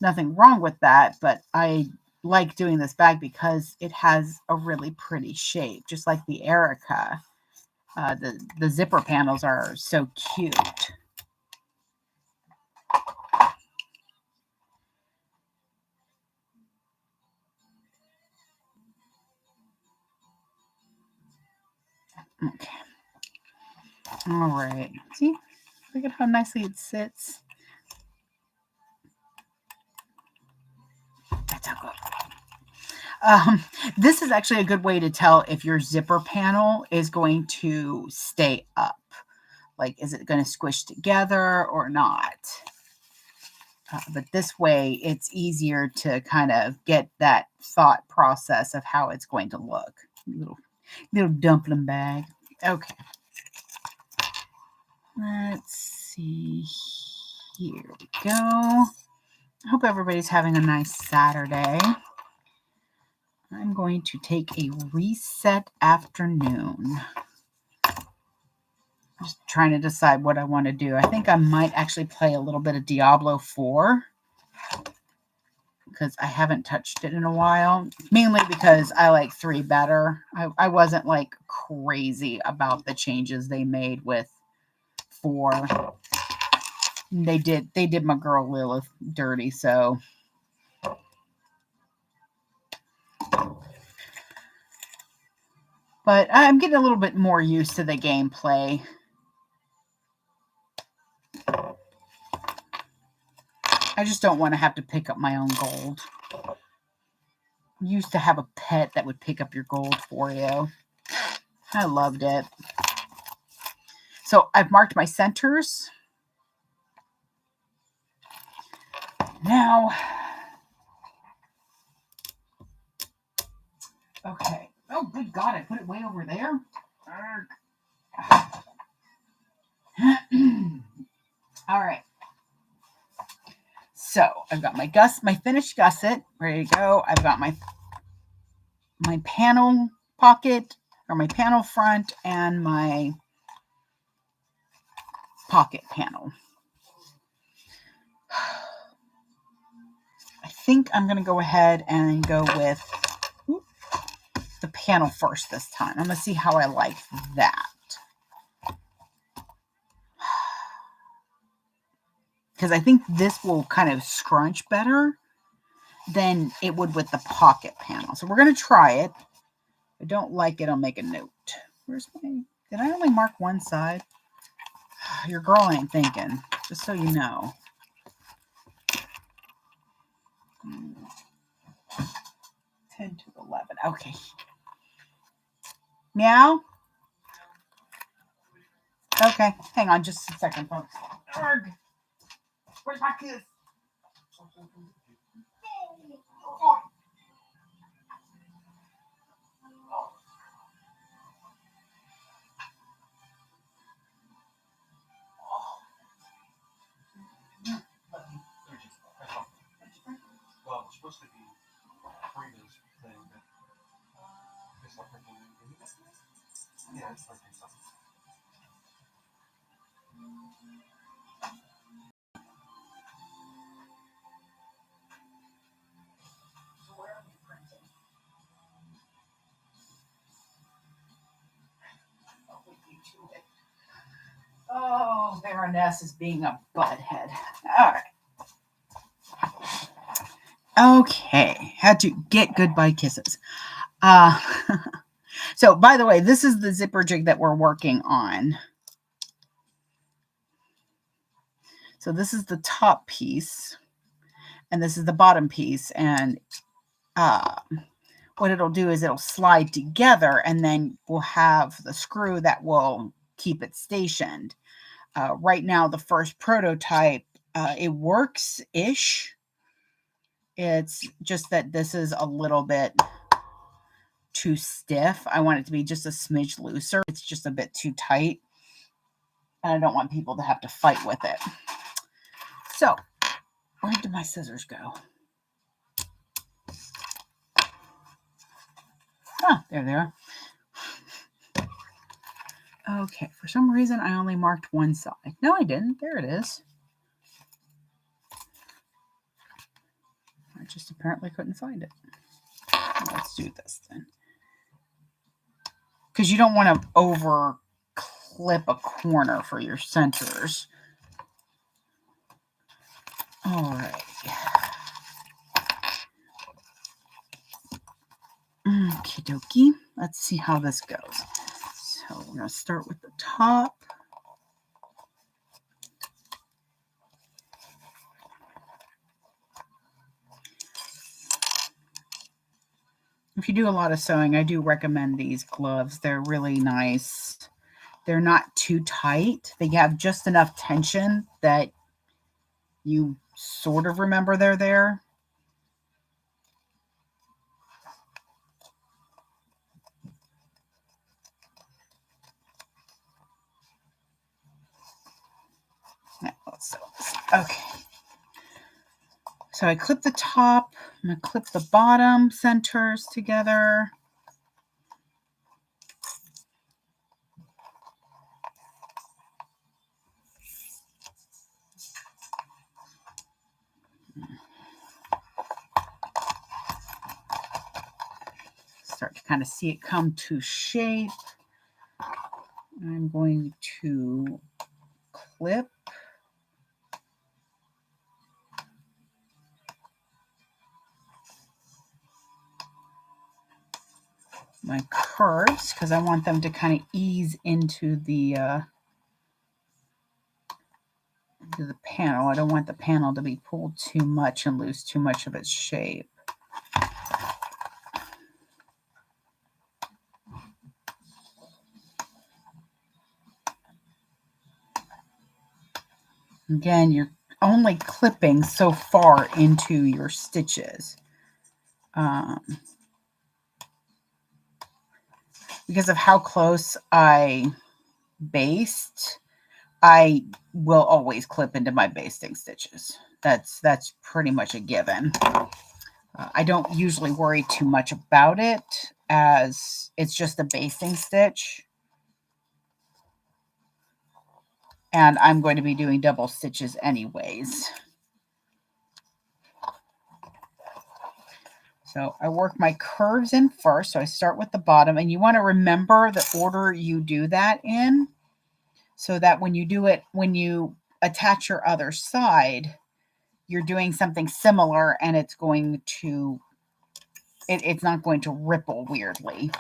Nothing wrong with that, but I like doing this bag because it has a really pretty shape, just like the Erica. The zipper panels are so cute. Okay. All right. See, look at how nicely it sits. That's how good. This is actually a good way to tell if your zipper panel is going to stay up. Like, is it going to squish together or not? But this way, it's easier to kind of get that thought process of how it's going to look. Little dumpling bag. Okay. Let's see. Here we go. I hope everybody's having a nice Saturday. I'm going to take a reset afternoon. Just trying to decide what I want to do. I think I might actually play a little bit of Diablo 4 because I haven't touched it in a while. Mainly because I like 3 better. I wasn't like crazy about the changes they made with 4. They did my girl Lilith dirty, so But I'm getting a little bit more used to the gameplay. I just don't want to have to pick up my own gold. I used to have a pet that would pick up your gold for you. I loved it. So I've marked my centers. Now, okay. Oh, good God, I put it way over there. All right. So I've got my finished gusset ready to go. I've got my panel pocket, or my panel front, and my pocket panel. I think I'm going to go ahead and go with the panel first this time. I'm going to see how I like that. Because I think this will kind of scrunch better than it would with the pocket panel. So we're going to try it. If I don't like it, I'll make a note. Where's my... Did I only mark one side? Your girl ain't thinking, just so you know. 10 to 11. Okay. Now? Okay. Hang on just a second, folks. Arrgh. Where's my kiss? Well, it's supposed to be Freedom's thing, but it's not working. Yeah, it's working something. So where are we printing? Oh, we beat you it. Oh, Baroness is being a butthead. All right. Okay, had to get goodbye kisses. So by the way, this is the zipper jig that we're working on. So this is the top piece, and this is the bottom piece. And what it'll do is it'll slide together, and then we'll have the screw that will keep it stationed. Right now, the first prototype, it works-ish. It's just that this is a little bit too stiff. I want it to be just a smidge looser. It's just a bit too tight. And I don't want people to have to fight with it. So, where did my scissors go? Ah, there they are. Okay, for some reason I only marked one side. No, I didn't. There it is. I just apparently couldn't find it. Let's do this then. Because you don't want to over clip a corner for your centers. All right. Okie dokie. Let's see how this goes. So we're going to start with the top. If you do a lot of sewing, I do recommend these gloves. They're really nice. They're not too tight. They have just enough tension that you sort of remember they're there. Now, let's sew this. Okay. So I clip the top. I'm going to clip the bottom centers together. Start to kind of see it come to shape. I'm going to clip. I'm my curves because I want them to kind of ease into the panel. I don't want the panel to be pulled too much and lose too much of its shape. Again, you're only clipping so far into your stitches. Because of how close I basted, I will always clip into my basting stitches. That's pretty much a given. I don't usually worry too much about it as it's just a basting stitch. And I'm going to be doing double stitches anyways. So I work my curves in first. So I start with the bottom, and you want to remember the order you do that in so that when you do it, when you attach your other side, you're doing something similar and it's going to, it's not going to ripple weirdly.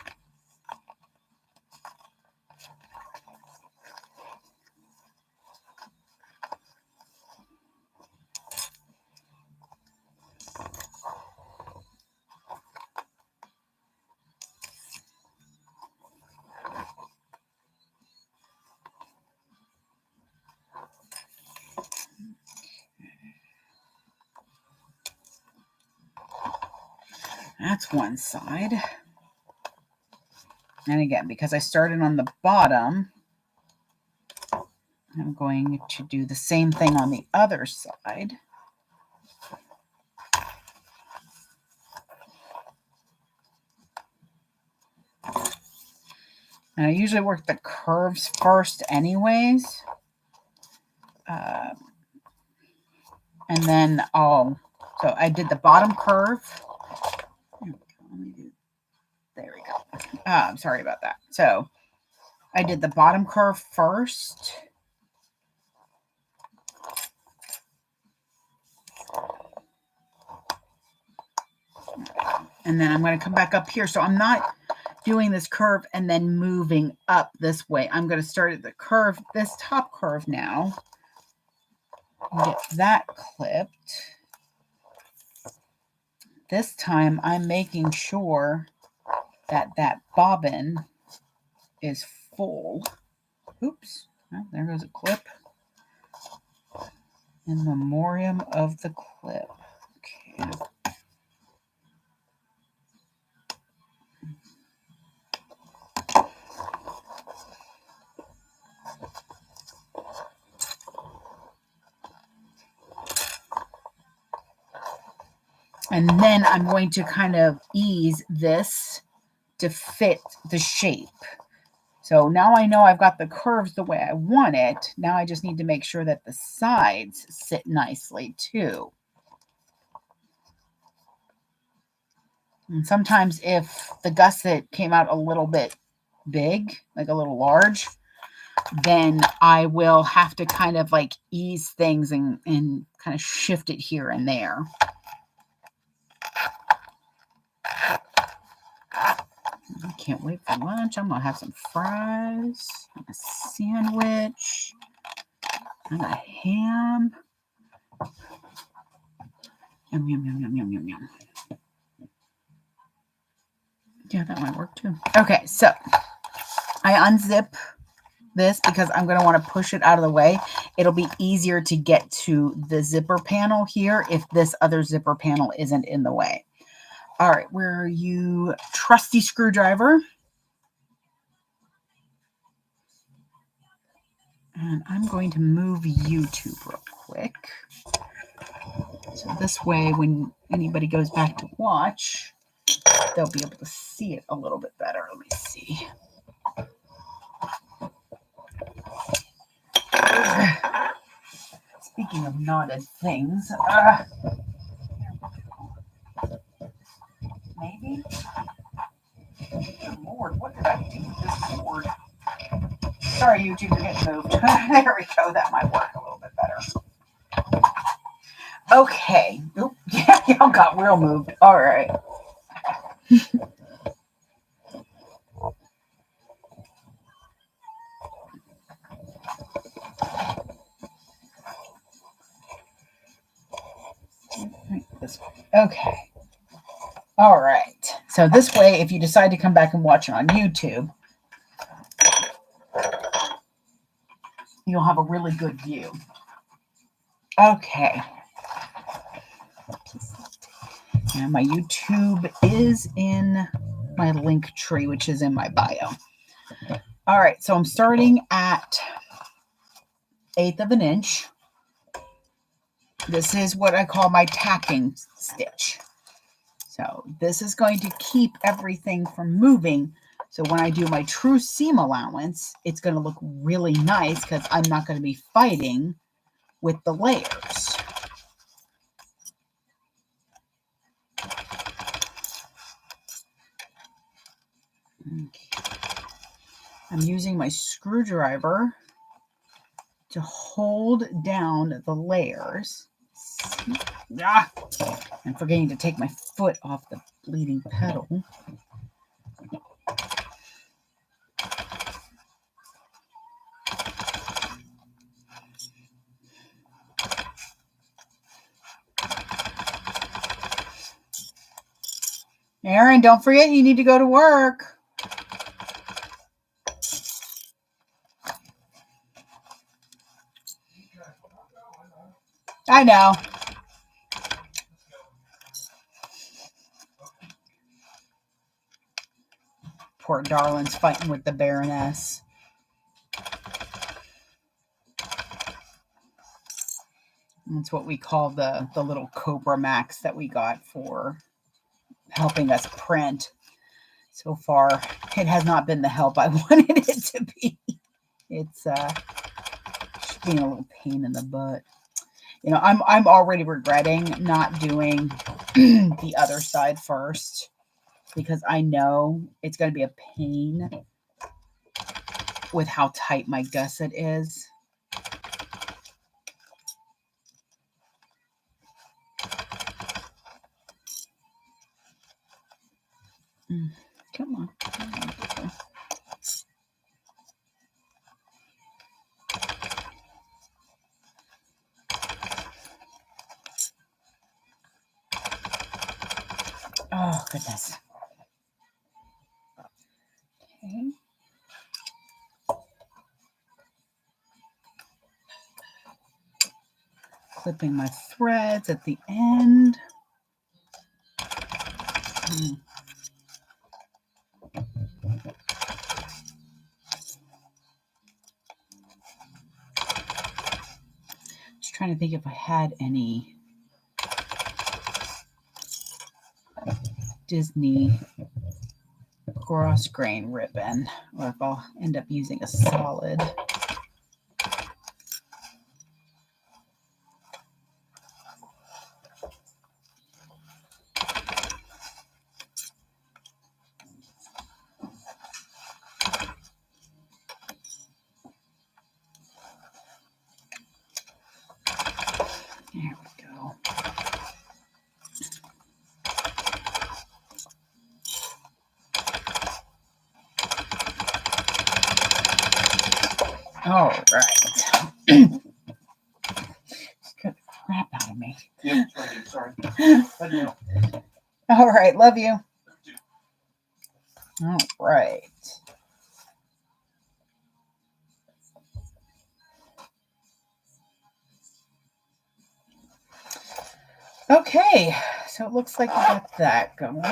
That's one side. And again, because I started on the bottom, I'm going to do the same thing on the other side. And I usually work the curves first anyways. And then so I did the bottom curve. There we go. I'm sorry about that. So I did the bottom curve first. And then I'm going to come back up here. So I'm not doing this curve and then moving up this way. I'm going to start at the curve, this top curve now. Get that clipped. This time I'm making sure that that bobbin is full. Oops, oh, there goes a clip. In memoriam of the clip. Okay. And then I'm going to kind of ease this to fit the shape. So now I know I've got the curves the way I want it. Now I just need to make sure that the sides sit nicely too. And sometimes if the gusset came out a little bit big, like a little large, then I will have to kind of like ease things and kind of shift it here and there. I can't wait for lunch. I'm going to have some fries, a sandwich, and a ham. Yum, yum, yum, yum, yum, yum, yum. Yeah, that might work too. Okay, so I unzip this because I'm going to want to push it out of the way. It'll be easier to get to the zipper panel here if this other zipper panel isn't in the way. All right, where are you, trusty screwdriver? And I'm going to move YouTube real quick. So this way, when anybody goes back to watch, they'll be able to see it a little bit better. Let me see. Speaking of knotted things, maybe? Good Lord, what did I do with this board? Sorry, YouTube, you're getting moved. There we go. That might work a little bit better. Okay. Oop. Yeah, y'all got real moved. All right. this way. Okay. All right. So this way, if you decide to come back and watch it on YouTube, you'll have a really good view. Okay. And my YouTube is in my link tree, which is in my bio. All right. So I'm starting at 1/8 of an inch. This is what I call my tacking stitch. So this is going to keep everything from moving. So when I do my true seam allowance, it's going to look really nice because I'm not going to be fighting with the layers. Okay. I'm using my screwdriver to hold down the layers. Ah, I'm forgetting to take my foot off the bleeding pedal. Aaron, don't forget you need to go to work. I know. Poor darling's fighting with the Baroness. That's what we call the little Cobra Max that we got for helping us print. So far, it has not been the help I wanted it to be. It's being a little pain in the butt. You know, I'm already regretting not doing the other side first because I know it's going to be a pain with how tight my gusset is. Come on. Oh, goodness. Okay. Clipping my threads at the end. Just trying to think if I had any Disney cross grain ribbon or if I'll end up using a solid. There we go. All right. Scared the crap out of me. Yep, sorry. Love you. All right, love you. All right. Okay, so it looks like we got that going.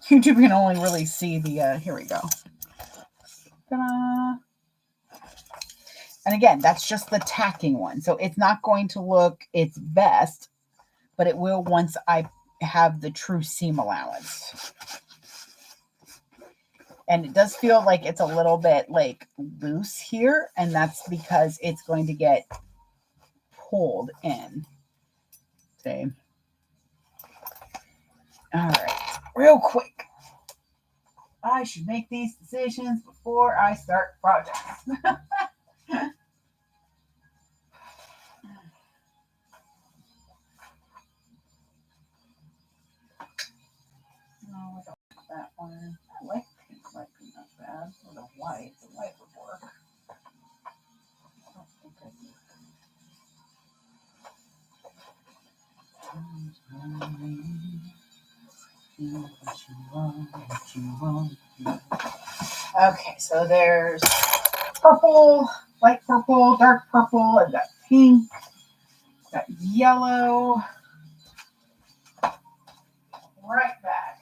YouTube can only really see the, here we go. Ta-da. And again, that's just the tacking one. So it's not going to look its best, but it will once I have the true seam allowance. And it does feel like it's a little bit like loose here. And that's because it's going to get pulled in. See? All right, real quick. I should make these decisions before I start projects. No, I don't like that one. I like pink, like peanut Okay, so there's purple, light purple, dark purple, I've got pink, got yellow. Right back.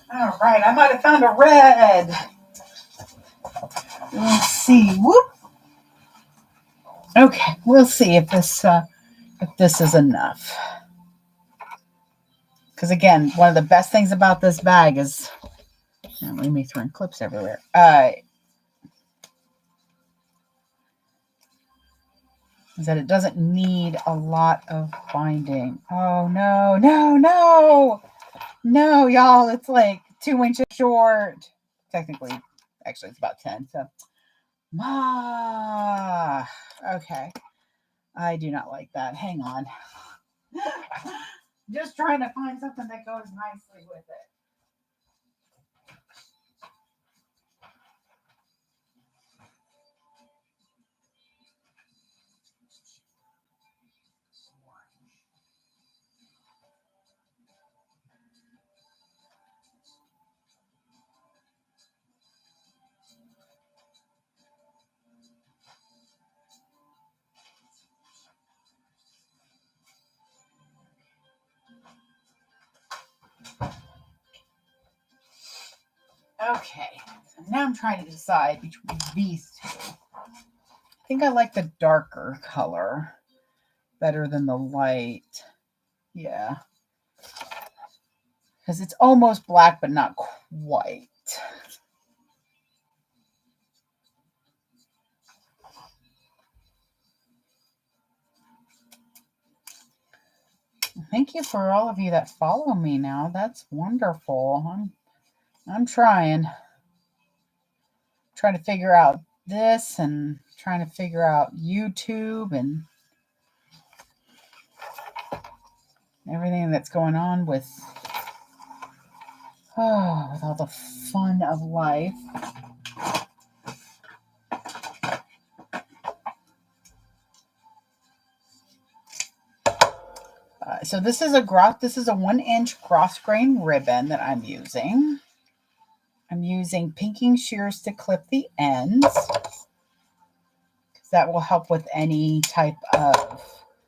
All right, I might have found a red. Let's see. Whoop. Okay, we'll see if this is enough. Because again, one of the best things about this bag is, let me throw clips everywhere. Is that it doesn't need a lot of binding. Oh no, no, no, no, y'all! It's like 2 inches short. Technically, actually, it's about 10. So, okay. I do not like that. Hang on. Just trying to find something that goes nicely with it. Okay, so now I'm trying to decide between these two. I think I like the darker color better than the light. Yeah. Because it's almost black, but not quite. Thank you for all of you that follow me now. That's wonderful. I'm trying to figure out this and trying to figure out YouTube and everything that's going on with all the fun of life. So this is a 1-inch gross grain ribbon that I'm using. I'm using pinking shears to clip the ends, because that will help with any type of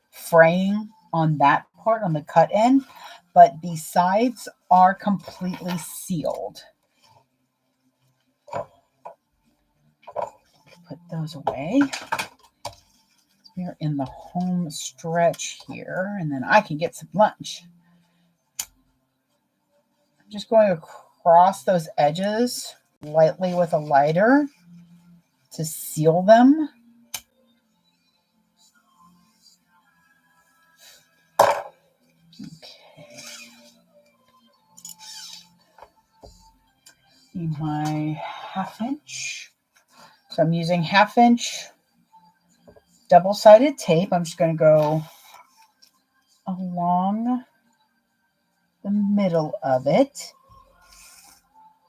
fraying on that part, on the cut end. But the sides are completely sealed. Put those away. We're in the home stretch here, and then I can get some lunch. I'm just going across those edges lightly with a lighter to seal them. Okay. Need my 1/2 inch. So I'm using 1/2 inch double-sided tape. I'm just going to go along the middle of it.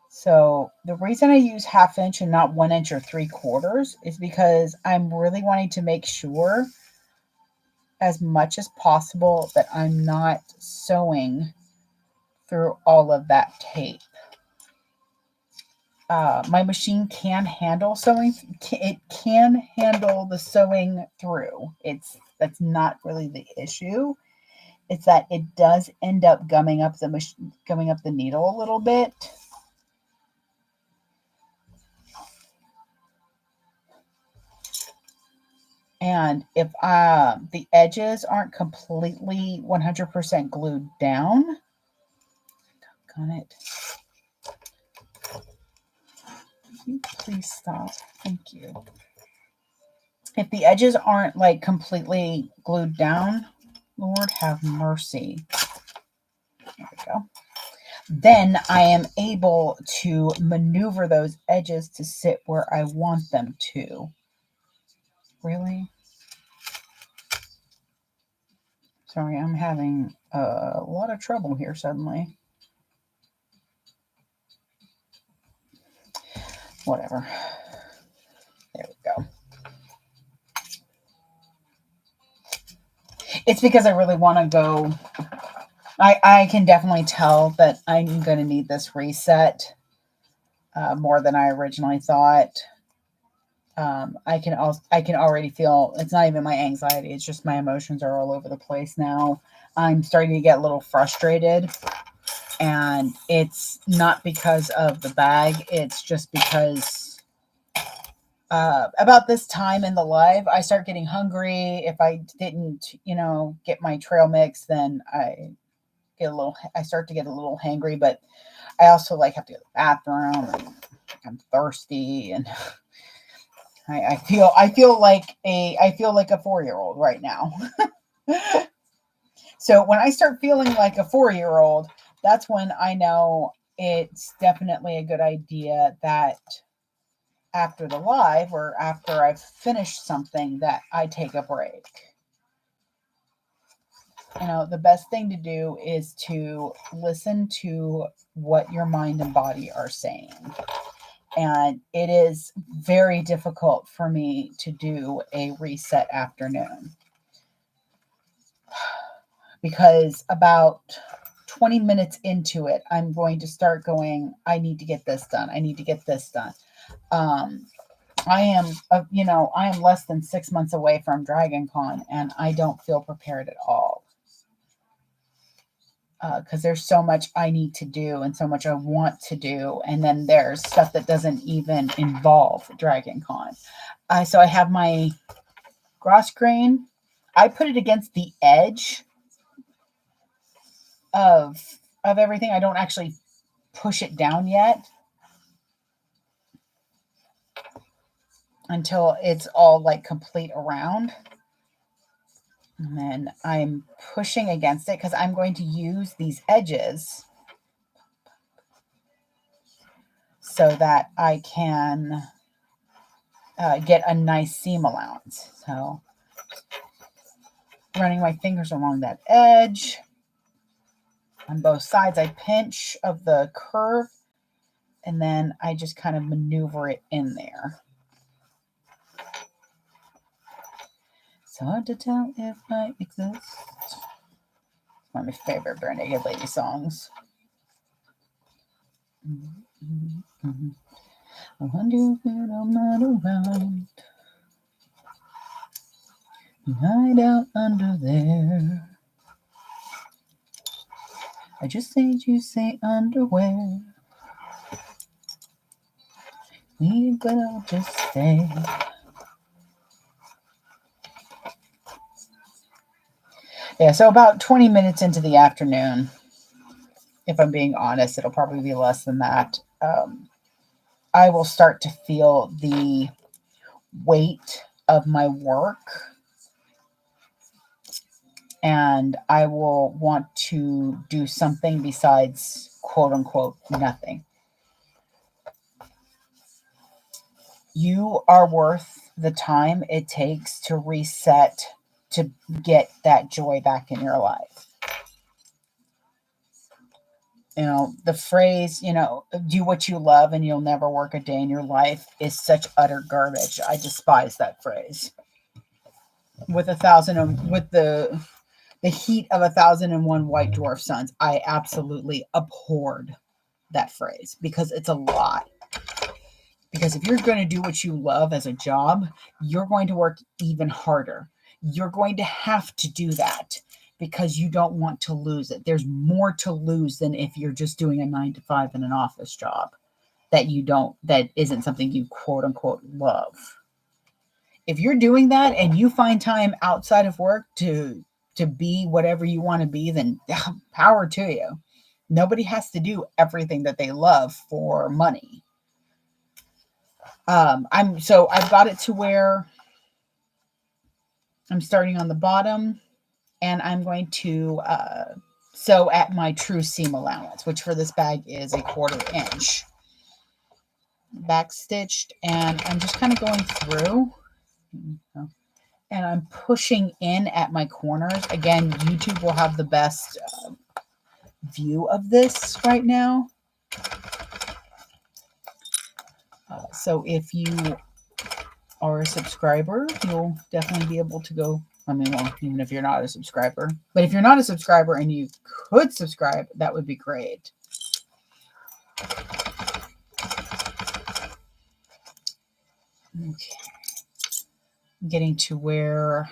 So the reason I use 1/2 inch and not 1 inch or 3/4 is because I'm really wanting to make sure as much as possible that I'm not sewing through all of that tape. My machine can handle sewing. It can handle the sewing through. That's not really the issue. It's that it does end up gumming up the needle a little bit. And if the edges aren't completely 100% glued down, on it. you please stop? Thank you. If the edges aren't like completely glued down, Lord have mercy. There we go. Then I am able to maneuver those edges to sit where I want them to. Really? Sorry, I'm having a lot of trouble here suddenly. Whatever. There we go. It's because I really want to go. I can definitely tell that I'm going to need this reset more than I originally thought. I can already feel it's not even my anxiety; it's just my emotions are all over the place now. I'm starting to get a little frustrated, and it's not because of the bag; it's just because about this time in the live, I start getting hungry. If I didn't, get my trail mix, then I start to get a little hangry, but I also have to go to the bathroom and I'm thirsty and I feel like a 4-year-old right now. So when I start feeling like a 4-year-old, that's when I know it's definitely a good idea that after the live or after I've finished something that I take a break. The best thing to do is to listen to what your mind and body are saying. And it is very difficult for me to do a reset afternoon because about 20 minutes into it, I'm going to start going, I need to get this done. I need to get this done. I am less than 6 months away from Dragon Con and I don't feel prepared at all. Because there's so much I need to do and so much I want to do. And then there's stuff that doesn't even involve Dragon Con. So I have my gross grain. I put it against the edge of everything. I don't actually push it down yet until it's all complete around. And then I'm pushing against it because I'm going to use these edges so that I can get a nice seam allowance. So running my fingers along that edge on both sides, I pinch of the curve and then I just kind of maneuver it in there. So hard to tell if I exist. It's one of my favorite Bare Naked Lady songs. I wonder if I'm not around. You hide out under there. I just said you say underwear. We gotta just stay. Yeah, so about 20 minutes into the afternoon, if I'm being honest, it'll probably be less than that. I will start to feel the weight of my work and I will want to do something besides quote unquote nothing. You are worth the time it takes to reset, to get that joy back in your life. The phrase, do what you love and you'll never work a day in your life is such utter garbage. I despise that phrase. With the heat of 1,001 white dwarf suns, I absolutely abhorred that phrase because it's a lie. Because if you're going to do what you love as a job, you're going to work even harder. You're going to have to do that because you don't want to lose it. There's more to lose than if you're just doing a 9-to-5 in an office job that isn't something you quote unquote love. If you're doing that and you find time outside of work to be whatever you want to be, then power to you. Nobody has to do everything that they love for money. I've got it to where I'm starting on the bottom, and I'm going to sew at my true seam allowance, which for this bag is 1/4 inch. Backstitched, and I'm just kind of going through, and I'm pushing in at my corners. Again, YouTube will have the best view of this right now. So if you are a subscriber, you'll definitely be able to go. I mean, well, even if you're not a subscriber, but if you're not a subscriber and you could subscribe, that would be great. Okay. Getting to where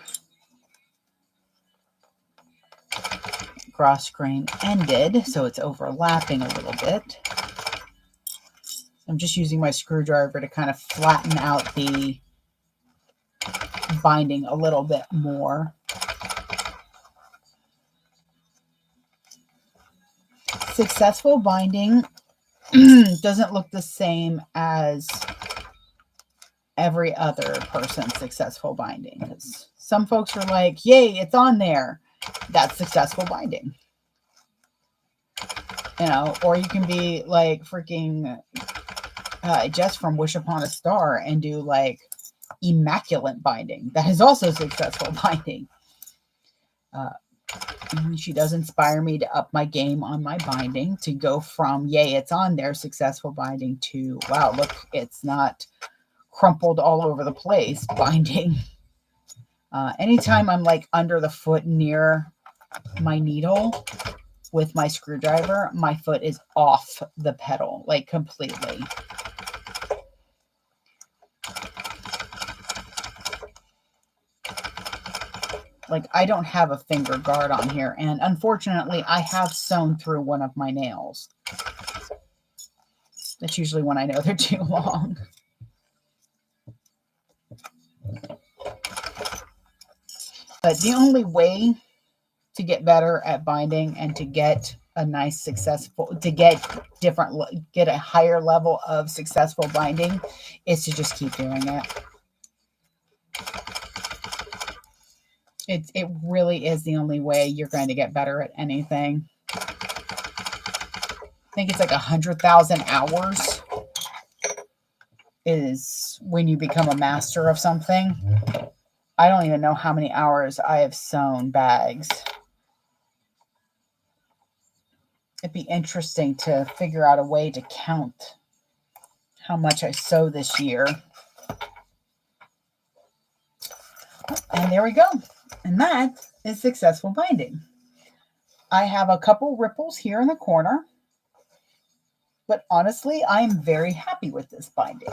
cross grain ended, so it's overlapping a little bit. I'm just using my screwdriver to kind of flatten out the binding a little bit more. Successful binding doesn't look the same as every other person's successful binding, because some folks are like, yay, it's on there. That's successful binding. You know, or you can be like freaking Jess from Wish Upon a Star and do like immaculate binding. That is also successful binding. She does inspire me to up my game on my binding, to go from, yay, it's on there, successful binding, to, wow, look, it's not crumpled all over the place binding. Anytime I'm like under the foot near my needle with my screwdriver, my foot is off the pedal, like completely. Like, I don't have a finger guard on here, and unfortunately I have sewn through one of my nails. That's usually when I know they're too long. But the only way to get better at binding and to get a nice successful, to get a higher level of successful binding is to just keep doing it. It really is the only way you're going to get better at anything. I think it's like 100,000 hours is when you become a master of something. I don't even know how many hours I have sewn bags. It'd be interesting to figure out a way to count how much I sew this year. And there we go. And that is successful binding. I have a couple ripples here in the corner, but honestly, I am very happy with this binding.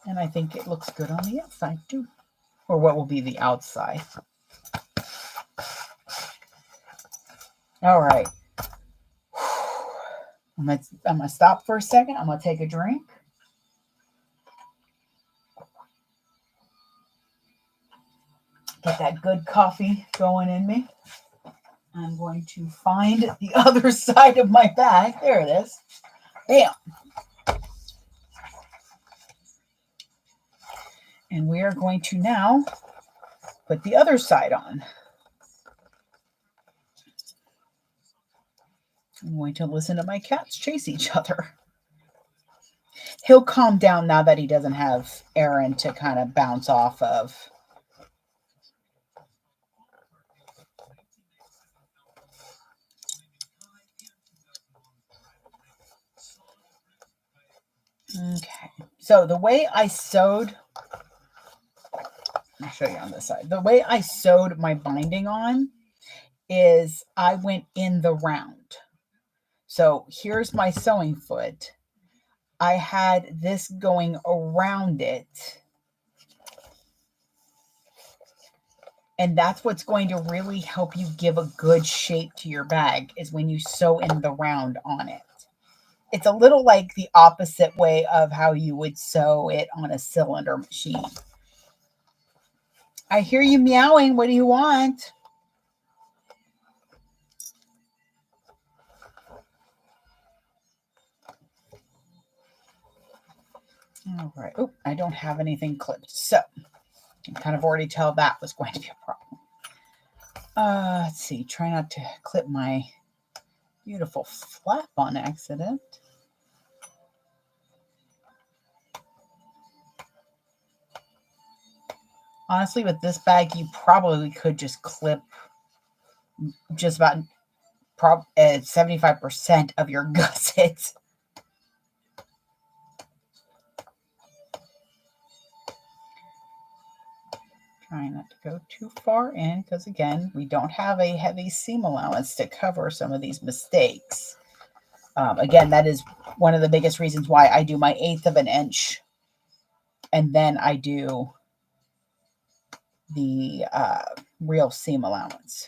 And I think it looks good on the inside too, or what will be the outside. All right. I'm gonna stop for a second. I'm gonna take a drink. Get that good coffee going in me. I'm going to find the other side of my bag. There it is. Bam. And we are going to now put the other side on. I'm going to listen to my cats chase each other. He'll calm down now that he doesn't have Aaron to kind of bounce off of. Okay, so the way I sewed, I'll show you on this side. The way I sewed my binding on is I went in the round. So here's my sewing foot. I had this going around it. And that's what's going to really help you give a good shape to your bag, is when you sew in the round on it. It's a little like the opposite way of how you would sew it on a cylinder machine. I hear you meowing. What do you want? All right. Oh, I don't have anything clipped. So I kind of already tell that was going to be a problem. Let's see. Try not to clip my beautiful flap on accident. Honestly, with this bag, you probably could just clip just about 75% of your gussets. Trying not to go too far in because, again, we don't have a heavy seam allowance to cover some of these mistakes. Again, that is one of the biggest reasons why I do my 1/8 of an inch and then I do the real seam allowance.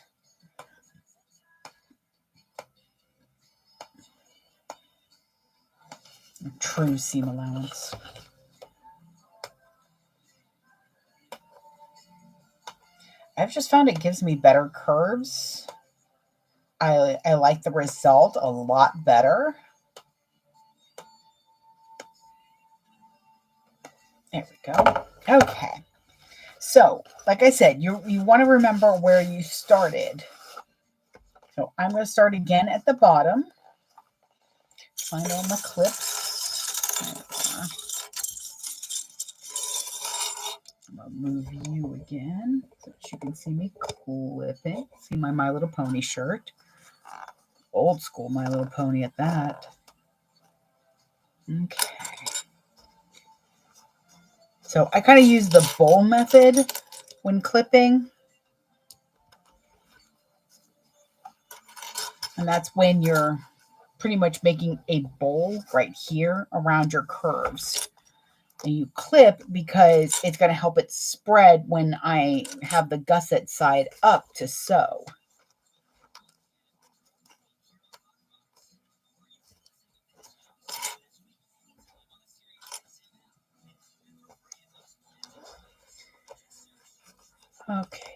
True seam allowance. I've just found it gives me better curves. I like the result a lot better. There we go. Okay. So, like I said, you want to remember where you started. So I'm going to start again at the bottom. Find all my clips. I'm going to move you again so that you can see me clipping. See my My Little Pony shirt. Old school My Little Pony at that. Okay. So I kind of use the bowl method when clipping. And that's when you're pretty much making a bowl right here around your curves. And you clip because it's going to help it spread when I have the gusset side up to sew. Okay.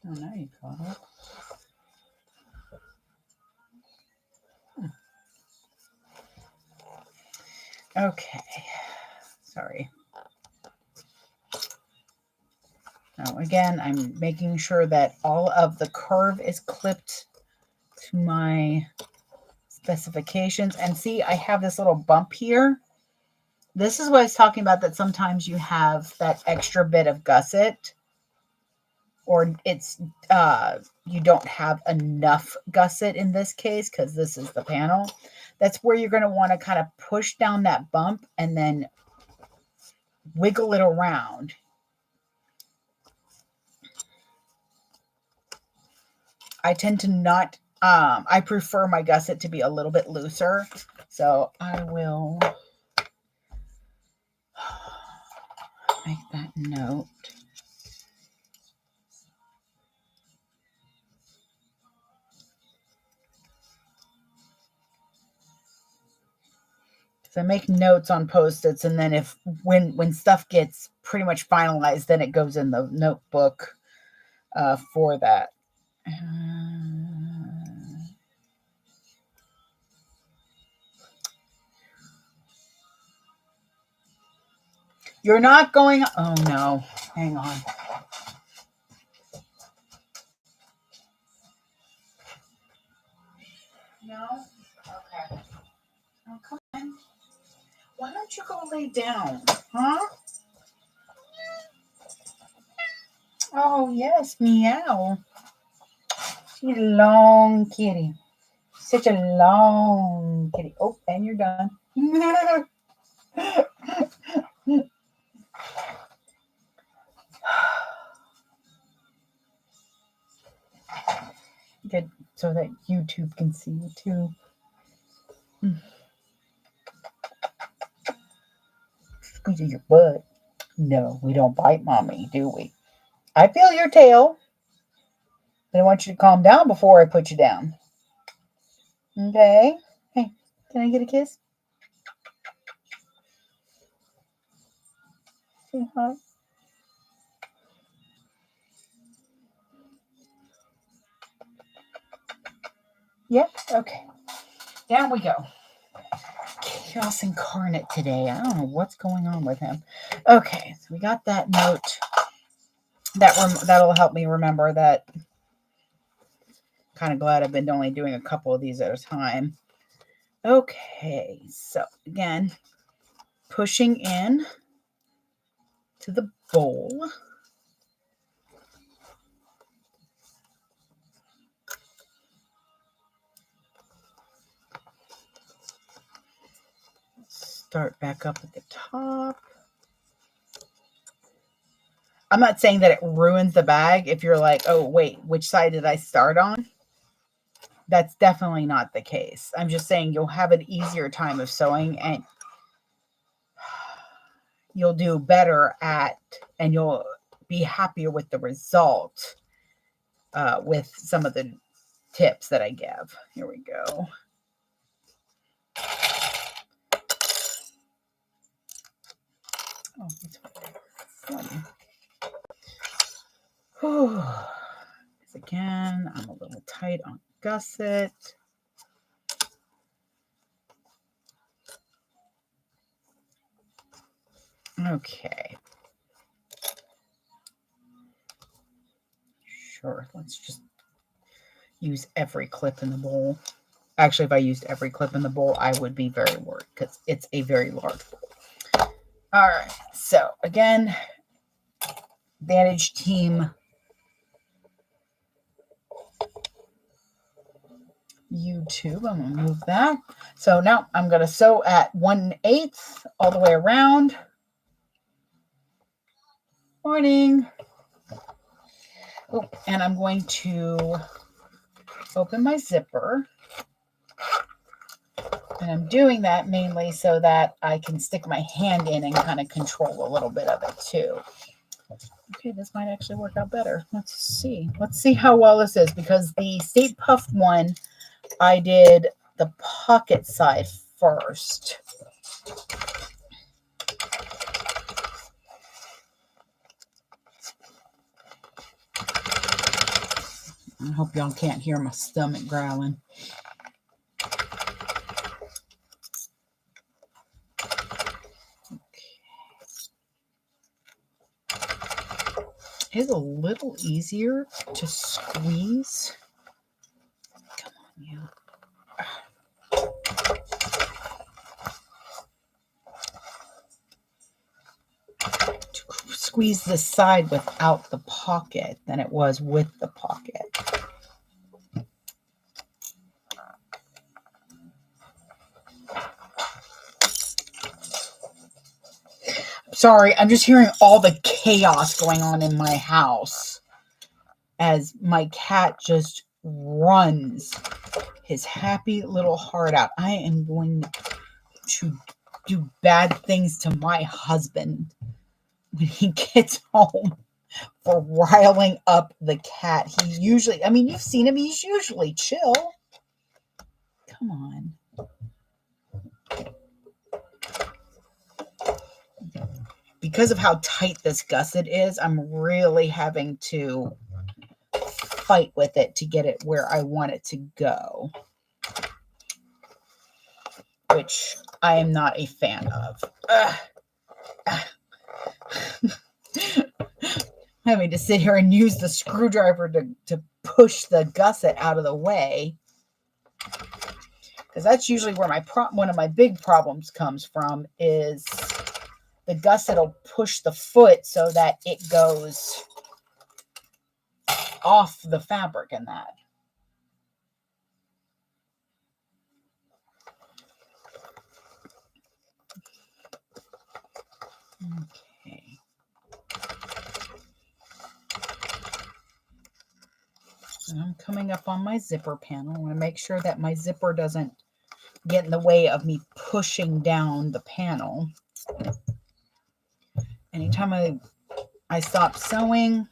Oh, now you caught up. Okay. Sorry. Now, again, I'm making sure that all of the curve is clipped to my specifications. And see, I have this little bump here. This is what I was talking about, that sometimes you have that extra bit of gusset, or it's you don't have enough gusset in this case because this is the panel. That's where you're going to want to kind of push down that bump and then wiggle it around. I tend to not, I prefer my gusset to be a little bit looser. So I will make that note. So I make notes on Post-its, and then when stuff gets pretty much finalized, then it goes in the notebook for that. You're not going. Oh no! Hang on. No. Okay. Oh, come on. Why don't you go lay down? Huh? Oh yes, meow. She's a long kitty. Such a long kitty. Oh, and you're done. Good, so that YouTube can see you too. Squeezing your butt. No, we don't bite mommy, do we? I feel your tail, but I want you to calm down before I put you down. Okay? Hey, can I get a kiss? Say hi. Yep. Okay. Down we go. Chaos incarnate today. I don't know what's going on with him. Okay, so we got that note. That'll help me remember that. Kind of glad I've been only doing a couple of these at a time. Okay, so again, pushing in to the bowl. Start back up at the top. I'm not saying that it ruins the bag if you're like, oh, wait, which side did I start on? That's definitely not the case. I'm just saying you'll have an easier time of sewing and you'll do better and you'll be happier with the result with some of the tips that I give. Here we go. Oh, that's funny. Again, I'm a little tight on gusset. Okay. Sure, let's just use every clip in the bowl. Actually, if I used every clip in the bowl, I would be very worried because it's a very large bowl. All right, so again, Vantage Team YouTube. I'm going to move that. So now I'm going to sew at 1/8 all the way around. Morning. Oh, and I'm going to open my zipper. And I'm doing that mainly so that I can stick my hand in and kind of control a little bit of it too. Okay, this might actually work out better. Let's see. Let's see how well this is, because the State Puff one, I did the pocket side first. I hope y'all can't hear my stomach growling. It's a little easier to squeeze. Come on, yeah. To squeeze the side without the pocket than it was with the pocket. Sorry, I'm just hearing all the chaos going on in my house as my cat just runs his happy little heart out. I am going to do bad things to my husband when he gets home for riling up the cat. He usually, I mean, you've seen him, he's usually chill. Come on. Because of how tight this gusset is, I'm really having to fight with it to get it where I want it to go, which I am not a fan of. Having to sit here and use the screwdriver to push the gusset out of the way, because that's usually where one of my big problems comes from, is the gusset will push the foot so that it goes off the fabric and that. Okay. And I'm coming up on my zipper panel. I want to make sure that my zipper doesn't get in the way of me pushing down the panel. Anytime I stop sewing,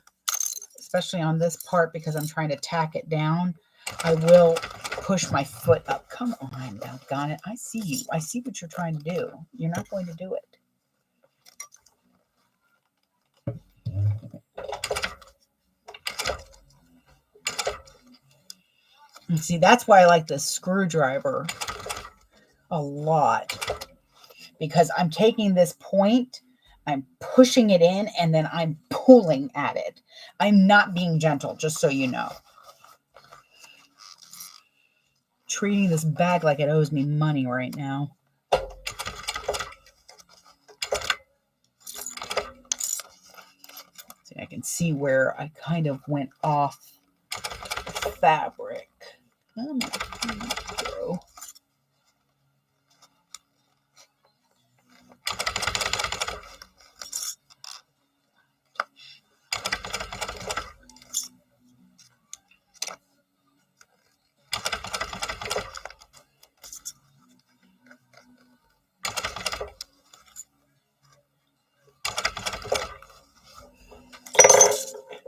especially on this part because I'm trying to tack it down, I will push my foot up. Come on, doggone it. I see you. I see what you're trying to do. You're not going to do it. And see, that's why I like the screwdriver a lot, because I'm taking this point, I'm pushing it in, and then I'm pulling at it. I'm not being gentle, just so you know. Treating this bag like it owes me money right now. See, I can see where I kind of went off fabric. Oh, go.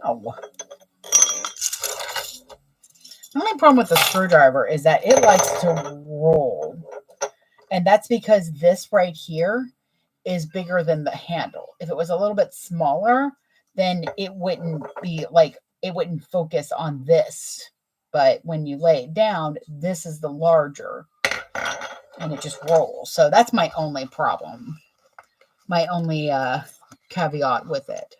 Oh. The only problem with the screwdriver is that it likes to roll. And that's because this right here is bigger than the handle. If it was a little bit smaller, then it wouldn't be like, it wouldn't focus on this. But when you lay it down, this is the larger and it just rolls. So that's my only problem. My only caveat with it.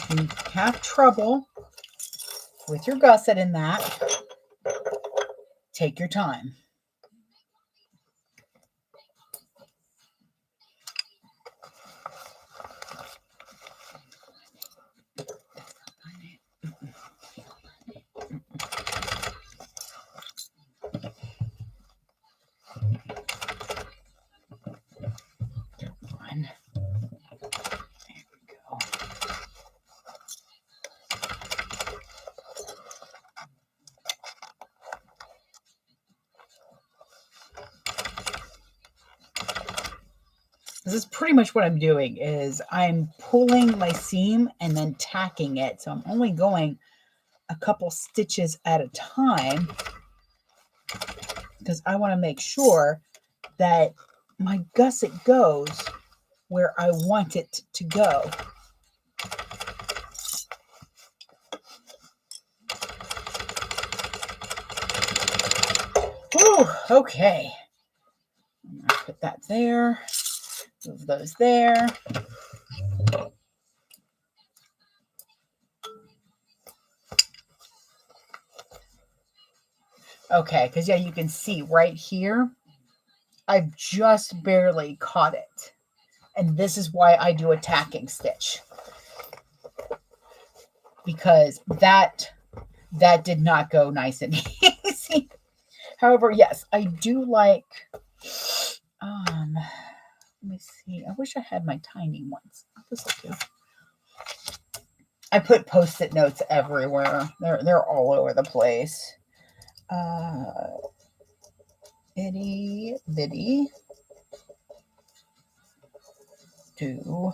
If you have trouble with your gusset in that, take your time. This is pretty much what I'm doing, is I'm pulling my seam and then tacking it. So I'm only going a couple stitches at a time because I want to make sure that my gusset goes where I want it to go. Ooh, okay. I'm going to put that there. Move those there. Okay, because yeah, you can see right here, I've just barely caught it. And this is why I do a tacking stitch. Because that did not go nice and easy. However, yes, I do like, let me see. I wish I had my tiny ones. This will do. I put Post-it notes everywhere. They're all over the place. Itty bitty do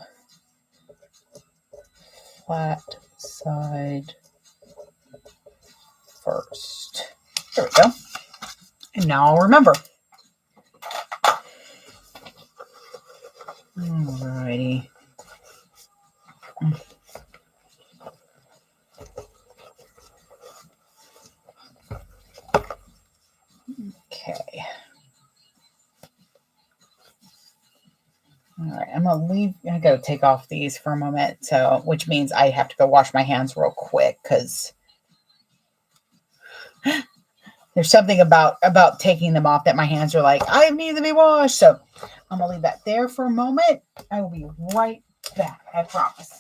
flat side first. There we go. And now I'll remember. Alrighty. Okay. All right, I'm gonna leave. I gotta take off these for a moment, so which means I have to go wash my hands real quick because there's something about taking them off that my hands are like, I need to be washed. So I'm gonna leave that there for a moment. I will be right back. I promise.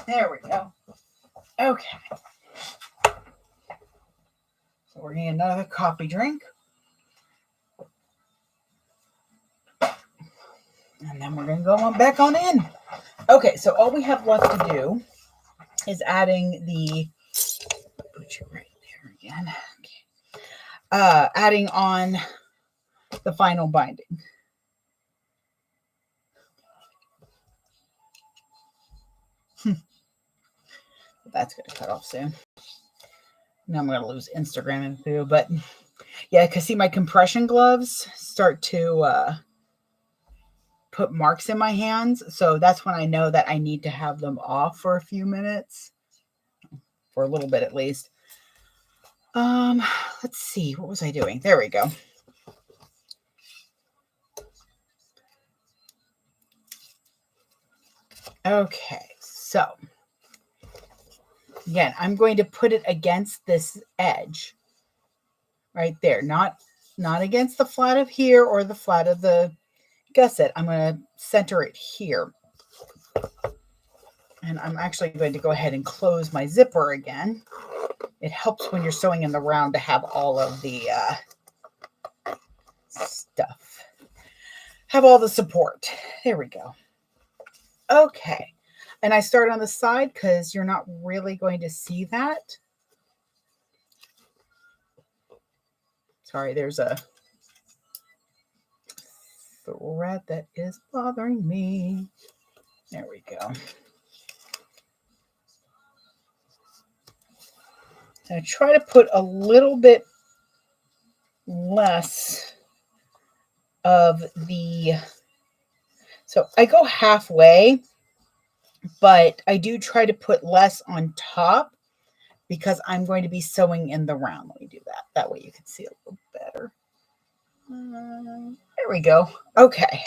There we go. Okay. So we're getting another coffee drink. And then we're going to go on back on in. Okay, so all we have left to do is adding the, put you right there again. Okay. Adding on the final binding. That's going to cut off soon. Now I'm going to lose Instagram and video, but yeah, because see, my compression gloves start to put marks in my hands. So that's when I know that I need to have them off for a few minutes, for a little bit at least. Let's see, what was I doing? There we go. Okay, so again, I'm going to put it against this edge right there, not against the flat of here or the flat of the gusset. I'm going to center it here. And I'm actually going to go ahead and close my zipper again. It helps when you're sewing in the round to have all of the stuff. Have all the support. There we go. Okay. And I start on the side because you're not really going to see that. Sorry, there's a thread that is bothering me. There we go. I try to put a little bit less of the, so I go halfway, but I do try to put less on top because I'm going to be sewing in the round. Let me do that. That way you can see a little better. There we go. Okay.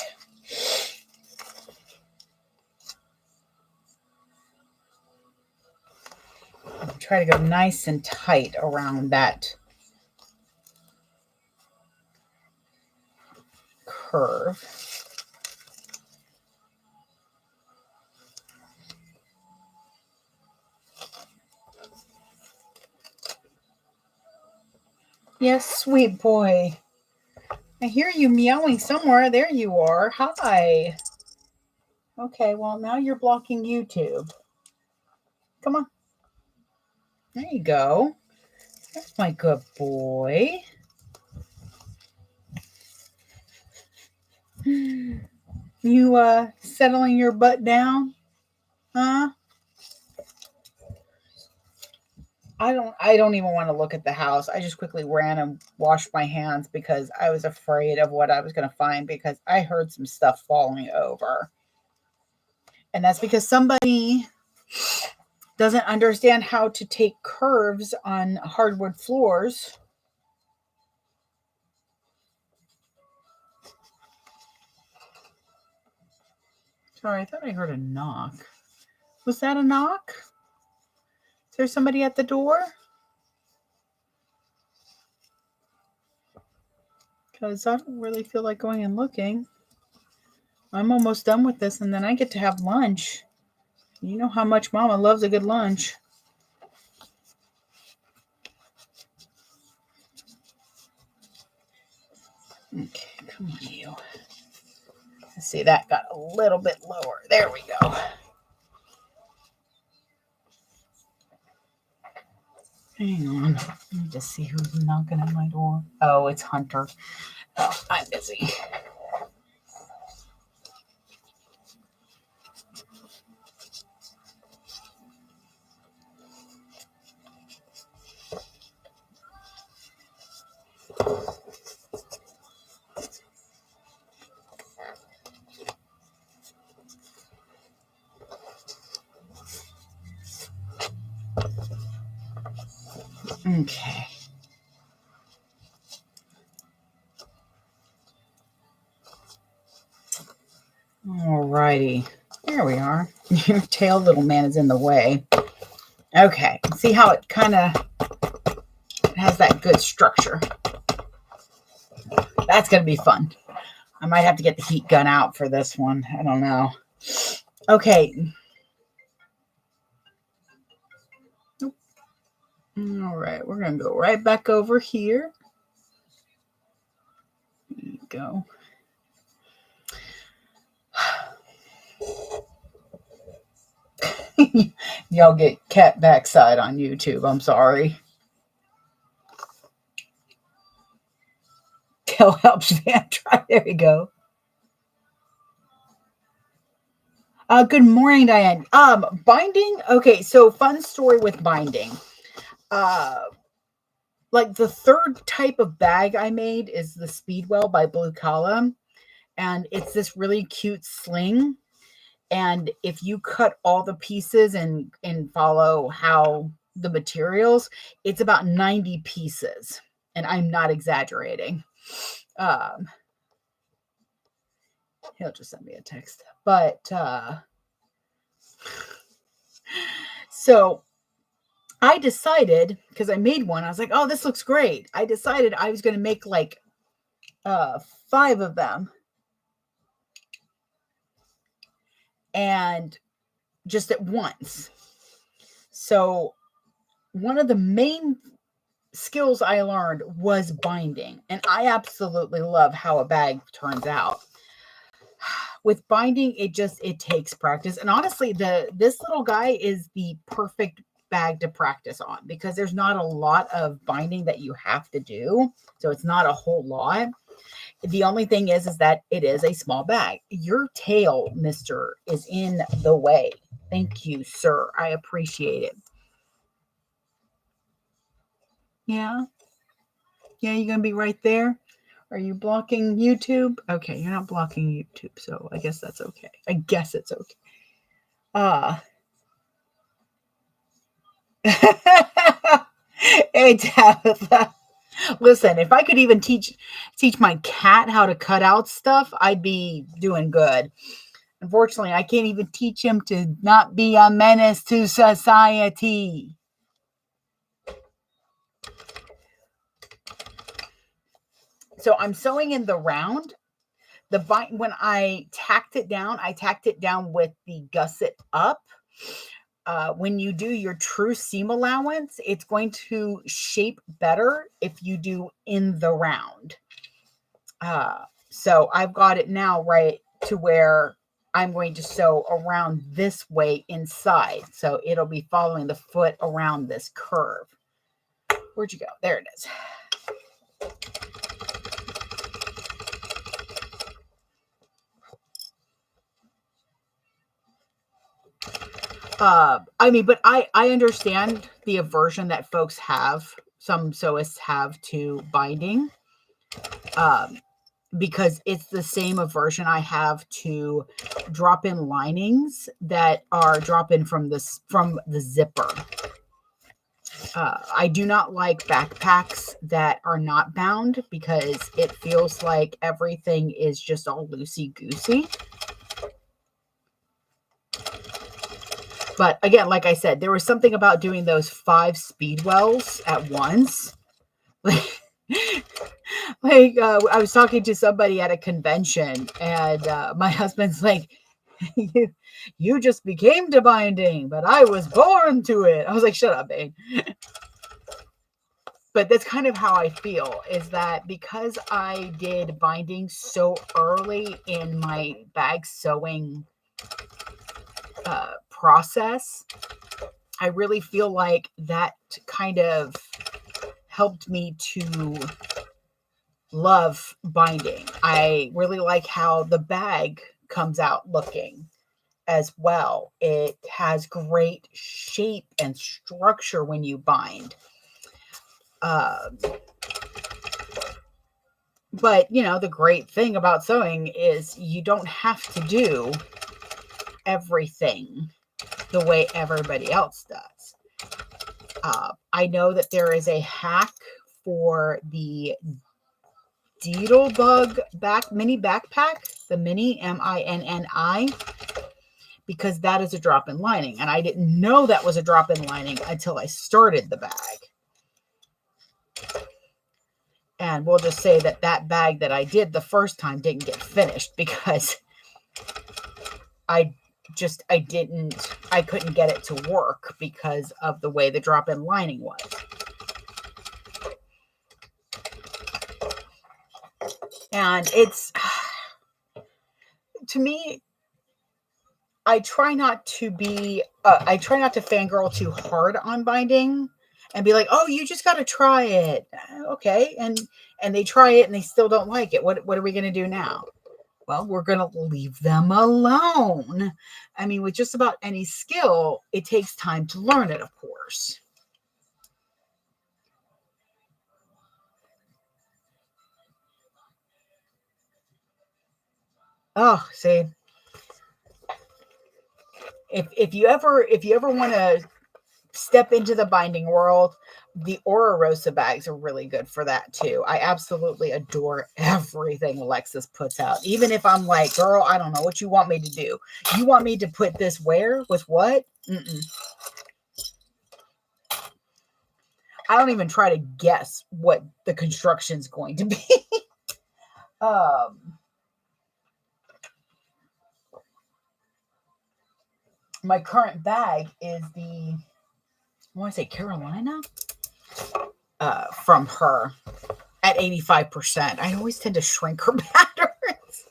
Try to go nice and tight around that curve. Yes, sweet boy. I hear you meowing somewhere. There you are. Hi. Okay, well, now you're blocking YouTube. Come on. There you go. That's my good boy. You settling your butt down? Huh? I don't even want to look at the house. I just quickly ran and washed my hands because I was afraid of what I was going to find because I heard some stuff falling over. And that's because somebody doesn't understand how to take curves on hardwood floors. Sorry, I thought I heard a knock. Was that a knock? Is there somebody at the door? Because I don't really feel like going and looking. I'm almost done with this, and then I get to have lunch. You know how much Mama loves a good lunch. Okay, come on, you. Let's see, that got a little bit lower. There we go. Hang on. Let me just see who's knocking at my door. Oh, it's Hunter. Oh, I'm busy. Okay. Alrighty. There we are. Your tail little man is in the way. Okay. See how it kind of has that good structure. That's going to be fun. I might have to get the heat gun out for this one. I don't know. Okay. All right, we're going to go right back over here. There you go. Y'all get cat backside on YouTube. I'm sorry. Tail helps Van try. There you go. Good morning, Diane. Binding. Okay, so fun story with binding. Like the third type of bag I made is the Speedwell by Blue Column, and it's this really cute sling. And if you cut all the pieces and follow how the materials, it's about 90 pieces, and I'm not exaggerating. He'll just send me a text, but so I decided, because I made one, I was like, oh, this looks great. I decided I was going to make like 5 of them, and just at once. So one of the main skills I learned was binding, and I absolutely love how a bag turns out. With binding, it takes practice, and honestly, this little guy is the perfect bag to practice on, because there's not a lot of binding that you have to do, so it's not a whole lot. The only thing is that it is a small bag. Your tail, mister, is in the way. Thank you, sir. I appreciate it. Yeah. Yeah, you're going to be right there. Are you blocking YouTube? Okay, you're not blocking YouTube, so I guess that's okay. I guess it's okay. Hey, Tabitha. Listen, if I could even teach my cat how to cut out stuff, I'd be doing good. Unfortunately, I can't even teach him to not be a menace to society. So I'm sewing in the round. When I tacked it down with the gusset up. When you do your true seam allowance, it's going to shape better if you do in the round. So I've got it now right to where I'm going to sew around this way inside. So it'll be following the foot around this curve. Where'd you go? There it is. But I understand the aversion that folks have, some sewists have, to binding, because it's the same aversion I have to drop-in linings that are drop-in from the zipper. I do not like backpacks that are not bound, because it feels like everything is just all loosey-goosey. But again, like I said, there was something about doing those 5 Speedwells at once. I was talking to somebody at a convention, and my husband's like, you just became to binding, but I was born to it. I was like, shut up, babe. But that's kind of how I feel, is that because I did binding so early in my bag sewing process, I really feel like that kind of helped me to love binding. I really like how the bag comes out looking as well. It has great shape and structure when you bind. But, the great thing about sewing is you don't have to do everything the way everybody else does. I know that there is a hack for the Deedlebug mini backpack, the mini, MINNI, because that is a drop-in lining. And I didn't know that was a drop-in lining until I started the bag. And we'll just say that bag that I did the first time didn't get finished, because I just I couldn't get it to work because of the way the drop-in lining was. And it's, to me, I try not to fangirl too hard on binding and be like, oh, you just got to try it. Okay. And they try it and they still don't like it. What are we going to do now? Well, we're going to leave them alone. I mean, with just about any skill, it takes time to learn it, of course. Oh, see, if you ever want to step into the binding world, the Aura Rosa bags are really good for that too. I absolutely adore everything Alexis puts out. Even if I'm like, girl, I don't know what you want me to do. You want me to put this where? With what? I don't even try to guess what the construction's going to be. My current bag is the, I want to say Carolina, from her at 85%. I always tend to shrink her patterns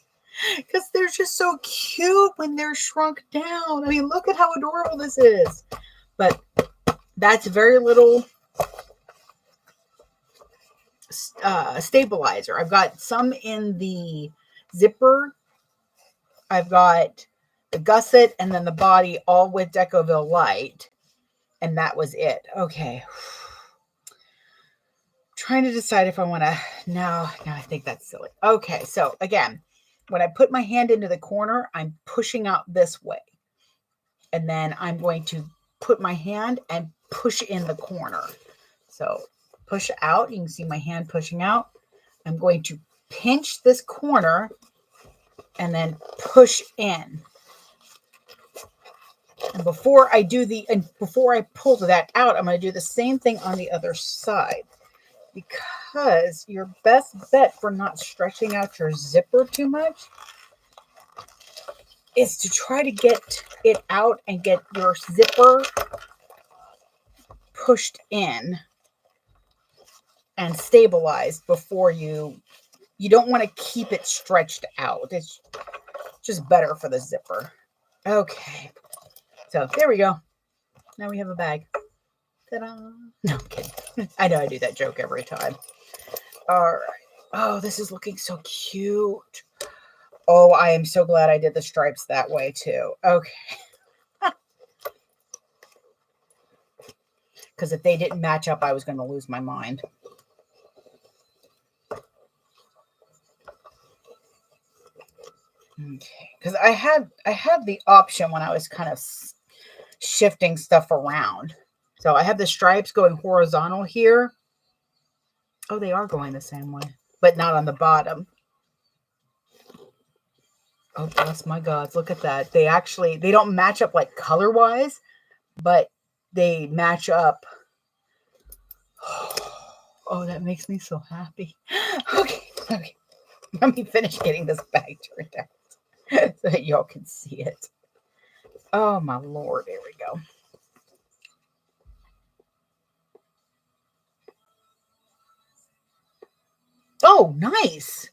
because they're just so cute when they're shrunk down. I mean, look at how adorable this is. But that's very little stabilizer. I've got some in the zipper. I've got the gusset and then the body all with Decovil lite. And that was it. Okay. Trying to decide if I want to, no, I think that's silly. Okay. So again, when I put my hand into the corner, I'm pushing out this way. And then I'm going to put my hand and push in the corner. So push out. You can see my hand pushing out. I'm going to pinch this corner and then push in. And before I pull that out, I'm going to do the same thing on the other side, because your best bet for not stretching out your zipper too much is to try to get it out and get your zipper pushed in and stabilized before you don't want to keep it stretched out. It's just better for the zipper. Okay. So there we go. Now we have a bag. Ta-da. No, I'm kidding. I know I do that joke every time. All right. Oh, this is looking so cute. Oh, I am so glad I did the stripes that way too. Okay. Because if they didn't match up, I was going to lose my mind. Okay. Because I had the option when I was kind of shifting stuff around. So I have the stripes going horizontal here. Oh, they are going the same way, but not on the bottom. Oh, bless my God. Look at that. They don't match up like color wise, but they match up. Oh, that makes me so happy. Okay. Let me finish getting this bag turned out so that y'all can see it. Oh, my Lord. There we go. Oh, nice.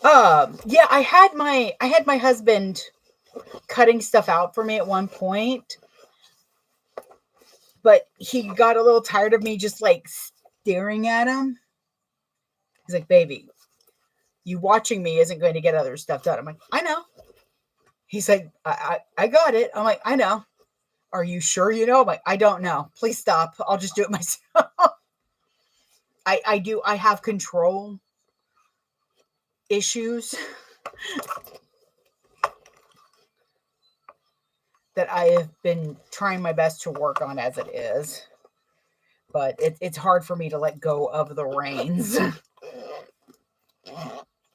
Yeah, I had my husband cutting stuff out for me at one point, but he got a little tired of me just like staring at him. He's like, baby, you watching me isn't going to get other stuff done. I'm like, I know. He's like, I got it. I'm like, I know. Are you sure you know? I'm like, I don't know. Please stop. I'll just do it myself. I have control issues that I have been trying my best to work on as it is. But it's hard for me to let go of the reins.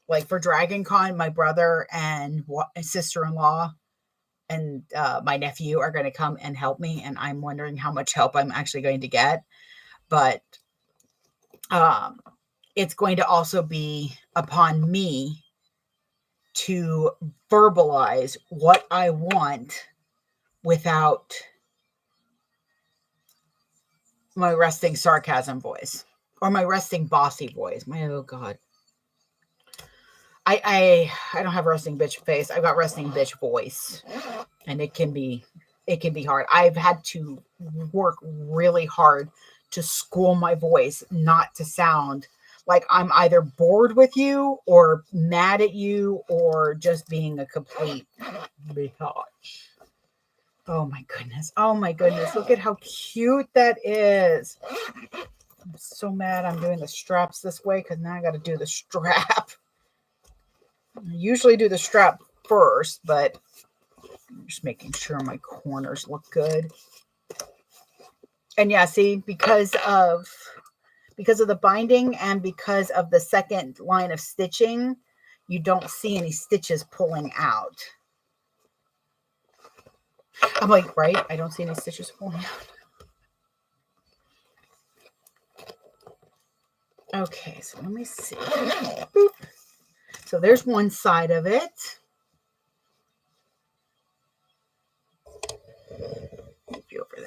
Like for Dragon Con, my brother and sister-in-law and my nephew are going to come and help me. And I'm wondering how much help I'm actually going to get. But it's going to also be upon me to verbalize what I want without my resting sarcasm voice or my resting bossy voice. Oh God. I don't have resting bitch face. I've got resting bitch voice. And it can be hard. I've had to work really hard to school my voice not to sound like I'm either bored with you or mad at you or just being a complete biatch. Oh my goodness. Oh my goodness. Look at how cute that is. I'm so mad I'm doing the straps this way because now I got to do the strap. I usually do the strap first, but I'm just making sure my corners look good. And yeah, see, because of the binding and because of the second line of stitching, you don't see any stitches pulling out. I'm like, right? I don't see any stitches pulling out. Okay, so let me see. Boop. So there's one side of it.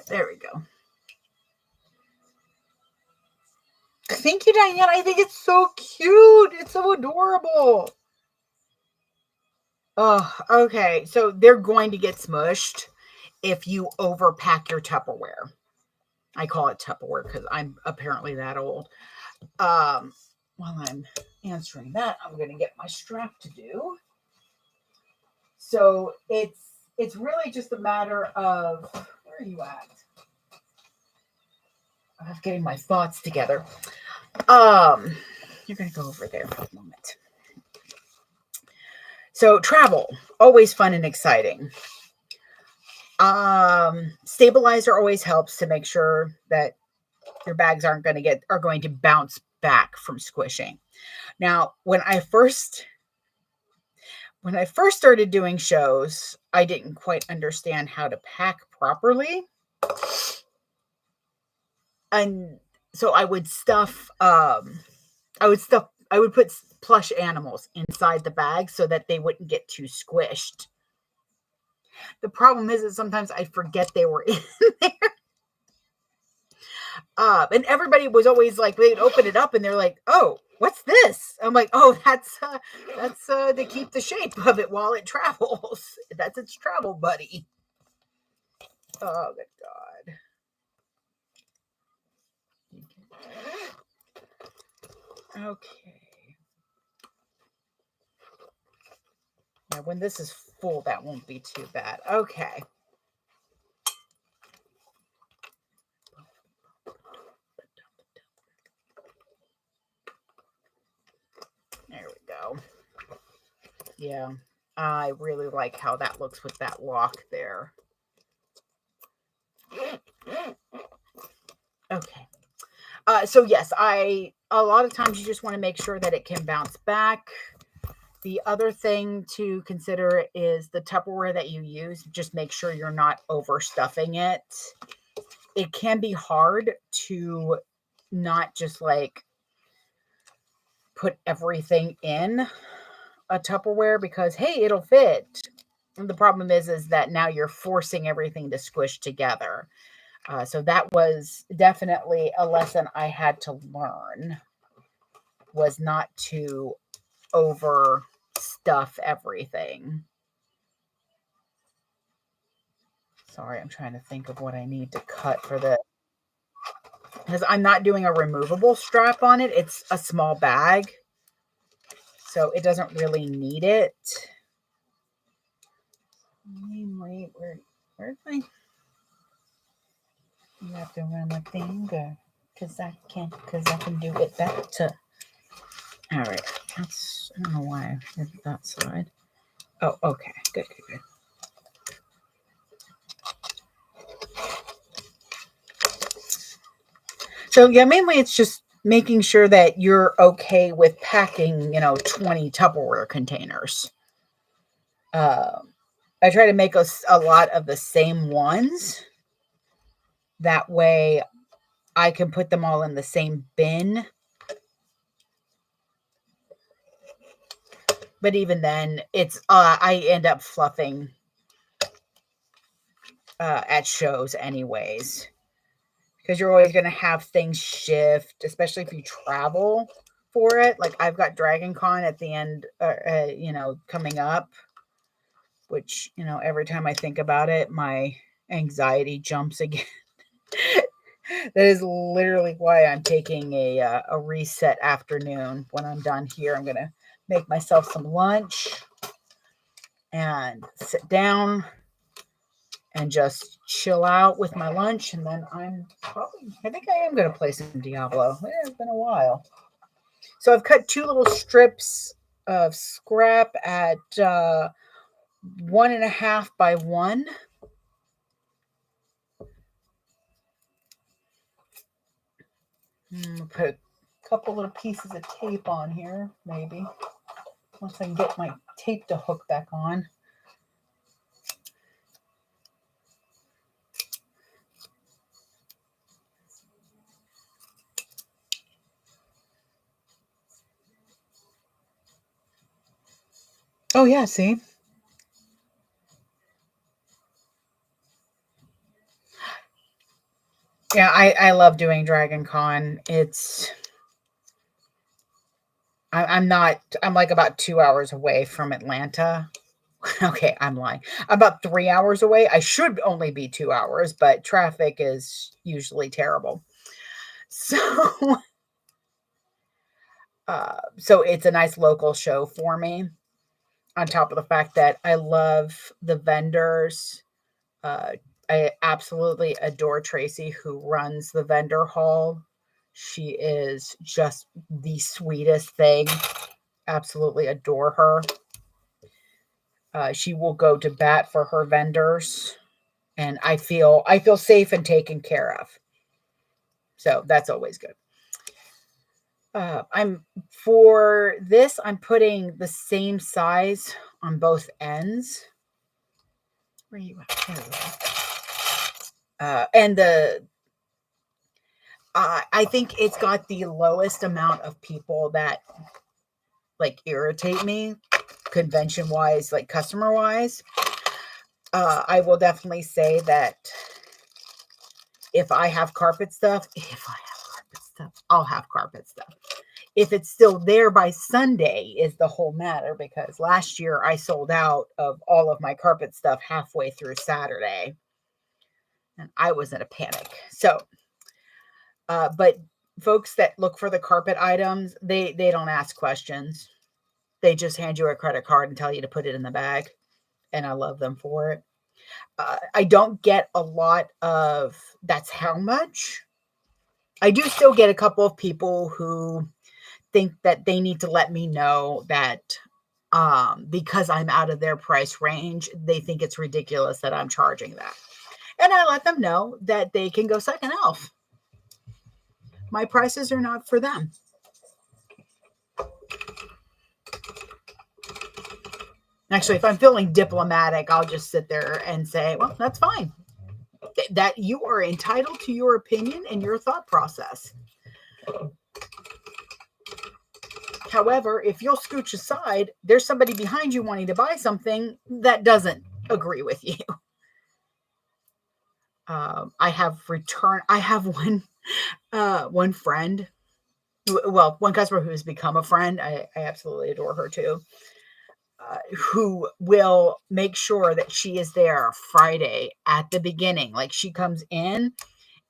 There we go. Thank you, Diane. I think it's so cute. It's so adorable. Oh, okay. So they're going to get smushed if you overpack your Tupperware. I call it Tupperware because I'm apparently that old. While I'm answering that, I'm going to get my strap to do. So it's really just a matter of, where are you at? I'm getting my thoughts together. You're going to go over there for a moment. So travel, always fun and exciting. Stabilizer always helps to make sure that your bags are going to bounce back from squishing. Now, when I first started doing shows, I didn't quite understand how to pack properly. And so I would put plush animals inside the bag so that they wouldn't get too squished. The problem is that sometimes I forget they were in there. And everybody was always like, they'd open it up and they're like, oh, what's this? I'm like, oh, that's to keep the shape of it while it travels. That's its travel buddy. Oh, good God. Okay. Now, when this is full, that won't be too bad. Okay. There we go. Yeah, I really like how that looks with that lock there. Okay. So yes, a lot of times you just want to make sure that it can bounce back. The other thing to consider is the Tupperware that you use. Just make sure you're not overstuffing it. It can be hard to not just like put everything in a Tupperware because, hey, it'll fit. And the problem is that now you're forcing everything to squish together. So that was definitely a lesson I had to learn, was not to overstuff everything. Sorry, I'm trying to think of what I need to cut for this. Because I'm not doing a removable strap on it. It's a small bag. So it doesn't really need it. Wait, where's my... You have to run my finger. Because I can do it better. All right. I don't know why I did that side. Oh, okay. Good. So yeah, mainly it's just making sure that you're okay with packing, 20 Tupperware containers. I try to make a lot of the same ones. That way I can put them all in the same bin. But even then, it's I end up fluffing at shows anyways, because you're always going to have things shift, especially if you travel for it. Like I've got Dragon Con at the end, coming up, which, every time I think about it, my anxiety jumps again. That is literally why I'm taking a reset afternoon. When I'm done here, I'm going to make myself some lunch and sit down and just chill out with my lunch. And then I think I am going to play some Diablo. It's been a while. So I've cut 2 little strips of scrap at 1.5 by 1. Put a couple little pieces of tape on here, maybe. Once I can get my tape to hook back on. Oh, yeah, see? Yeah, I love doing Dragon Con. I'm not, I'm like about 2 hours away from Atlanta. Okay, I'm lying. I'm about 3 hours away. I should only be 2 hours, but traffic is usually terrible. So, so it's a nice local show for me. On top of the fact that I love the vendors. Uh, I absolutely adore Tracy, who runs the vendor hall. She is just the sweetest thing. Absolutely adore her. She will go to bat for her vendors, and I feel safe and taken care of. So that's always good. I'm putting the same size on both ends. Where are you at? There we go. And I think it's got the lowest amount of people that like irritate me, convention wise, like customer wise. I will definitely say that if I have carpet stuff, I'll have carpet stuff. If it's still there by Sunday is the whole matter, because last year I sold out of all of my carpet stuff halfway through Saturday and I was in a panic. So, but folks that look for the carpet items, they don't ask questions. They just hand you a credit card and tell you to put it in the bag. And I love them for it. I don't get a lot of that's how much. I do still get a couple of people who think that they need to let me know that because I'm out of their price range, they think it's ridiculous that I'm charging that. And I let them know that they can go second elf. My prices are not for them. Actually, if I'm feeling diplomatic, I'll just sit there and say, well, that's fine. That you are entitled to your opinion and your thought process. However, if you'll scooch aside, there's somebody behind you wanting to buy something that doesn't agree with you. I have one friend, one customer who has become a friend. I absolutely adore her too. Who will make sure that she is there Friday at the beginning. Like she comes in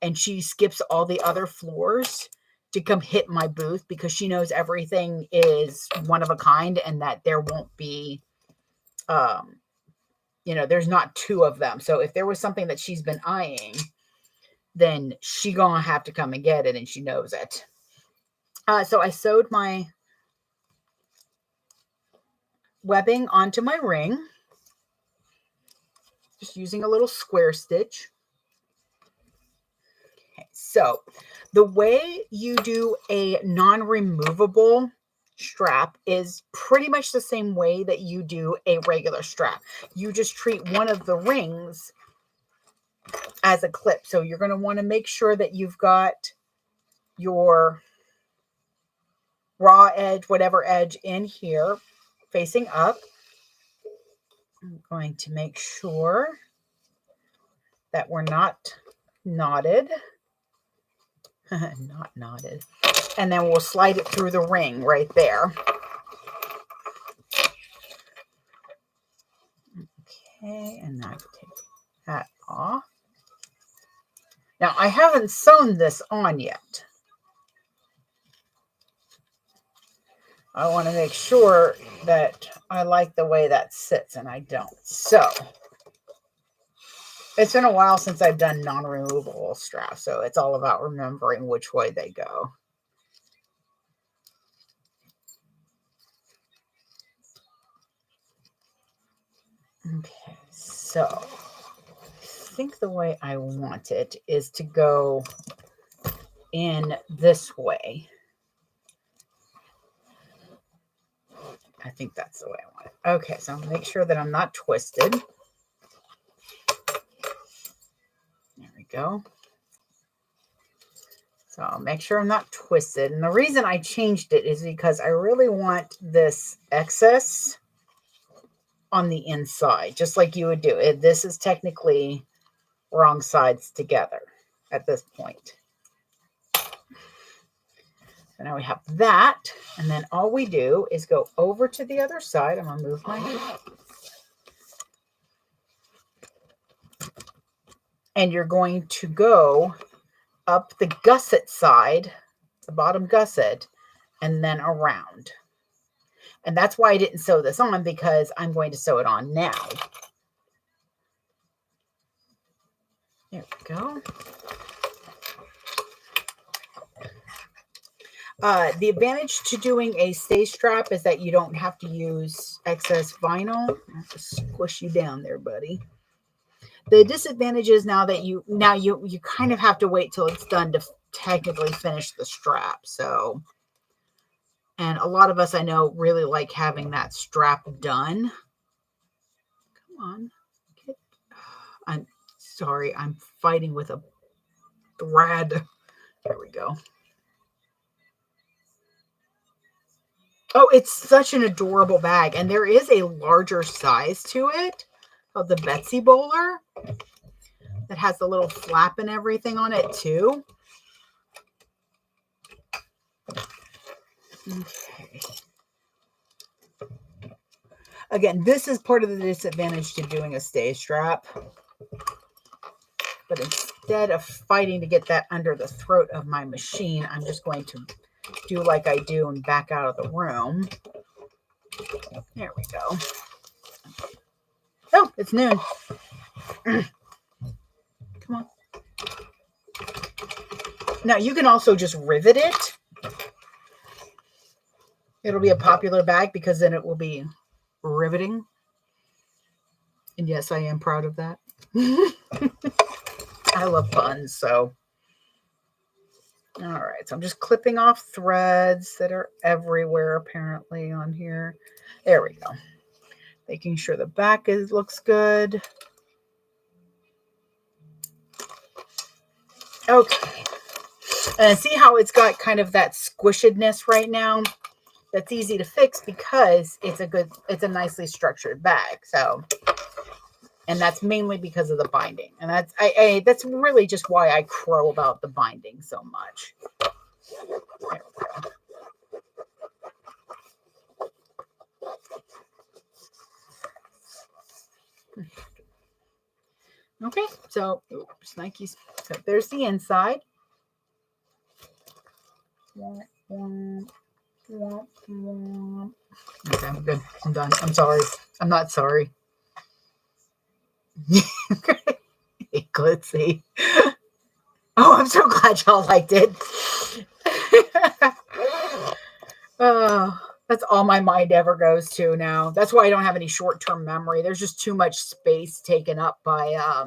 and she skips all the other floors to come hit my booth because she knows everything is one of a kind and that there won't be, there's not 2 of them. So if there was something that she's been eyeing, then she gonna have to come and get it, and she knows it. So I sewed my webbing onto my ring, just using a little square stitch. Okay, so the way you do a non-removable strap is pretty much the same way that you do a regular strap. You just treat one of the rings as a clip. So you're going to want to make sure that you've got your raw edge, whatever edge in here facing up. I'm going to make sure that we're not knotted. Not knotted. And then we'll slide it through the ring right there. Okay, and now take that off. Now I haven't sewn this on yet. I want to make sure that I like the way that sits, and I don't. So it's been a while since I've done non-removable straps, so it's all about remembering which way they go. Okay, so I think the way I want it is to go in this way. I think that's the way I want it. Okay, so I'll make sure that I'm not twisted. There we go. So I'll make sure I'm not twisted. And the reason I changed it is because I really want this excess on the inside, just like you would do it. This is technically wrong sides together at this point. So now we have that, and then all we do is go over to the other side. I'm going to move my... And you're going to go up the gusset side, the bottom gusset, and then around. And that's why I didn't sew this on, because I'm going to sew it on now. There we go. The advantage to doing a stay strap is that you don't have to use excess vinyl. I have to squish you down there, buddy. The disadvantage is now you kind of have to wait till it's done to technically finish the strap. So, and a lot of us I know really like having that strap done. Come on. I'm sorry. I'm fighting with a thread. There we go. Oh, it's such an adorable bag. And there is a larger size to it, called the Betsy Bowler, that has the little flap and everything on it too. Okay. Again, this is part of the disadvantage to doing a stay strap. But instead of fighting to get that under the throat of my machine, I'm just going to do like I do and back out of the room. There we go. Oh, it's noon. Come on. Now you can also just rivet it. It'll be a popular bag because then it will be riveting. And yes, I am proud of that. I love puns, so. All right, so I'm just clipping off threads that are everywhere apparently on here. There we go. Making sure the back looks good. Okay. And see how it's got kind of that squishedness right now? That's easy to fix because it's a nicely structured bag. So, and that's mainly because of the binding. And that's really just why I crow about the binding so much. There we go. Okay, so Nike's. So there's the inside. Okay, I'm good. I'm done. I'm sorry. I'm not sorry. Hey, glitzy. Oh, I'm so glad y'all liked it. Oh, that's all my mind ever goes to now. That's why I don't have any short-term memory. There's just too much space taken up by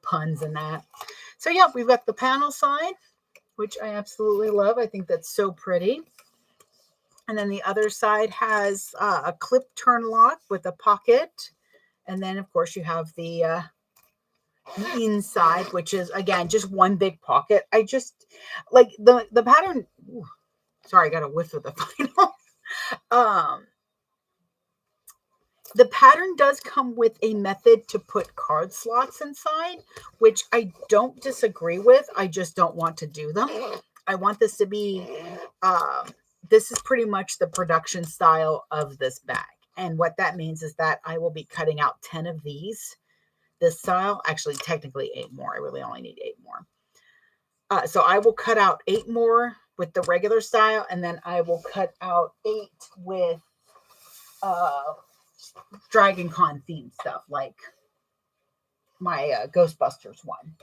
puns and that. So yeah, we've got the panel side, which I absolutely love. I think that's so pretty. And then the other side has a clip turn lock with a pocket. And then, of course, you have the inside, which is, again, just one big pocket. I just like the pattern. Ooh, sorry, I got a whiff of the final. The pattern does come with a method to put card slots inside, which I don't disagree with. I just don't want to do them. I want this to be, this is pretty much the production style of this bag. And what that means is that I will be cutting out 10 of these, this style. Actually, technically 8 more. I really only need 8 more. So I will cut out 8 more with the regular style, and then I will cut out 8 with Dragon Con themed stuff, like my Ghostbusters one.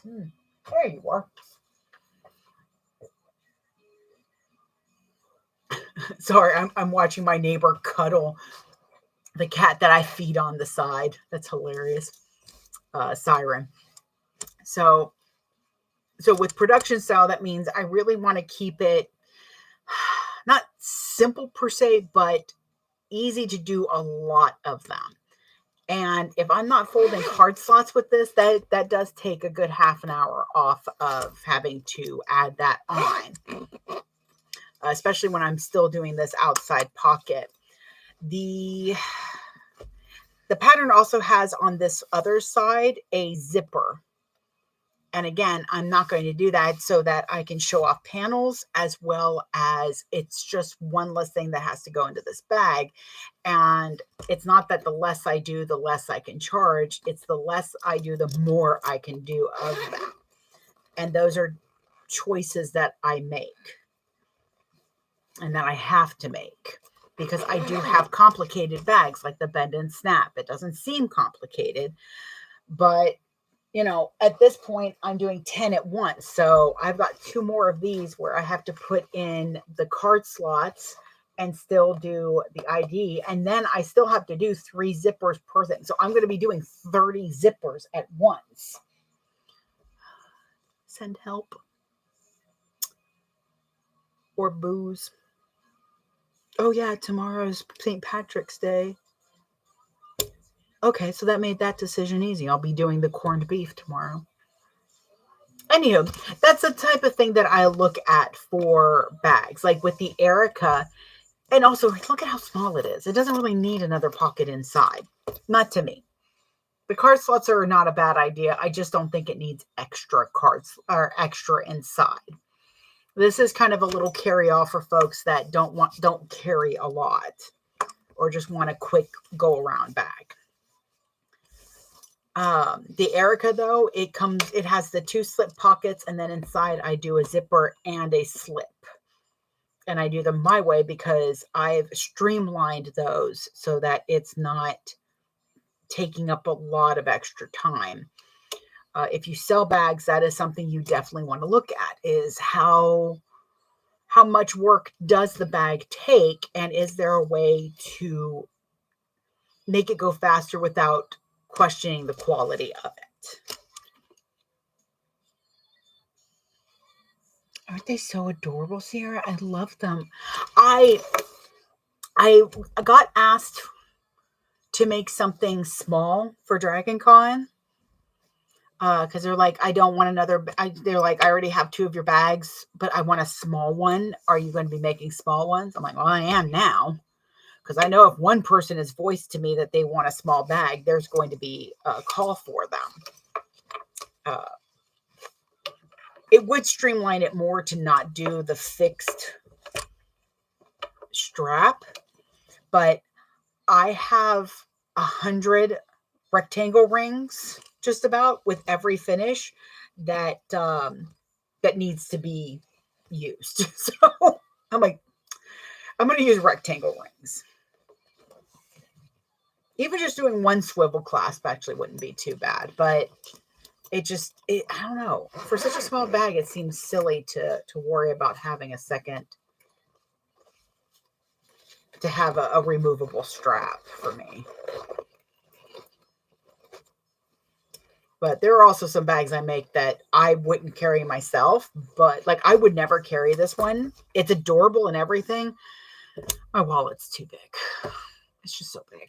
There you are. Sorry, I'm watching my neighbor cuddle the cat that I feed on the side. That's hilarious. Siren. So with production style, that means I really want to keep it not simple per se, but easy to do a lot of them. And if I'm not folding card slots with this, that does take a good half an hour off of having to add that on, especially when I'm still doing this outside pocket. The pattern also has on this other side a zipper. And again, I'm not going to do that so that I can show off panels, as well as it's just one less thing that has to go into this bag. And it's not that the less I do, the less I can charge. It's the less I do, the more I can do of them. And those are choices that I make and that I have to make, because I do have complicated bags like the bend and snap. It doesn't seem complicated, but at this point, I'm doing 10 at once. So I've got 2 more of these where I have to put in the card slots and still do the ID. And then I still have to do 3 zippers per thing. So I'm going to be doing 30 zippers at once. Send help. Or booze. Oh yeah, tomorrow's St. Patrick's Day. Okay, so that made that decision easy. I'll be doing the corned beef tomorrow. Anywho, that's the type of thing that I look at for bags. Like with the Erica, and also look at how small it is. It doesn't really need another pocket inside. Not to me. The card slots are not a bad idea. I just don't think it needs extra cards or extra inside. This is kind of a little carry-off for folks that don't carry a lot or just want a quick go-around bag. The Erica, though, it has the 2 slip pockets, and then inside I do a zipper and a slip. And I do them my way because I've streamlined those so that it's not taking up a lot of extra time. If you sell bags, that is something you definitely want to look at, is how much work does the bag take, and is there a way to make it go faster without questioning the quality of it. Aren't they so adorable, Sierra? I love them. I got asked to make something small for Dragon Con because they're like, I don't want another. They're like, I already have 2 of your bags, but I want a small one. Are you going to be making small ones? I'm like, well, I am now. Because I know if one person has voiced to me that they want a small bag, there's going to be a call for them. It would streamline it more to not do the fixed strap, but I have 100 rectangle rings just about with every finish that needs to be used. So I'm like, I'm going to use rectangle rings. Even just doing 1 swivel clasp actually wouldn't be too bad, but I don't know. For such a small bag, it seems silly to worry about having a second, to have a removable strap for me. But there are also some bags I make that I wouldn't carry myself, but like I would never carry this one. It's adorable and everything. My wallet's too big. It's just so big.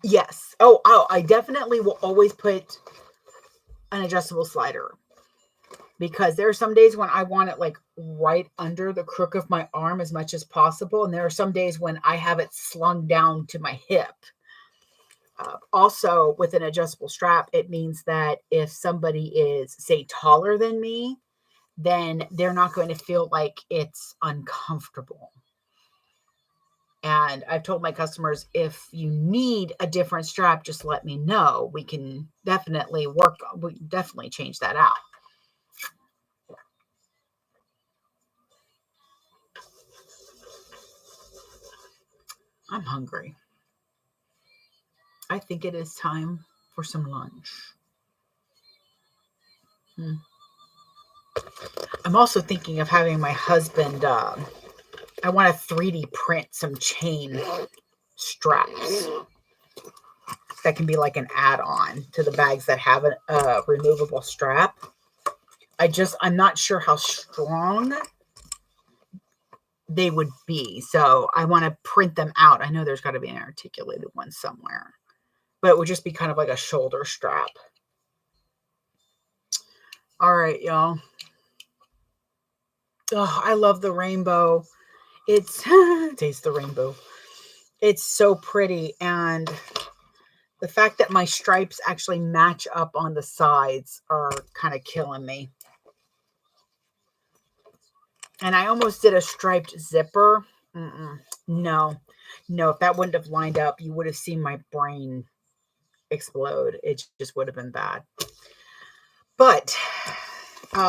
Yes. Oh, I definitely will always put an adjustable slider because there are some days when I want it like right under the crook of my arm as much as possible. And there are some days when I have it slung down to my hip. Also, with an adjustable strap, it means that if somebody is, say, taller than me, then they're not going to feel like it's uncomfortable. And I've told my customers, if you need a different strap, just let me know. We can definitely change that out. I'm hungry. I think it is time for some lunch. I'm also thinking of having my husband, I want to 3D print some chain straps that can be like an add-on to the bags that have a removable strap. I'm not sure how strong they would be. So I want to print them out. I know there's got to be an articulated one somewhere, but it would just be kind of like a shoulder strap. All right, y'all. Oh, I love the rainbow. Taste the rainbow. It's so pretty. And the fact that my stripes actually match up on the sides are kind of killing me. And I almost did a striped zipper. No, if that wouldn't have lined up, you would have seen my brain explode. It just would have been bad. But,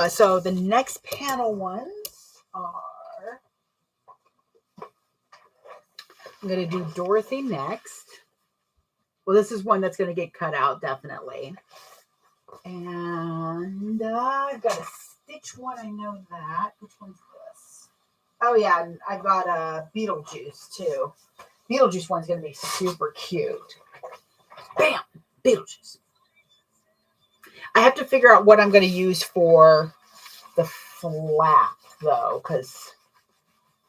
so the next panel ones are, I'm going to do Dorothy next. Well, this is one that's going to get cut out, definitely. And I've got a Stitch one. I know that. Which one's this? Oh, yeah. I've got a Beetlejuice, too. Beetlejuice one's going to be super cute. Bam! Beetlejuice. I have to figure out what I'm going to use for the flap, though, because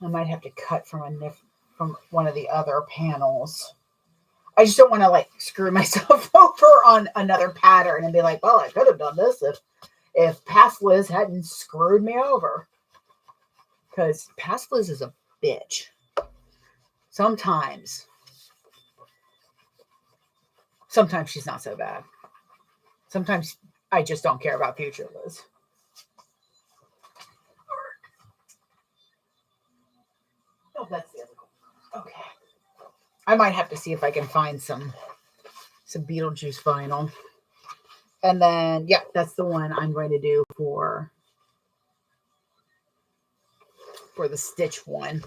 I might have to cut from one of the other panels. I just don't want to like screw myself over on another pattern and be like, well, I could have done this if Past Liz hadn't screwed me over. Because Past Liz is a bitch. Sometimes she's not so bad. Sometimes I just don't care about future Liz. Oh, that's the other one. Okay. I might have to see if I can find some Beetlejuice vinyl. And then, yeah, that's the one I'm going to do for the Stitch one.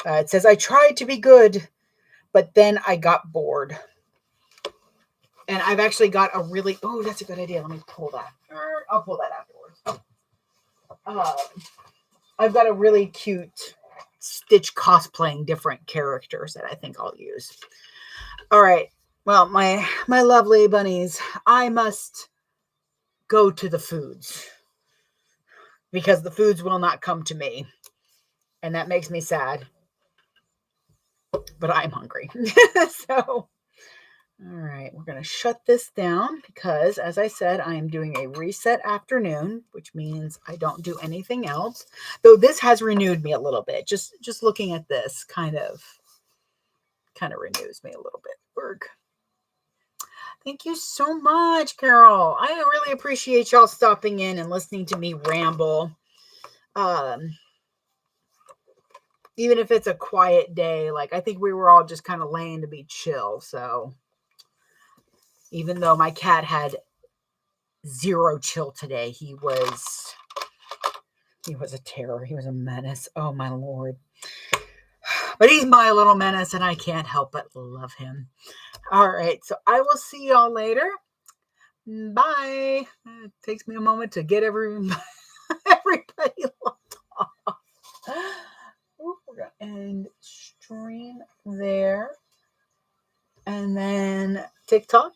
It says, I tried to be good, but then I got bored. And I've actually got a really, oh, that's a good idea. Let me pull that. I'll pull that afterwards. I've got a really cute Stitch cosplaying different characters that I think I'll use. All right. Well, my lovely bunnies, I must go to the foods because the foods will not come to me. And that makes me sad. But I'm hungry. So, all right, we're going to shut this down because, as I said, I am doing a reset afternoon, which means I don't do anything else. Though this has renewed me a little bit. Just looking at this kind of renews me a little bit. Work. Thank you so much, Carol. I really appreciate y'all stopping in and listening to me ramble. Even if it's a quiet day, like I think we were all just kind of laying to be chill. So even though my cat had zero chill today, he was a terror. He was a menace. Oh my Lord. But he's my little menace and I can't help but love him. All right. So I will see y'all later. Bye. It takes me a moment to get everybody locked off. We're going to end stream there. And then TikTok